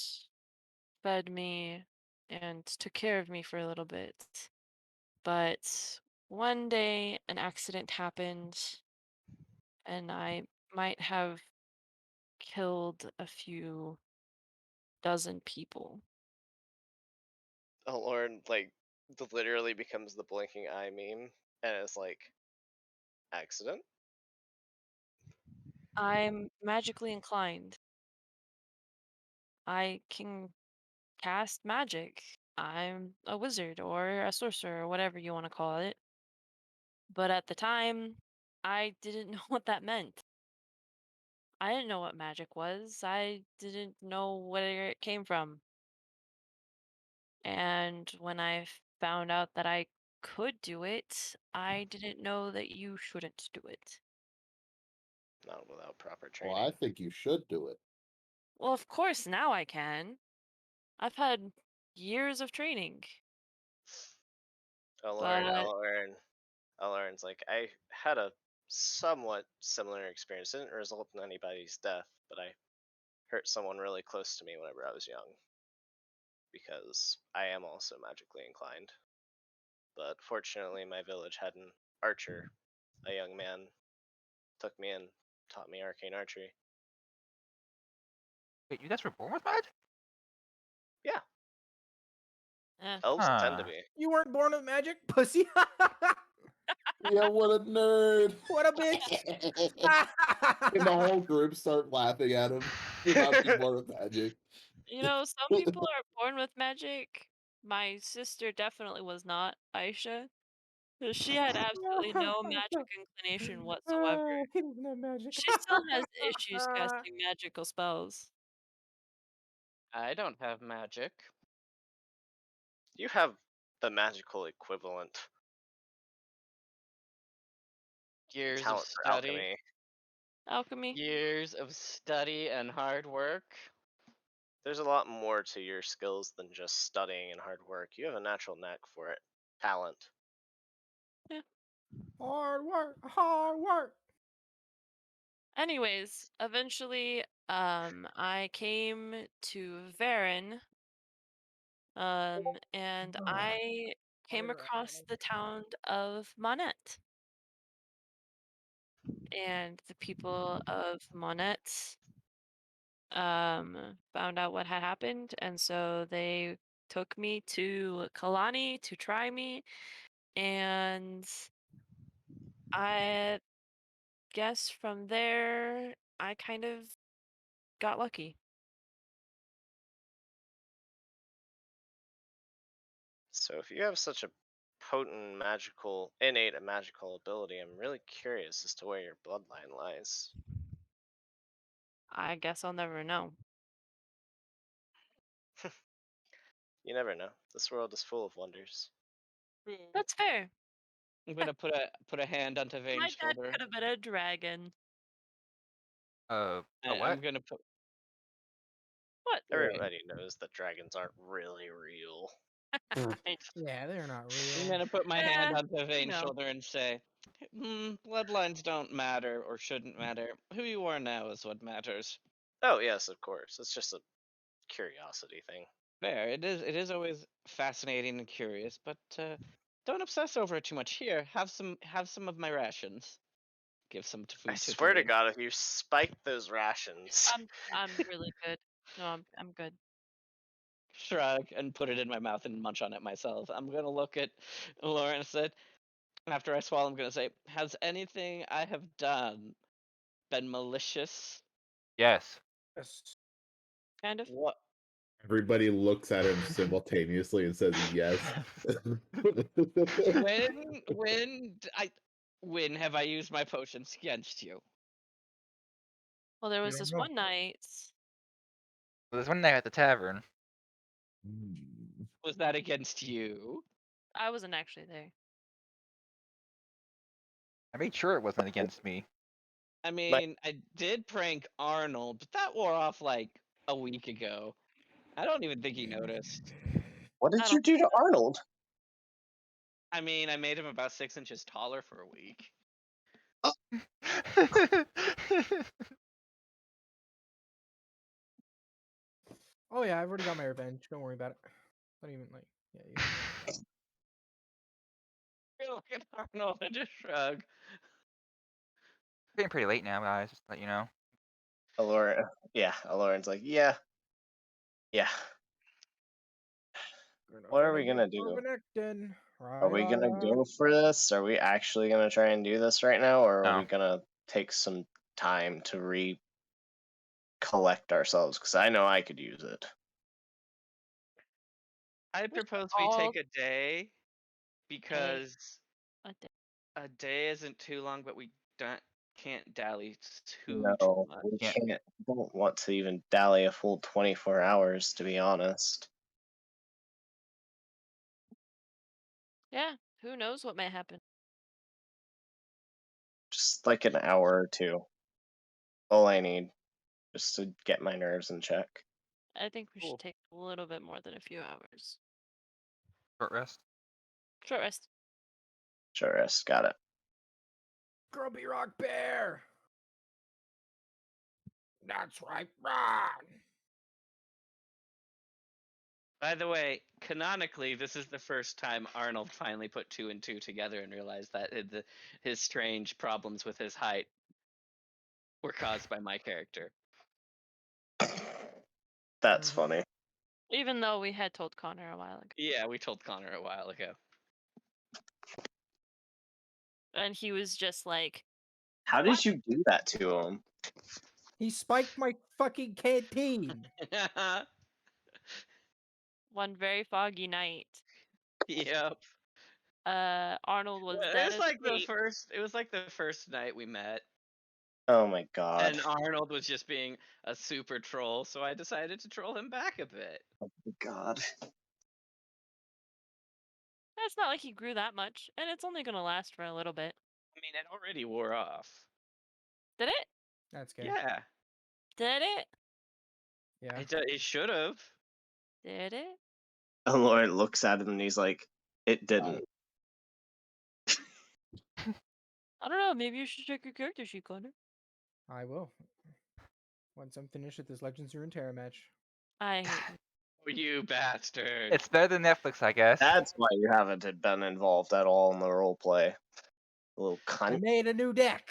fed me and took care of me for a little bit. But one day an accident happened, and I might have killed a few dozen people. Aloran literally becomes the blinking eye meme, and it's like, accident. I'm magically inclined. I can cast magic. I'm a wizard or a sorcerer or whatever you want to call it. But at the time, I didn't know what that meant. I didn't know what magic was. I didn't know where it came from. And when I found out that I could do it, I didn't know that you shouldn't do it. Not without proper Well, training. I think you should do it. Well, of course, now I can. I've had years of training. But Aloran's like, I had a somewhat similar experience. It didn't result in anybody's death, but I hurt someone really close to me whenever I was young. Because I am also magically inclined. But fortunately, my village had an archer. A young man took me and taught me arcane archery. Wait, you guys were born with magic? Yeah, Eh. elves tend to Huh. be. You weren't born with magic, pussy. Yeah, what a nerd. What a bitch. And the whole group start laughing at him for not being born with magic. You know, some people are born with magic. My sister definitely was not, Aisha. She had absolutely no magic inclination whatsoever. He doesn't have magic. She still has issues casting magical spells. I don't have magic. You have the magical equivalent Years of talent for study. alchemy. Alchemy. Years of study and hard work. There's a lot more to your skills than just studying and hard work. You have a natural knack for it. Talent. Hard work, hard work. Anyways, eventually, I came to Varen, and I came across the town of Monet. And the people of Monet found out what had happened, and so they took me to Kalani to try me, and I guess from there I kind of got lucky. So if you have such a potent innate magical ability, I'm really curious as to where your bloodline lies. I guess I'll never know. You never know. This world is full of wonders. That's fair. I'm gonna put a hand onto My Vane's dad shoulder. could have been a dragon. A and what? I'm gonna put. What? Everybody knows that dragons aren't really real. Right. Yeah, they're not I'm real. gonna put my hand Eh, onto Vane's know. shoulder and say, bloodlines don't matter or shouldn't matter. Who you are now is what matters. Oh yes, of course. It's just a curiosity thing. Fair. It is always fascinating and curious, but don't obsess over it too much. Here, have some of my rations. Give some to food I to swear to Vane. God, if you spike those rations, I'm really good. No, I'm good. Shrug and put it in my mouth and munch on it myself. I'm gonna look at Laura and said, after I swallow, I'm gonna say, has anything I have done been malicious? Yes. Yes. Kind of. What? Everybody looks at him simultaneously and says yes. When have I used my potions against you? Well, there You was don't this know. one night. Well, there's one night at the tavern. Was that against you? I wasn't actually there. I made sure it wasn't against me. I mean, I did prank Arnold, but that wore off like a week ago. I don't even think he noticed. what I did don't you do to Arnold? I mean, I made him about 6 inches taller for a week. Oh yeah, I've already got my revenge. Don't worry about it. Don't even like. Yeah. You look at Arnold and just shrug. Getting pretty late now, guys. Just to let you know. Aloran's like, yeah. What are we gonna do? Are we gonna go for this? Are we actually gonna try and do this right now, or are No. we gonna take some time to recollect ourselves? Because I know I could use it. I We should propose we all take a day because a day. a day isn't too long, but we can't dally too No, much. we Yeah. can't. Don't want to even dally a full 24 hours, to be honest. Yeah, who knows what may happen. Just like an hour or two. All I need, just to get my nerves in check. I think we Cool. should take a little bit more than a few hours. Short rest. Short rest. Sure, yes, got it. Grubby Rock Bear. That's right, run. By the way, canonically, this is the first time Arnold finally put 2 and 2 together and realized that his strange problems with his height were caused by my character. That's funny. Even though we had told Connor a while ago. Yeah, we told Connor a while ago. And he was just like, How did you do that to him? He spiked my fucking canteen. one very foggy night, Yep. Arnold was It dead was like asleep. it was like the first night we met, Oh my god. and Arnold was just being a super troll, so I decided to troll him back a bit. Oh my god. It's not like he grew that much, and it's only gonna last for a little bit. I mean, it already wore off. Did it? That's good. Yeah. Did it? Yeah. It should have. Did it? And Lauren looks at him and he's like, it didn't. I don't know. Maybe you should check your character sheet, Connor. I will. Once I'm finished with this Legends of Runeterra match. I hate you. Oh, you bastard. It's better than Netflix, I guess. That's why you haven't been involved at all in the role play. Little I cunt. made a new deck.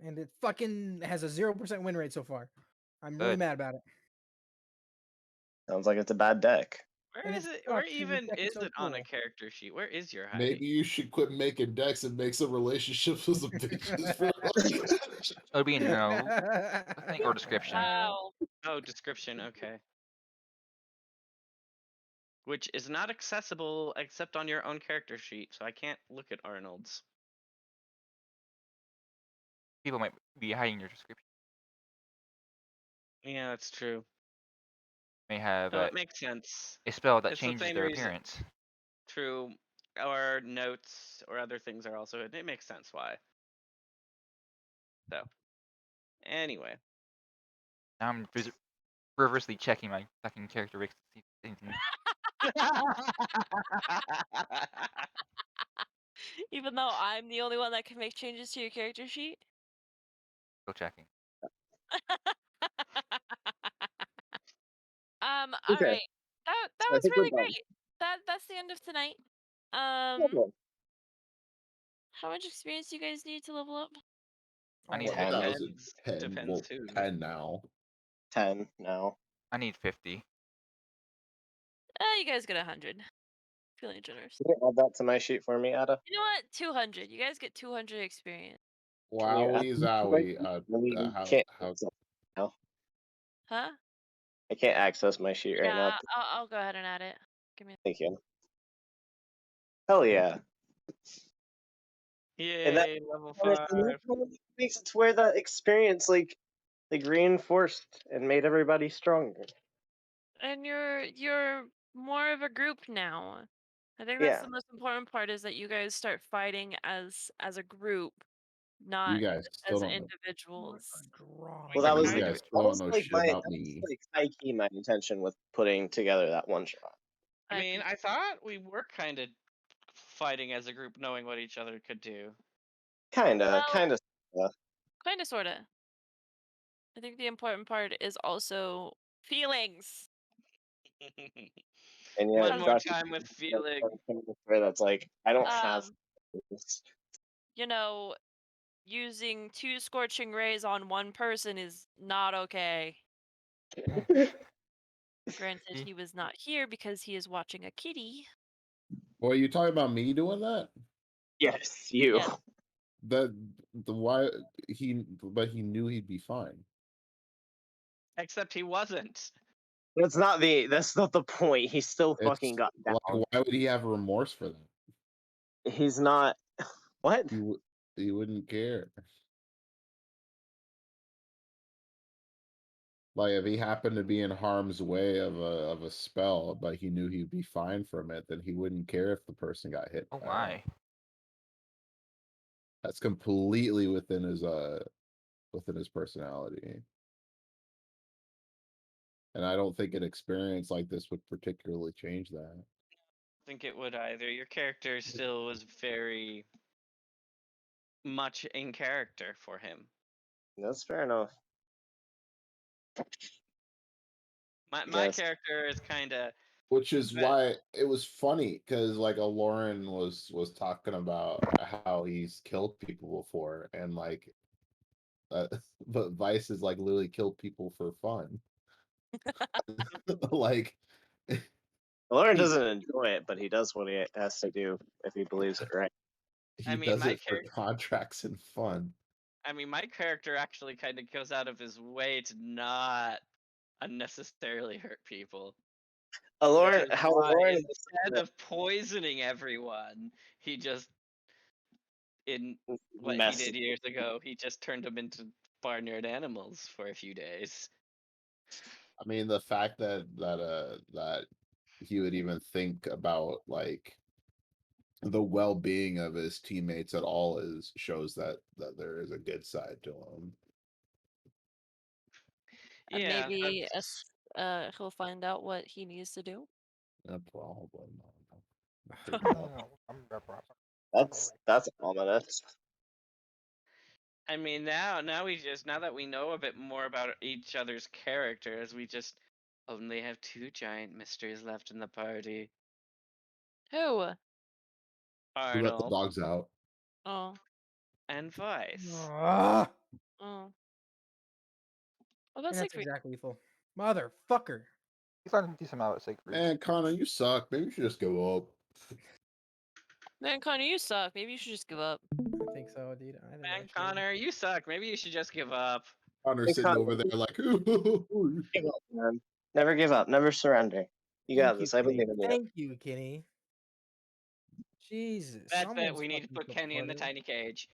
And it fucking has a 0% win rate so far. I'm really Good. mad about it. Sounds like it's a bad deck. Where And is it it? Where sucks 'cause this even deck is is so it on a cool. character sheet? Where is your hiding? Maybe you should quit making decks and make some relationships with some bitches for It'll be in I think, or description. Wow. Oh, description. Okay. Which is not accessible except on your own character sheet, so I can't look at Arnold's. People might be hiding your description. Yeah, that's true. May have No, it makes sense. a spell that It's the changes same their reason. appearance. True. Or notes or other things are also. It makes sense why. So, anyway. Now I'm reversely checking my fucking characteristics. to see if anything- Even though I'm the only one that can make changes to your character sheet. Still checking. All Okay. right. That I was think we're really done. great. That's the end of tonight. Lovely. How much experience do you guys need to level up? I need 10. 10,010. Depends Well, who. 10 now. 10 now. I need 50. You guys get 100. Feeling generous. Can you add that to my sheet for me, Ada? You know what? 200. You guys get 200 experience. Wowie zowie. Can't How access now. Huh? I can't access my sheet right Yeah, now. I'll go ahead and add it. Give me. Thank you. Hell yeah. Yay, And that level and 5. that kind of makes it to where that experience like reinforced and made everybody stronger. And you're more of a group now. I think that's Yeah. the most important part is that you guys start fighting as a group, you not guys still as don't know. individuals. Well, that was You guys still that don't was know like shit my about that was me. like high key my intention with putting together that one shot. I mean, I thought we were kind of fighting as a group, knowing what each other could do. Kinda. Kind of, sorta. I think the important part is also feelings. And yeah, One more time with feeling. where that's like I don't have this. You know, using 2 scorching rays on one person is not okay. Granted, he was not here because he is watching a kitty. Well, you talking about me doing that? Yes, you. Yes. But he knew he'd be fine. Except he wasn't. That's not the point. He still fucking got down. Like, why would he have remorse for that? He's not. What? He wouldn't care. Like if he happened to be in harm's way of a spell, but he knew he'd be fine from it, then he wouldn't care if the person got hit. Oh my. That's completely within his personality. And I don't think an experience like this would particularly change that. I think it would either. Your character still was very much in character for him. That's fair enough. My character is kind of. Which is why it was funny because like Lauren was talking about how he's killed people before, and like, but Vice is like literally killed people for fun. Like, Lauren He- doesn't enjoy it, but he does what he has to do if he believes it right. he I mean, does my it for contracts and fun. I mean, my character actually kind of goes out of his way to not unnecessarily hurt people. Lauren, Which is how why Lauren instead of poisoning everyone, he just in what messed he did years ago, he just turned them into barnyard animals for a few days. I mean, the fact that he would even think about like the well-being of his teammates at all shows that there is a good side to him. And Yeah, maybe he'll find out what he needs to do. Probably that's ominous. I mean now that we know a bit more about each other's characters, we just only have 2 giant mysteries left in the party. Who? We let the Arnold dogs out. Oh. and Vice. Ah, Oh. What about and that's Siegfried? exactly lethal. Motherfucker. He's on a decent amount of Siegfried. Man, Connor, you suck. Maybe you should just go up. Man, Connor, you suck. Maybe you should just give up. I think so, dude. I think Man, I should. Connor, you suck. Maybe you should just give up. Connor Hey, sitting Connor, over there like, Give up, man. Never give up. Never surrender. You got Thank you, this. I Kenny. believe in you. Thank you, Kenny. Jesus. That's it. someone's We need to fucking put Kenny in the supportive. tiny cage.